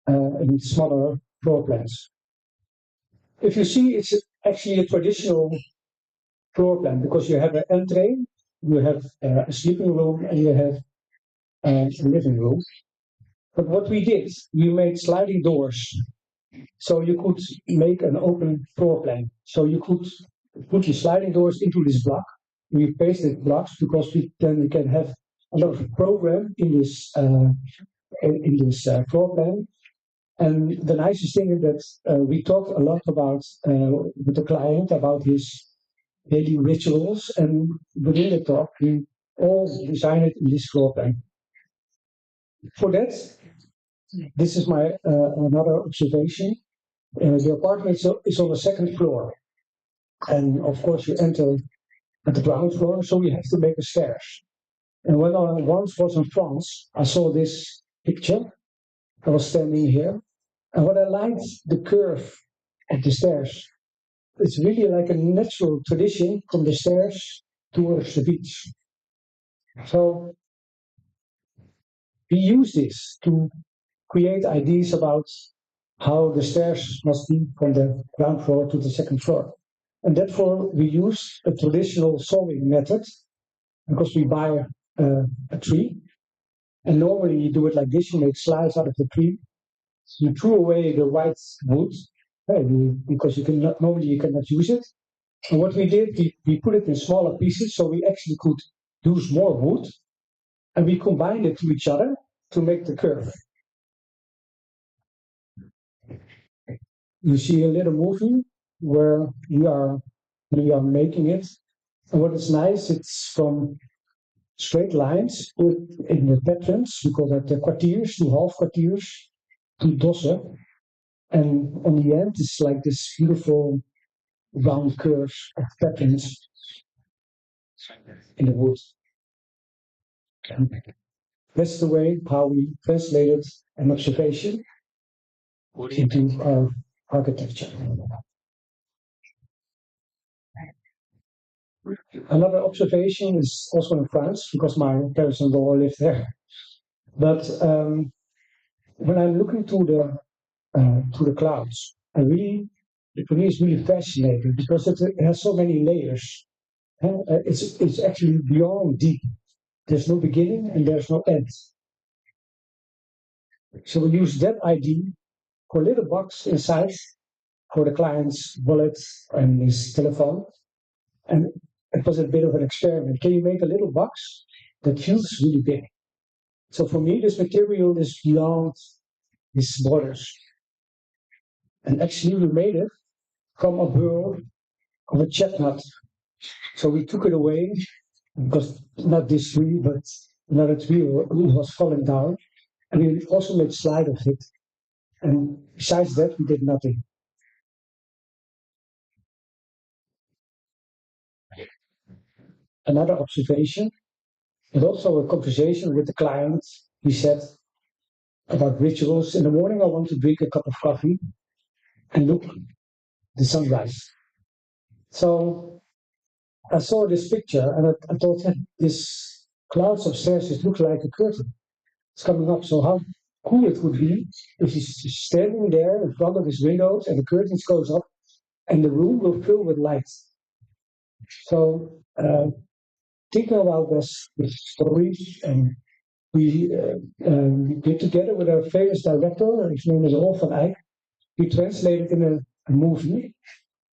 U: in smaller floor plans. If you see, it's actually a traditional floor plan because you have an entree, you have a sleeping room, and you have a living room. But what we did, we made sliding doors. So you could make an open floor plan. So you could put your sliding doors into this block. We pasted blocks because then we can have a lot of program in this floor plan. And the nicest thing is that we talked a lot about with the client about his daily rituals, and within the talk we all designed it in this floor plan. For that, this is my another observation. The apartment is on the second floor. And of course, you enter at the ground floor, so you have to make a stairs. And when I once was in France, I saw this picture. I was standing here, and what I liked, the curve of the stairs. It's really like a natural tradition from the stairs towards the beach. So we use this to create ideas about how the stairs must be from the ground floor to the second floor. And therefore, we use a traditional sawing method because we buy a tree. And normally you do it like this, you make slices out of the tree. You threw away the white wood because normally you cannot use it. And what we did, we put it in smaller pieces so we actually could use more wood. And we combined it to each other to make the curve. You see a little movie where we are making it. And what is nice, it's from straight lines in the patterns. We call that the kwartiers, to half kwartiers, to dossen. And on the end, it's like this beautiful round curves of patterns in the wood. And that's the way how we translated an observation into our architecture. Another observation is also in France, because my parents-in-law live there. But when I'm looking to the clouds, for me it's really fascinating because it has so many layers. It's actually beyond deep. There's no beginning and there's no end. So we use that idea for a little box inside for the client's wallet and his telephone. And it was a bit of an experiment. Can you make a little box that feels really big? So for me, this material is beyond these borders. And actually we made it from a burl of a chestnut. So we took it away because not this tree, but another tree was falling down. And we also made slide of it. And besides that, we did nothing. Another observation, and also a conversation with the client. He said about rituals. In the morning, I want to drink a cup of coffee and look the sunrise. So I saw this picture and I thought that this clouds upstairs, it looks like a curtain. It's coming up. So how cool it would be if he's standing there in front of his windows and the curtains goes up and the room will fill with light. So thinking about this stories, and we did together with our famous director, his name is Rolf van Eyck. We translated in a movie,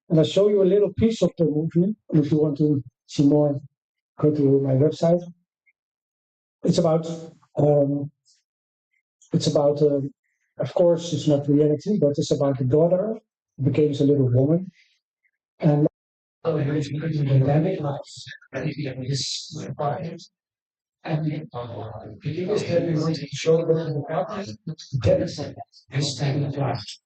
U: and I'll show you a little piece of the movie. If you want to see more, go to my website. It's about, of course, it's not reality, but it's about a daughter who becomes a little woman, and dynamic life. And this required. And it is that we want to show them the power demonstrate and stand in life.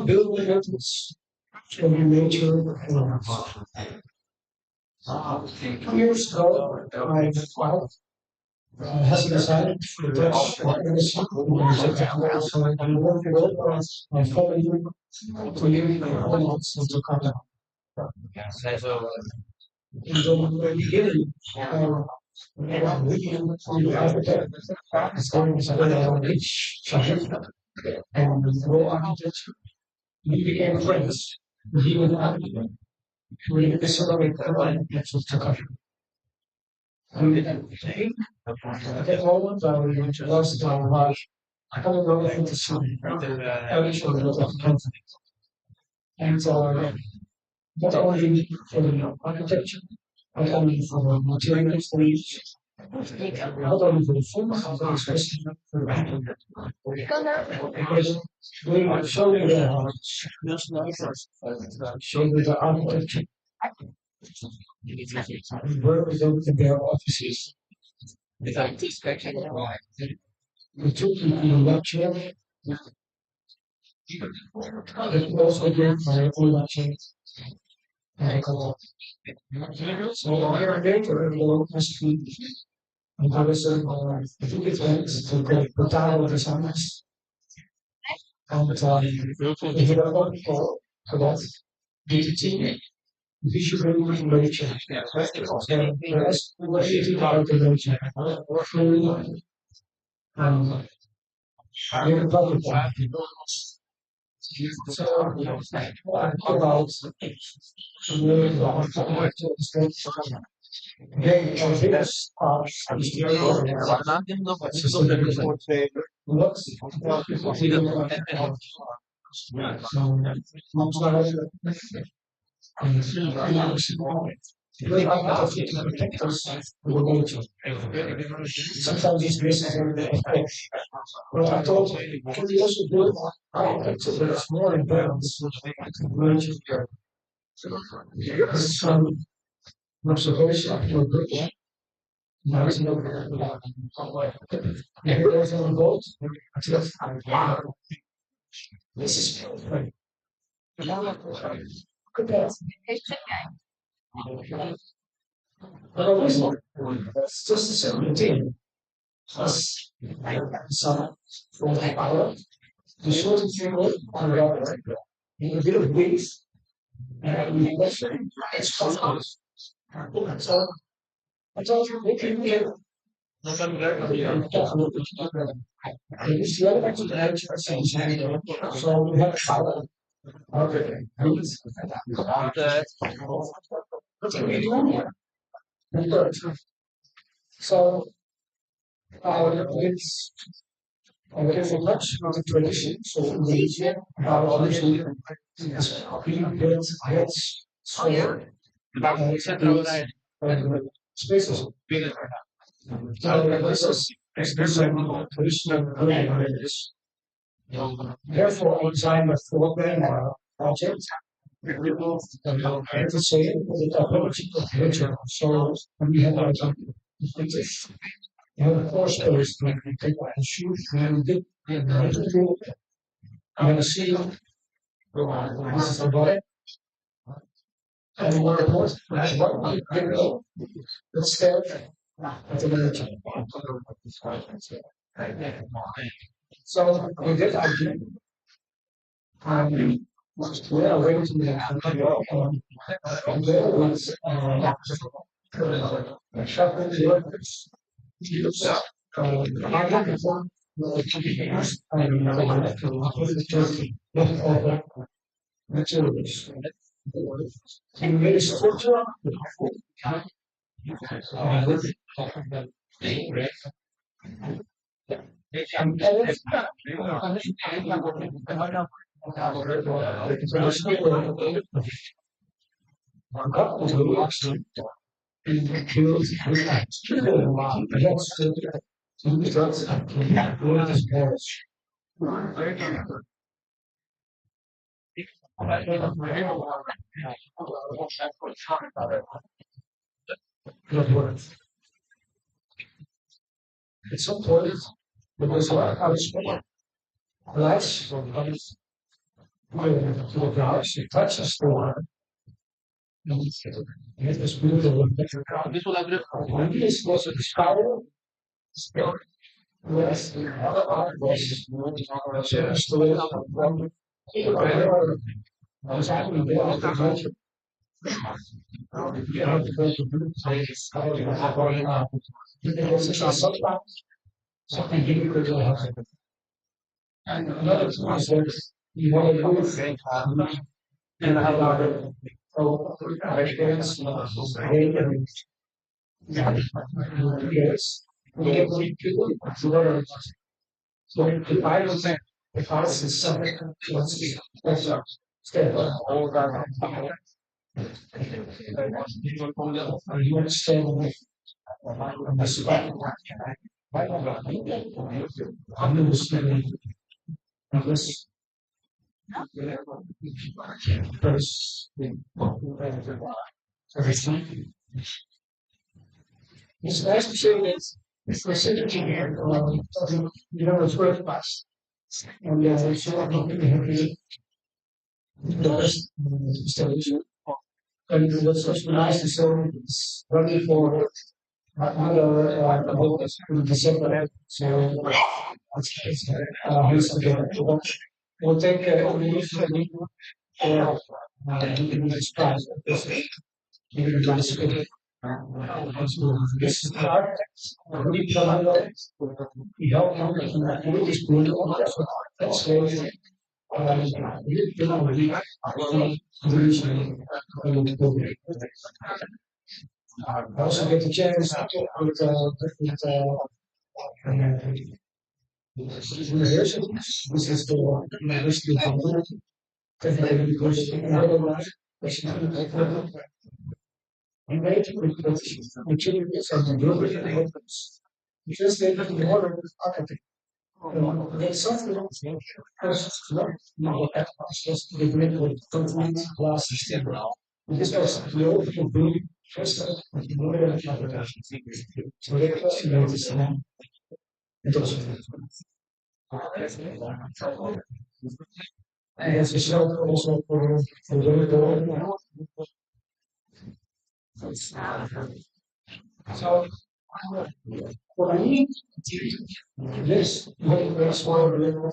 U: Building methods can be major years ago, my wife has decided to touch Indonesian and work with my family to live the elements into contact. In the beginning, we architect is going to reach and go architecture. We became friends. He would architect. We celebrate the architecture to come. And at that moment, I lost my life. I don't know anything to see. Everything was of conflict. And not only for the architecture, not only for the materials they use, not only for the food, but especially for the people. Because we are showing the house, showing the architecture. We work with them in their offices. We took them to the lecture. It also did my own lecture. So a year later, we will possibly and there was I think it went to the Botanical Designers. And we had a lot for that. DTT, visual information. The rest was automation. We have a public one. So, about sometimes these places are but I thought can we also do architecture that is more in balance with nature. This is some observation for good. Now it's no if there's a boat, this is right. It's just the same thing. Plus, some from the power, the short and single on the right, in a bit of waves, and we it's possible. So, I told you, we can get so we have power. Okay. So, it's very much of the tradition. So, Indonesia, obviously, is built heads, so, spaces. This is traditional languages. Therefore, I designed a four-man project. To say the topology of nature. So we have a four space when we take and shoot and dip and you're gonna see this is the body. And we're important. Let's start at the nature. So with that idea, we are arranging the there was shopping workers. Materials. In very structure, it's so important because I was lights to the house, it touches the water. It is beautiful. This was a spiral. Yes, the other art was I was happy to go to culture. Sometimes something difficult will happen. And another thing is that you want to move and have our experience. Yes. So if I don't think if I was subject to a speak, that's all that. You understand me? I'm understanding this. First, everything. It's nice to say this. It's the synergy here. It's very fast. And it's the best installation. And what's also nice to say it's running for another about December. So we'll take this prize. This is the architects. We help them with this building. That's why I also get the chance to talk with universities. This is the University of Community. You made materials and the building because they have the order of architect. There's something else. No, just the grid with complete glass system. This was the old building first. So they just noticed that. It was. And it's a shelter also for the so for me, this is one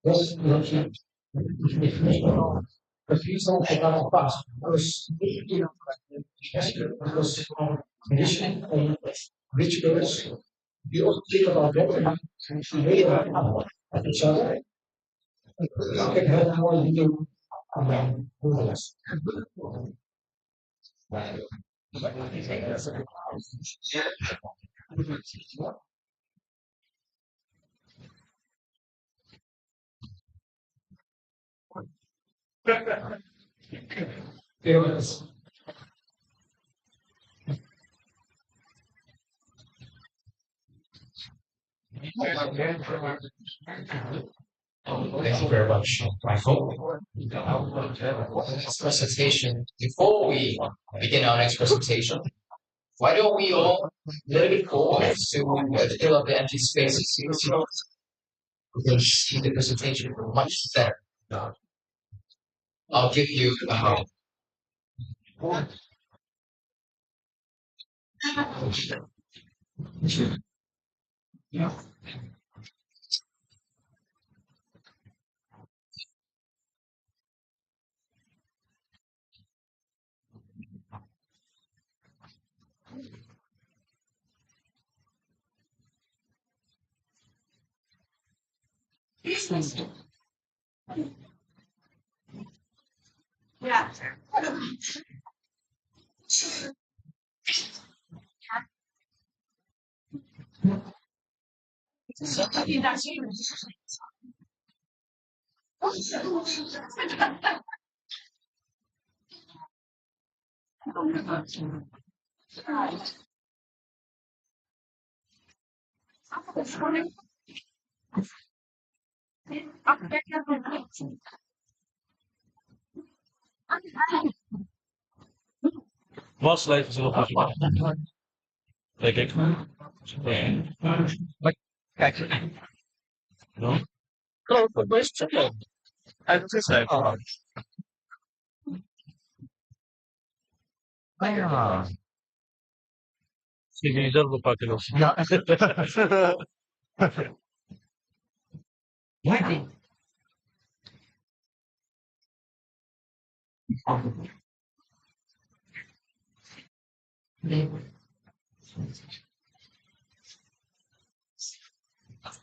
U: this but he's not about fast because condition and rituals. You also think about that at each other. You can have more you do this. Yes.
B: Thank you very much, Michael. Next presentation. Before we begin our next presentation, why don't we all let it pause to fill up the empty spaces here? We can see the presentation much better. I'll give you
T: Yeah.
L: Was leven ze nog even? Denk ik. Maar kijk. No? Hallo, wat is het zo? Uit het schrijven. Ah ja. Misschien kun je zelf oppakken of. Ja.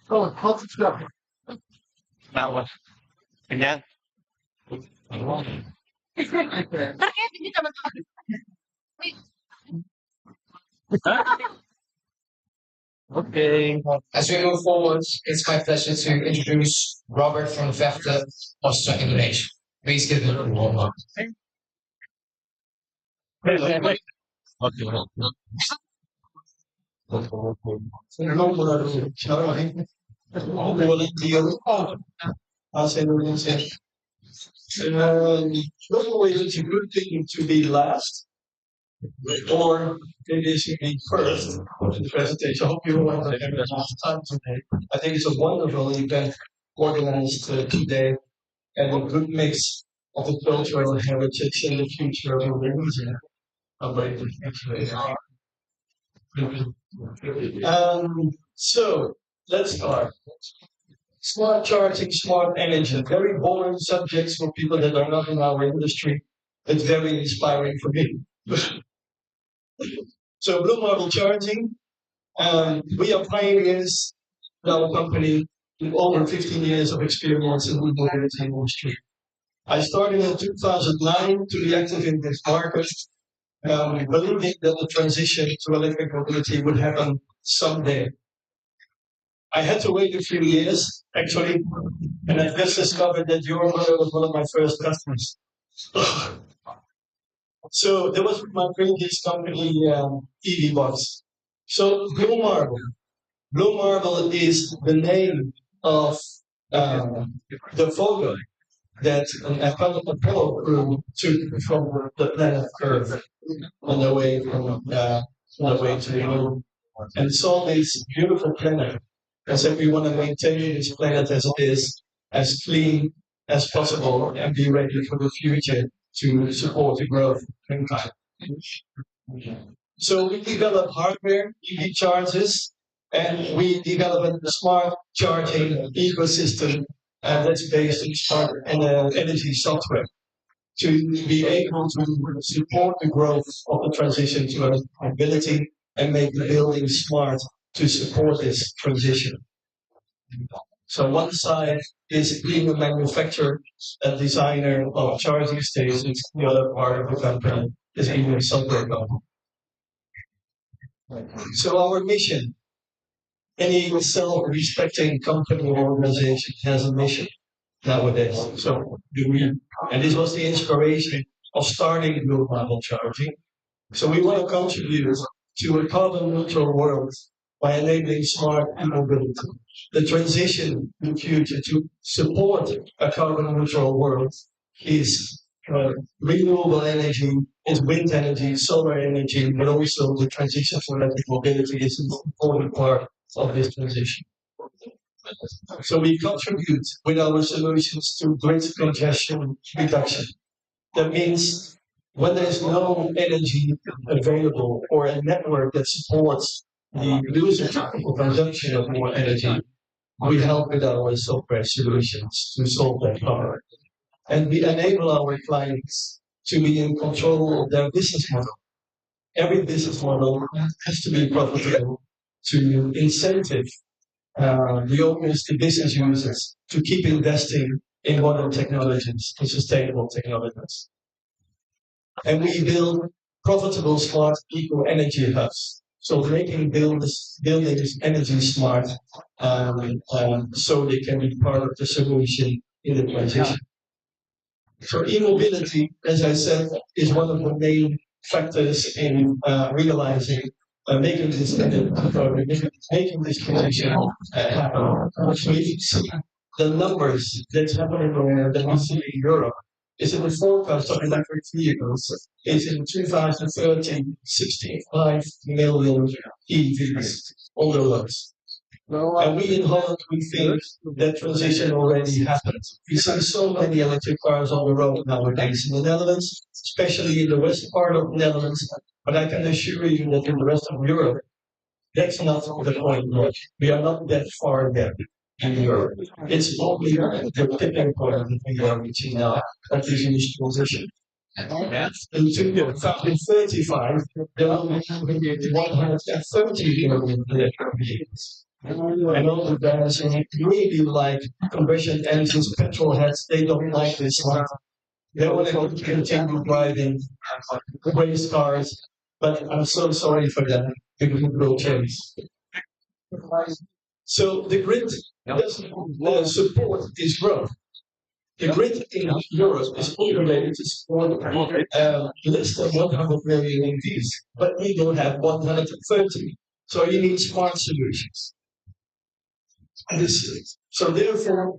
M: Oh, wat is dat?
L: Nou, wat? En jij?
B: Okay. As we move forward, it's my pleasure to introduce Robert from Vechten, Austria, Indonesia. Please give him a warm up.
M: Not always it's a good thing to be last, or it is to be first in the presentation. I hope you all have enough time today. I think it's a wonderful event organized today and a good mix of the cultural heritage and the future of Indonesia. I'm very so let's start. Smart charging, smart energy. Very boring subjects for people that are not in our industry. It's very inspiring for me. So Blue Model Charging, we are pioneers in our company with over 15 years of experience in the mobility industry. I started in 2009 to be active in this market, believing that the transition to electric mobility would happen someday. I had to wait a few years, actually, and I just discovered that your mother was one of my first customers. So that was my previous company, EV Box. So Blue Marble. Blue Marble is the name of the photo that an Apollo crew took from the planet Earth on their way to the moon, and saw this beautiful planet. And said we want to maintain this planet as it is, as clean as possible, and be ready for the future to support the growth of mankind. So we develop hardware, EV chargers, and we develop a smart charging ecosystem that's based on smart energy software to be able to support the growth of the transition to electric mobility and make the building smart to support this transition. So one side is being a manufacturer, a designer of charging stations. The other part of the company is being a software company. So our mission, any self-respecting company or organization has a mission nowadays. So do we, and this was the inspiration of starting Blue Marble Charging. So we want to contribute to a carbon neutral world by enabling smart mobility. The transition in the future to support a carbon neutral world is renewable energy, is wind energy, solar energy, but also the transition to electric mobility is an important part of this transition. So we contribute with our solutions to grid congestion reduction. That means when there's no energy available or a network that supports the usage or consumption of more energy, we help with our software solutions to solve that problem. And we enable our clients to be in control of their business model. Every business model has to be profitable to incentive the owners, the business users, to keep investing in modern technologies, in sustainable technologies. And we build profitable, smart, eco-energy hubs. So making buildings energy smart, so they can be part of the solution in the transition. So e-mobility, as I said, is one of the main factors in realizing, making this transition happen. So if you see the numbers that's happening that we see in Europe, is in the forecast of electric vehicles is in 2030, 65 million EVs on the roads. And we in Holland, we think that transition already happened. We see so many electric cars on the road nowadays in the Netherlands, especially in the west part of the Netherlands. But I can assure you that in the rest of Europe, that's not the point. We are not that far yet in Europe. It's only the tipping point that we are reaching now of this initial transition. In 2035, there will be 130 million electric vehicles. And all the guys really like combustion engines, petrol heads, they don't like this one. They want to continue driving race cars, but I'm so sorry for them, because it will change. So the grid doesn't support this growth. The grid in Europe is populated to support less than 100 million EVs, but we don't have 130. So you need smart solutions. So therefore,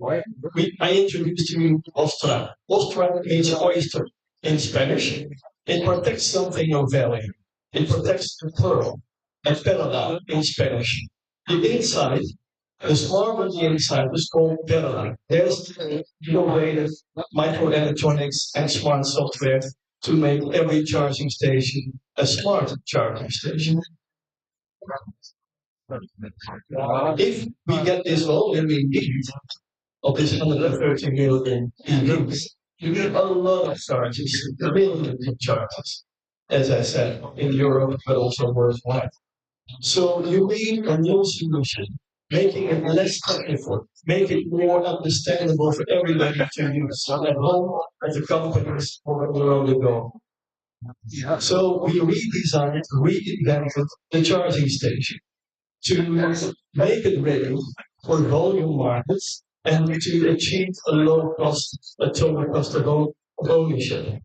M: I introduced you Ostra. Ostra means oyster in Spanish. It protects something of value. It protects the pearl. And perla in Spanish. The inside, the smart on the inside is called perla. There's innovative microelectronics and smart software to make every charging station a smart charging station. If we get this volume we need of this 130 million EVs, you need a lot of charges, millions of charges, as I said, in Europe, but also worldwide. So you need a new solution, making it less technical, make it more understandable for everybody to use, at home, at the companies, or wherever they go. So we redesigned, reinvented the charging station to make it ready for volume markets and to achieve a low cost, a total cost of ownership.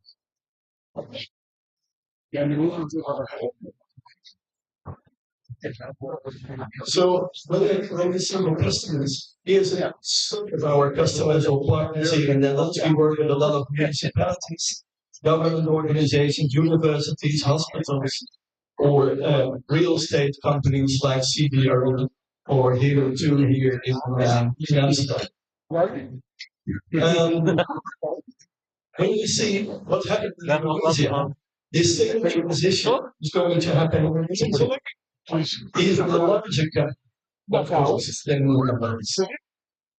M: So when we see the customers, here's some of our customers or partners here in the Netherlands. We work with a lot of municipalities, government organizations, universities, hospitals, or real estate companies like CBRE or here in Amsterdam. When you see what happened in Indonesia, this same transition is going to happen in Indonesia. Is the larger cap, of course, than Netherlands.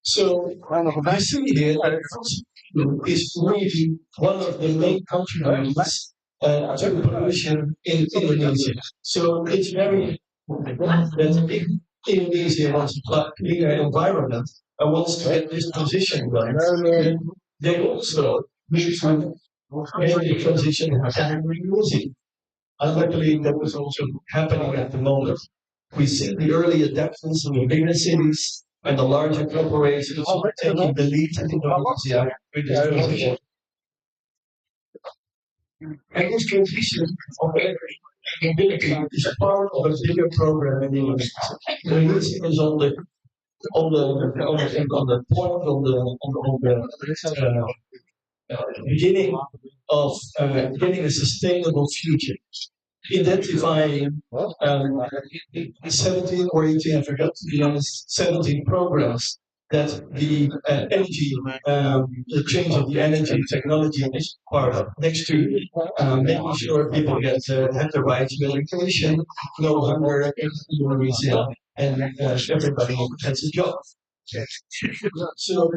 M: So you see here that is really one of the main contributors to pollution in Indonesia. So it's very that if Indonesia wants a cleaner environment and wants to get this transition right, then they also need to make the transition happen in Indonesia. Unluckily, that was also happening at the moment. We see the early adaptations in the bigger cities and the larger corporations taking the lead in Indonesia with this transition. And this transition of mobility is part of a bigger program in Indonesia. Indonesia is on the beginning of getting a sustainable future. Identifying 17 or 18, I forgot to be honest, 17 programs that the energy, the change of the energy technology is part of. Next to making sure people have the right to education, no hunger, and everybody has a job. So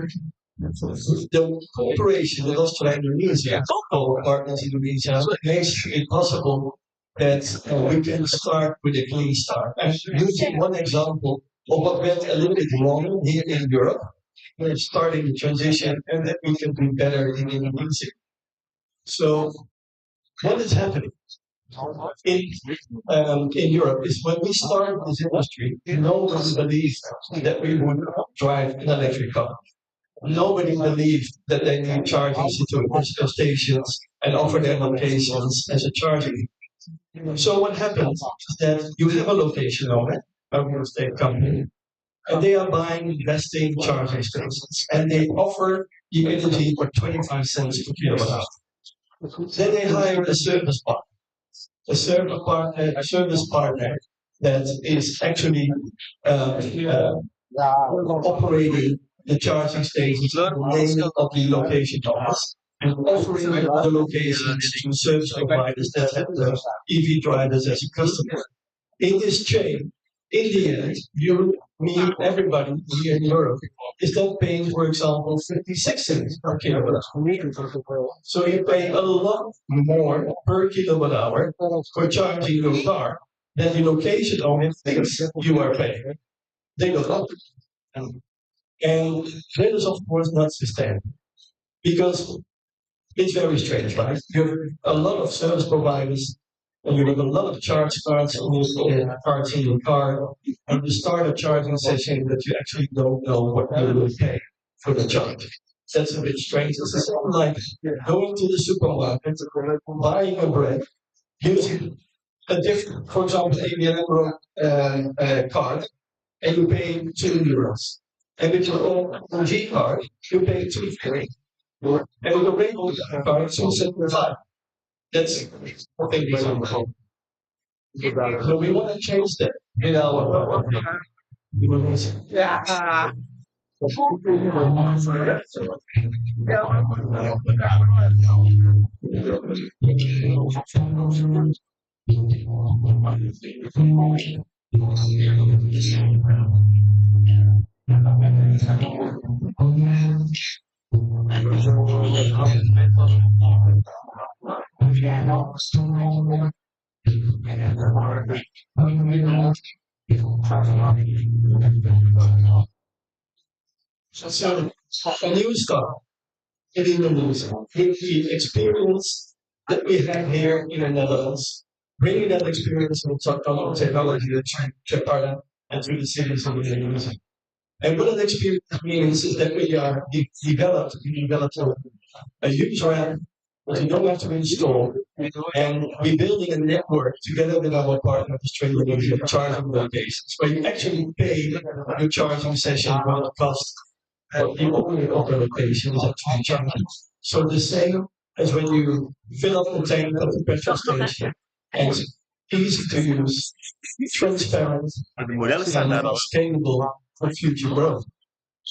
M: the cooperation with Australia and Indonesia, our partners in Indonesia, makes it possible that we can start with a clean start. And using one example of what went a little bit wrong here in Europe. We're starting the transition, and that we can do better in Indonesia. So, what is happening in Europe is when we started this industry, nobody believed that we would drive an electric car. Nobody believed that they need charging stations and offer their locations as a charging. So what happens is that you have a location owner, a real estate company, and they are buying, investing charging stations, and they offer the energy for 25 cents per kilowatt hour. Then they hire a service partner, a service partner that is actually operating the charging stations in the name of the location owners and offering the locations to service providers that have the EV drivers as a customer. In this chain, in the end, you, me, everybody here in Europe is then paying, for example, 56 cents per kilowatt hour. So you pay a lot more per kilowatt hour for charging your car than the location owner thinks you are paying. They go up. And that is, of course, not sustainable because it's very strange, right? You have a lot of service providers and you have a lot of charge cards in your car, and you start a charging session that you actually don't know what you will pay for the charge. That's a bit strange. It's like going to the supermarket, buying a bread, using a different, for example, ABN card, and you pay €2. And with your own G card, you pay €2.50. And with a rainbow card, it's €2.75. That's what they do. So we want to change that in our yeah. So, a new start in Indonesia, with the experience that we have here in the Netherlands, bringing that experience in technology to Jakarta and to the cities of Indonesia. And what that experience means is that we are developed a user app that you don't have to install, and we're building a network together with our partner Australia charging locations, where you actually pay your charging session what it costs. The only other location is actually charging. So the same as when you fill up the tank at the petrol station, and it's easy to use, transparent, and sustainable for future growth.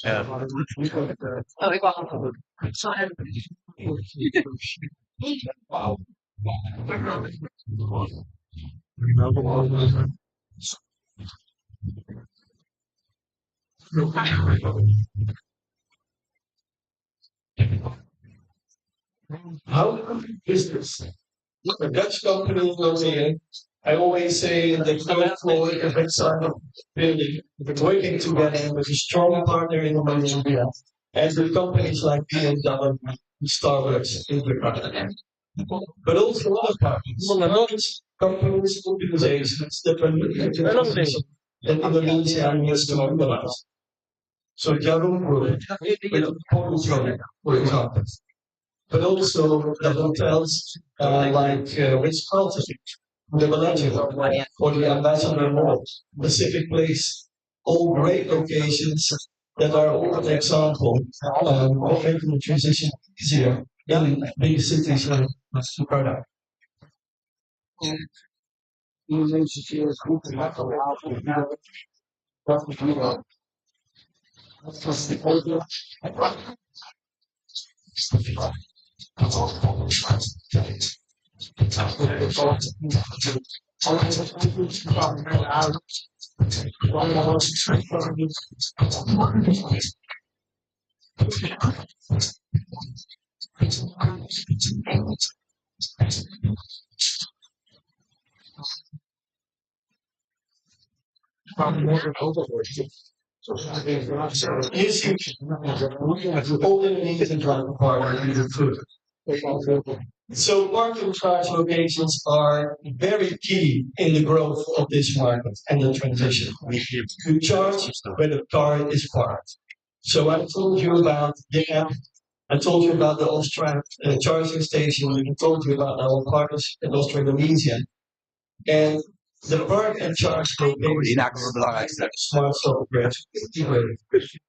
T: Oh, ik wou
M: Wow. How is this? A Dutch company goes in. I always say the third floor of the side of the building, working together with a strong partner in Indonesia, and with companies like BMW, Starbucks, Interconnect. But also other partners, companies, organizations that are looking at the transition that Indonesia needs to organize. So Jarum Group, with Portugal, for example. But also the hotels like Ritz-Carlton, the Bellagio, or the Ambassador Mall, Pacific Place, all great locations that are all an example of making the transition easier in big cities like Jakarta. You see, all Indonesian part food. So parking charge locations are very key in the growth of this market and the transition. You charge where the car is parked. So I told you about the app. I told you about the Austrian charging station. I told you about our partners in Austro-Indonesia. And the park and charge locations, smart software,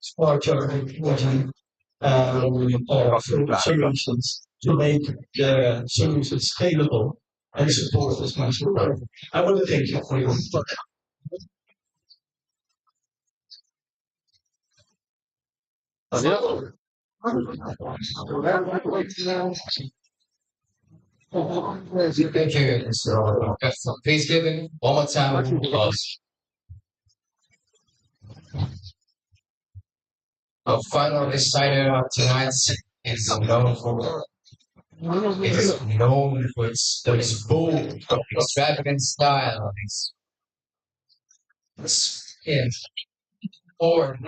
M: smart charging, solutions to make the solutions scalable and support as much as possible. I want to thank you for your input.
B: Thank you, Mr. Please give him one more time applause. Our final decider of tonight is known for its bold, extravagant style. Yeah. Or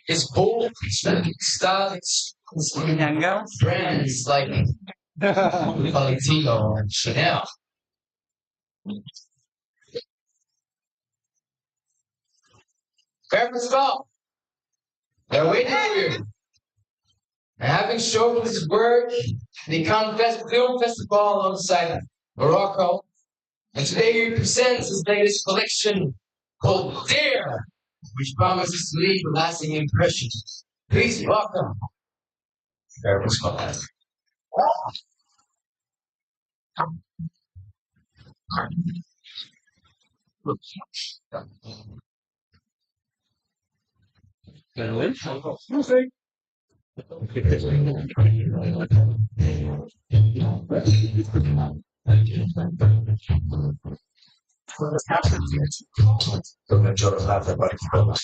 B: it's bold, extravagant style. It's brands like Valentino and Chanel. Fair Pascal, they're waiting for you. And having shown his work, the Cannes Film Festival alongside Barocqco, and today he presents his latest collection called Dare, which promises to leave a lasting impression. Please welcome Fair Pascal.
C: Una giornata particolare,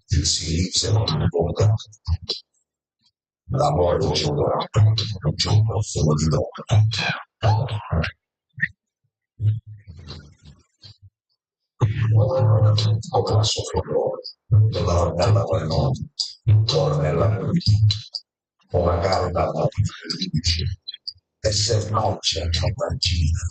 C: si inizia con voga, l'amore giuro, un giorno solo di o la sua flore, della bella notte, torna nella o magari dalla e se non c'è una gira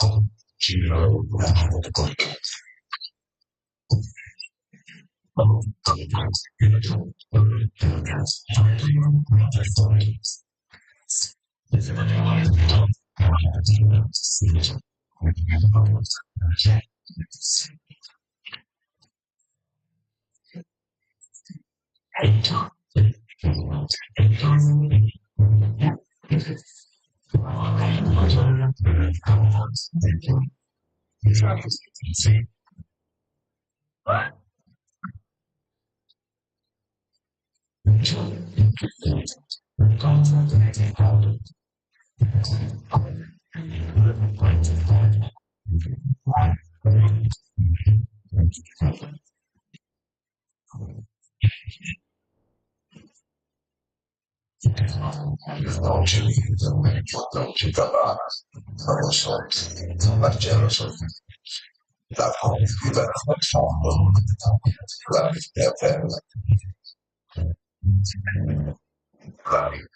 C: non ci parla, non lo so, Marcello la confida nel fondo, la vita bella, la vita.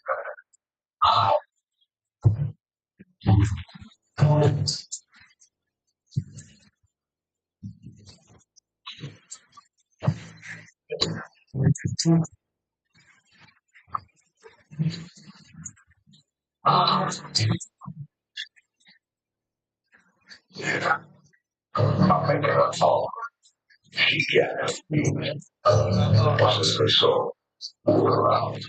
C: Ma perché lo so? Posso spesso urlare.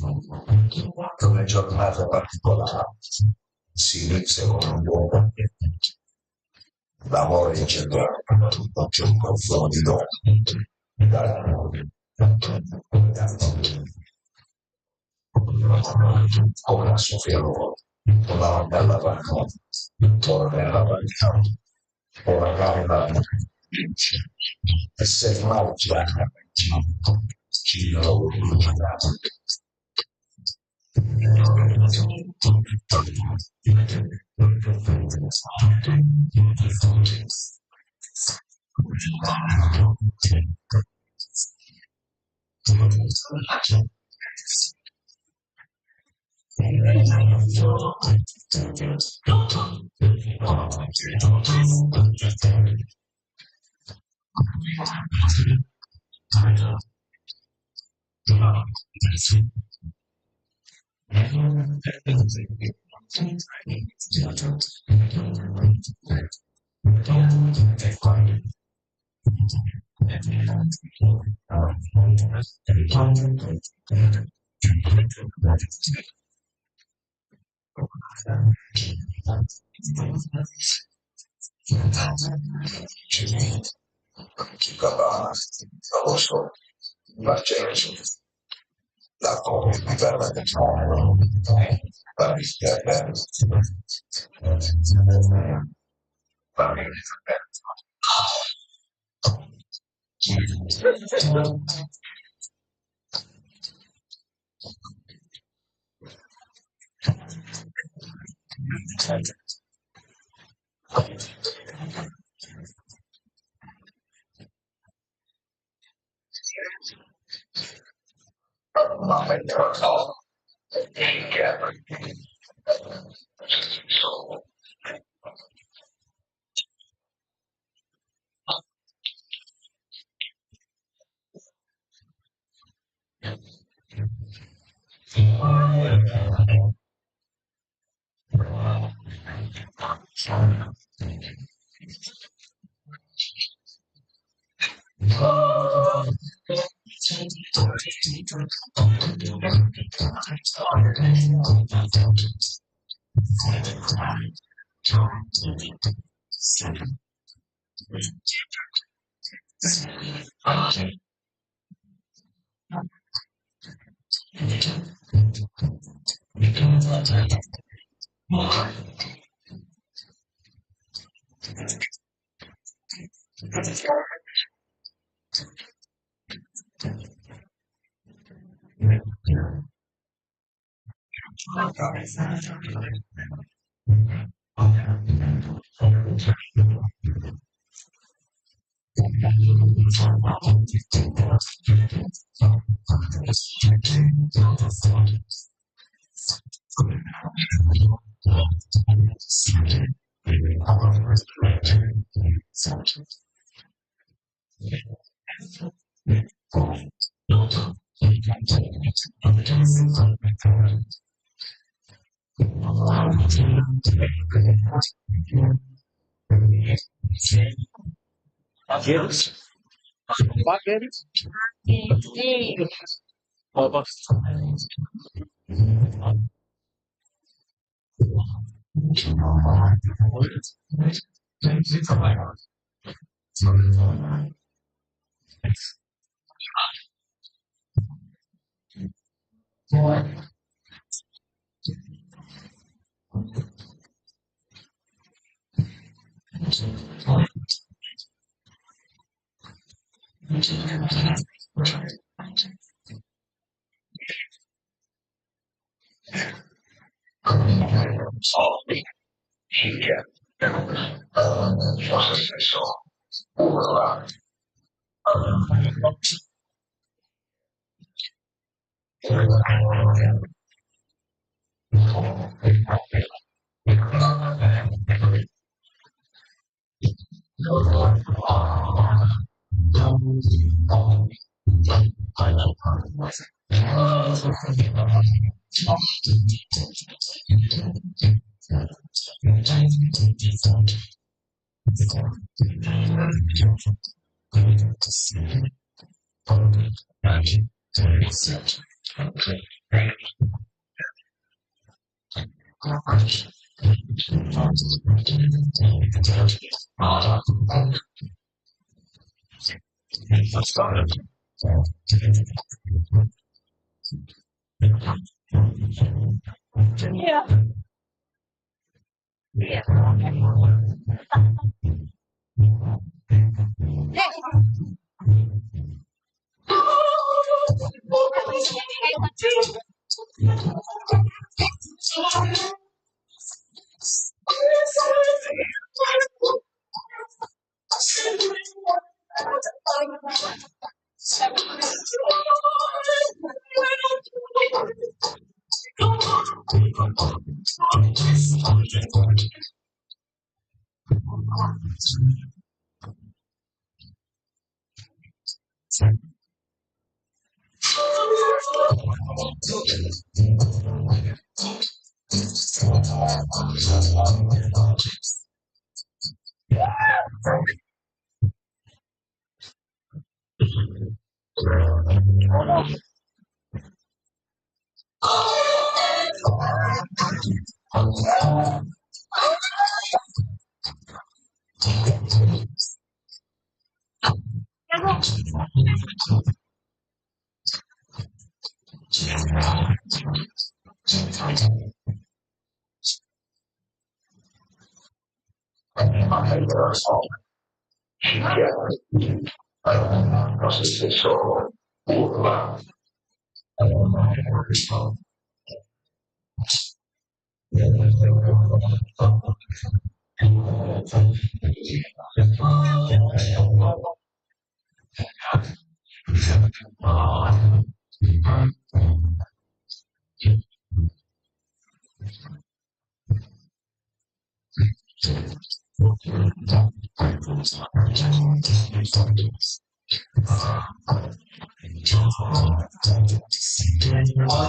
C: Una giornata particolare si inizia con un buon appetito. L'amore incentrato c'è un confronto con la sua fiamma, con la bella vacanza, con la bella vacanza, con la bella e se mai ci la comunità la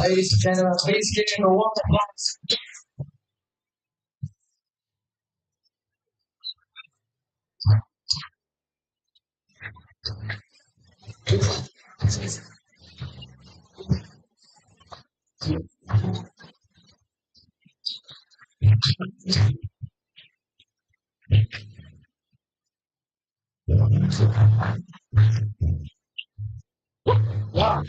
B: Ladies and gentlemen, please give him a warm applause. Wow.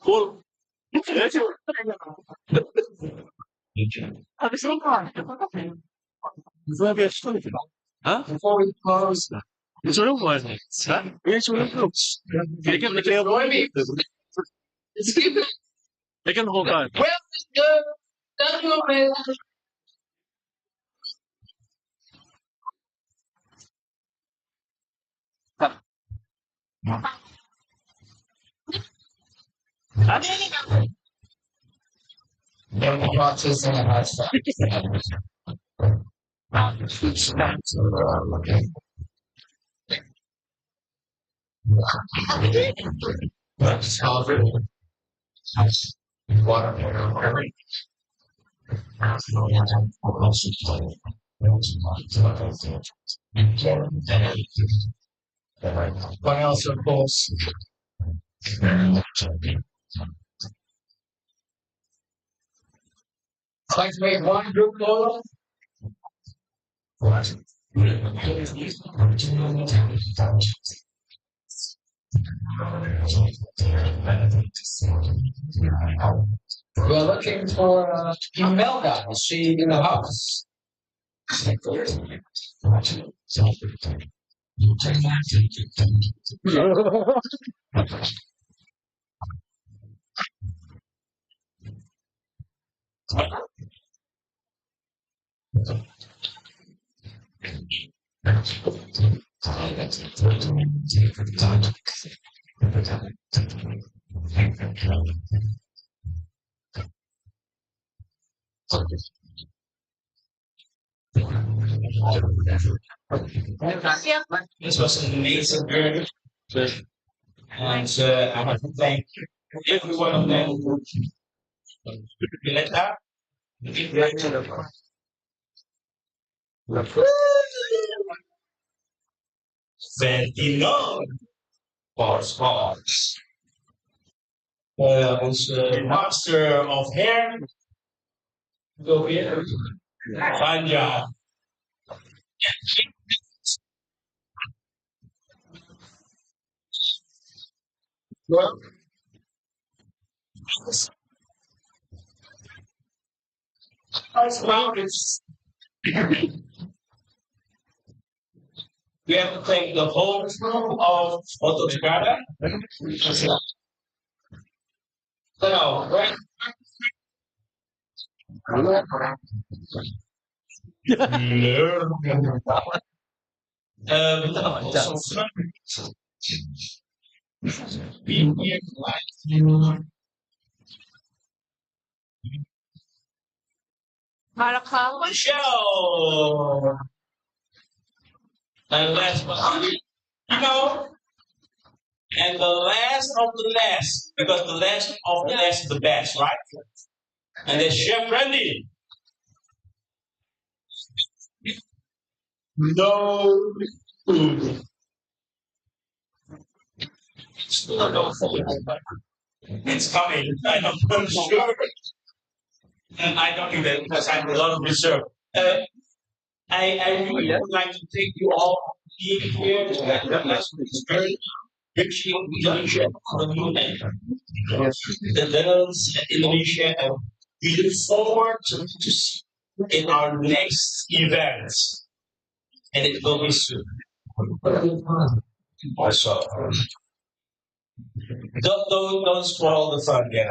L: Cool. Huh? Before we close, it's real one. It's real close. They can hold on.
B: Well, it's good. Thank you, man. Boxes and hot stuff. What else, of course? I'd like to make one group photo. We're looking for Imelda. Is she in the house? This was an amazing journey, and I want to thank every one of them. Violeta, Ferdinand, Boss, onze master of hair, go here, Sanja. Well, we have to thank the whole crew of Autostrada. So, right? Also being here show. And last but not least, and the last of the last, because the last of the last is the best, right? And then Chef Randy. No food. Still no food. It's coming. I'm sure. And I don't do that because I have a lot of reserve. I really would like to thank you all for being here. It's very reaching Indonesia, the Netherlands, and Indonesia, and we look forward to see in our next event, and it will be soon. Also, don't spoil the fun, yeah.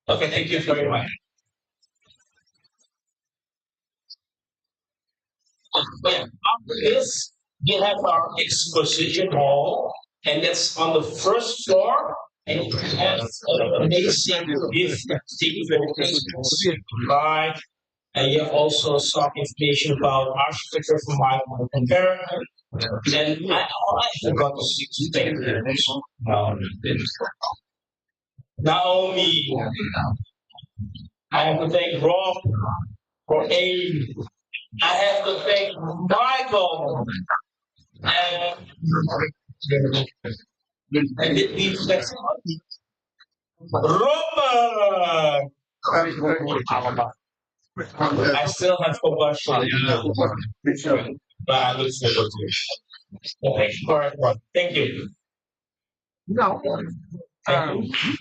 B: Okay, thank you very much. Yeah, after this, we have our exposition hall, and that's on the first floor. And we have amazing gift live. And you have also some information about architecture from my compare. And I forgot to see today. Naomi. I have to thank Rob for aid. I have to thank Michael and it means that Robert. I still have compassion, but I look forward to it. Okay, all right, thank you. No. Thank you.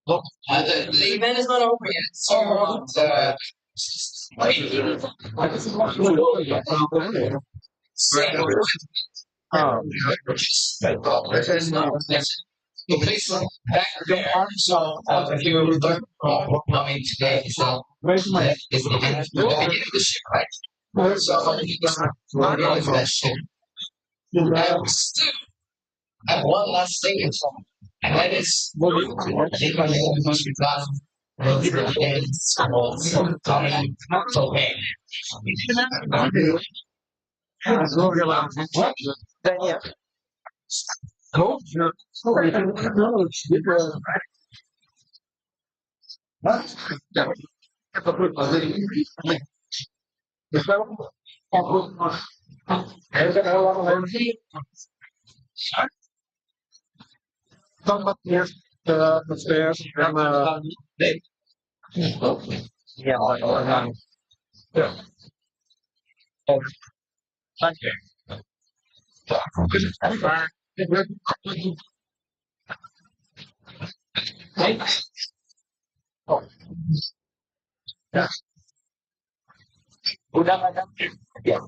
B: Look, the event is not over yet. So, please back there. So, if you were coming today, so is the beginning of the ship, right? So, it's that ship. I have one last thing, and that is, I think my name is
M: Somewhat near the stairs and yeah. Thank you. Udah ada. Ya.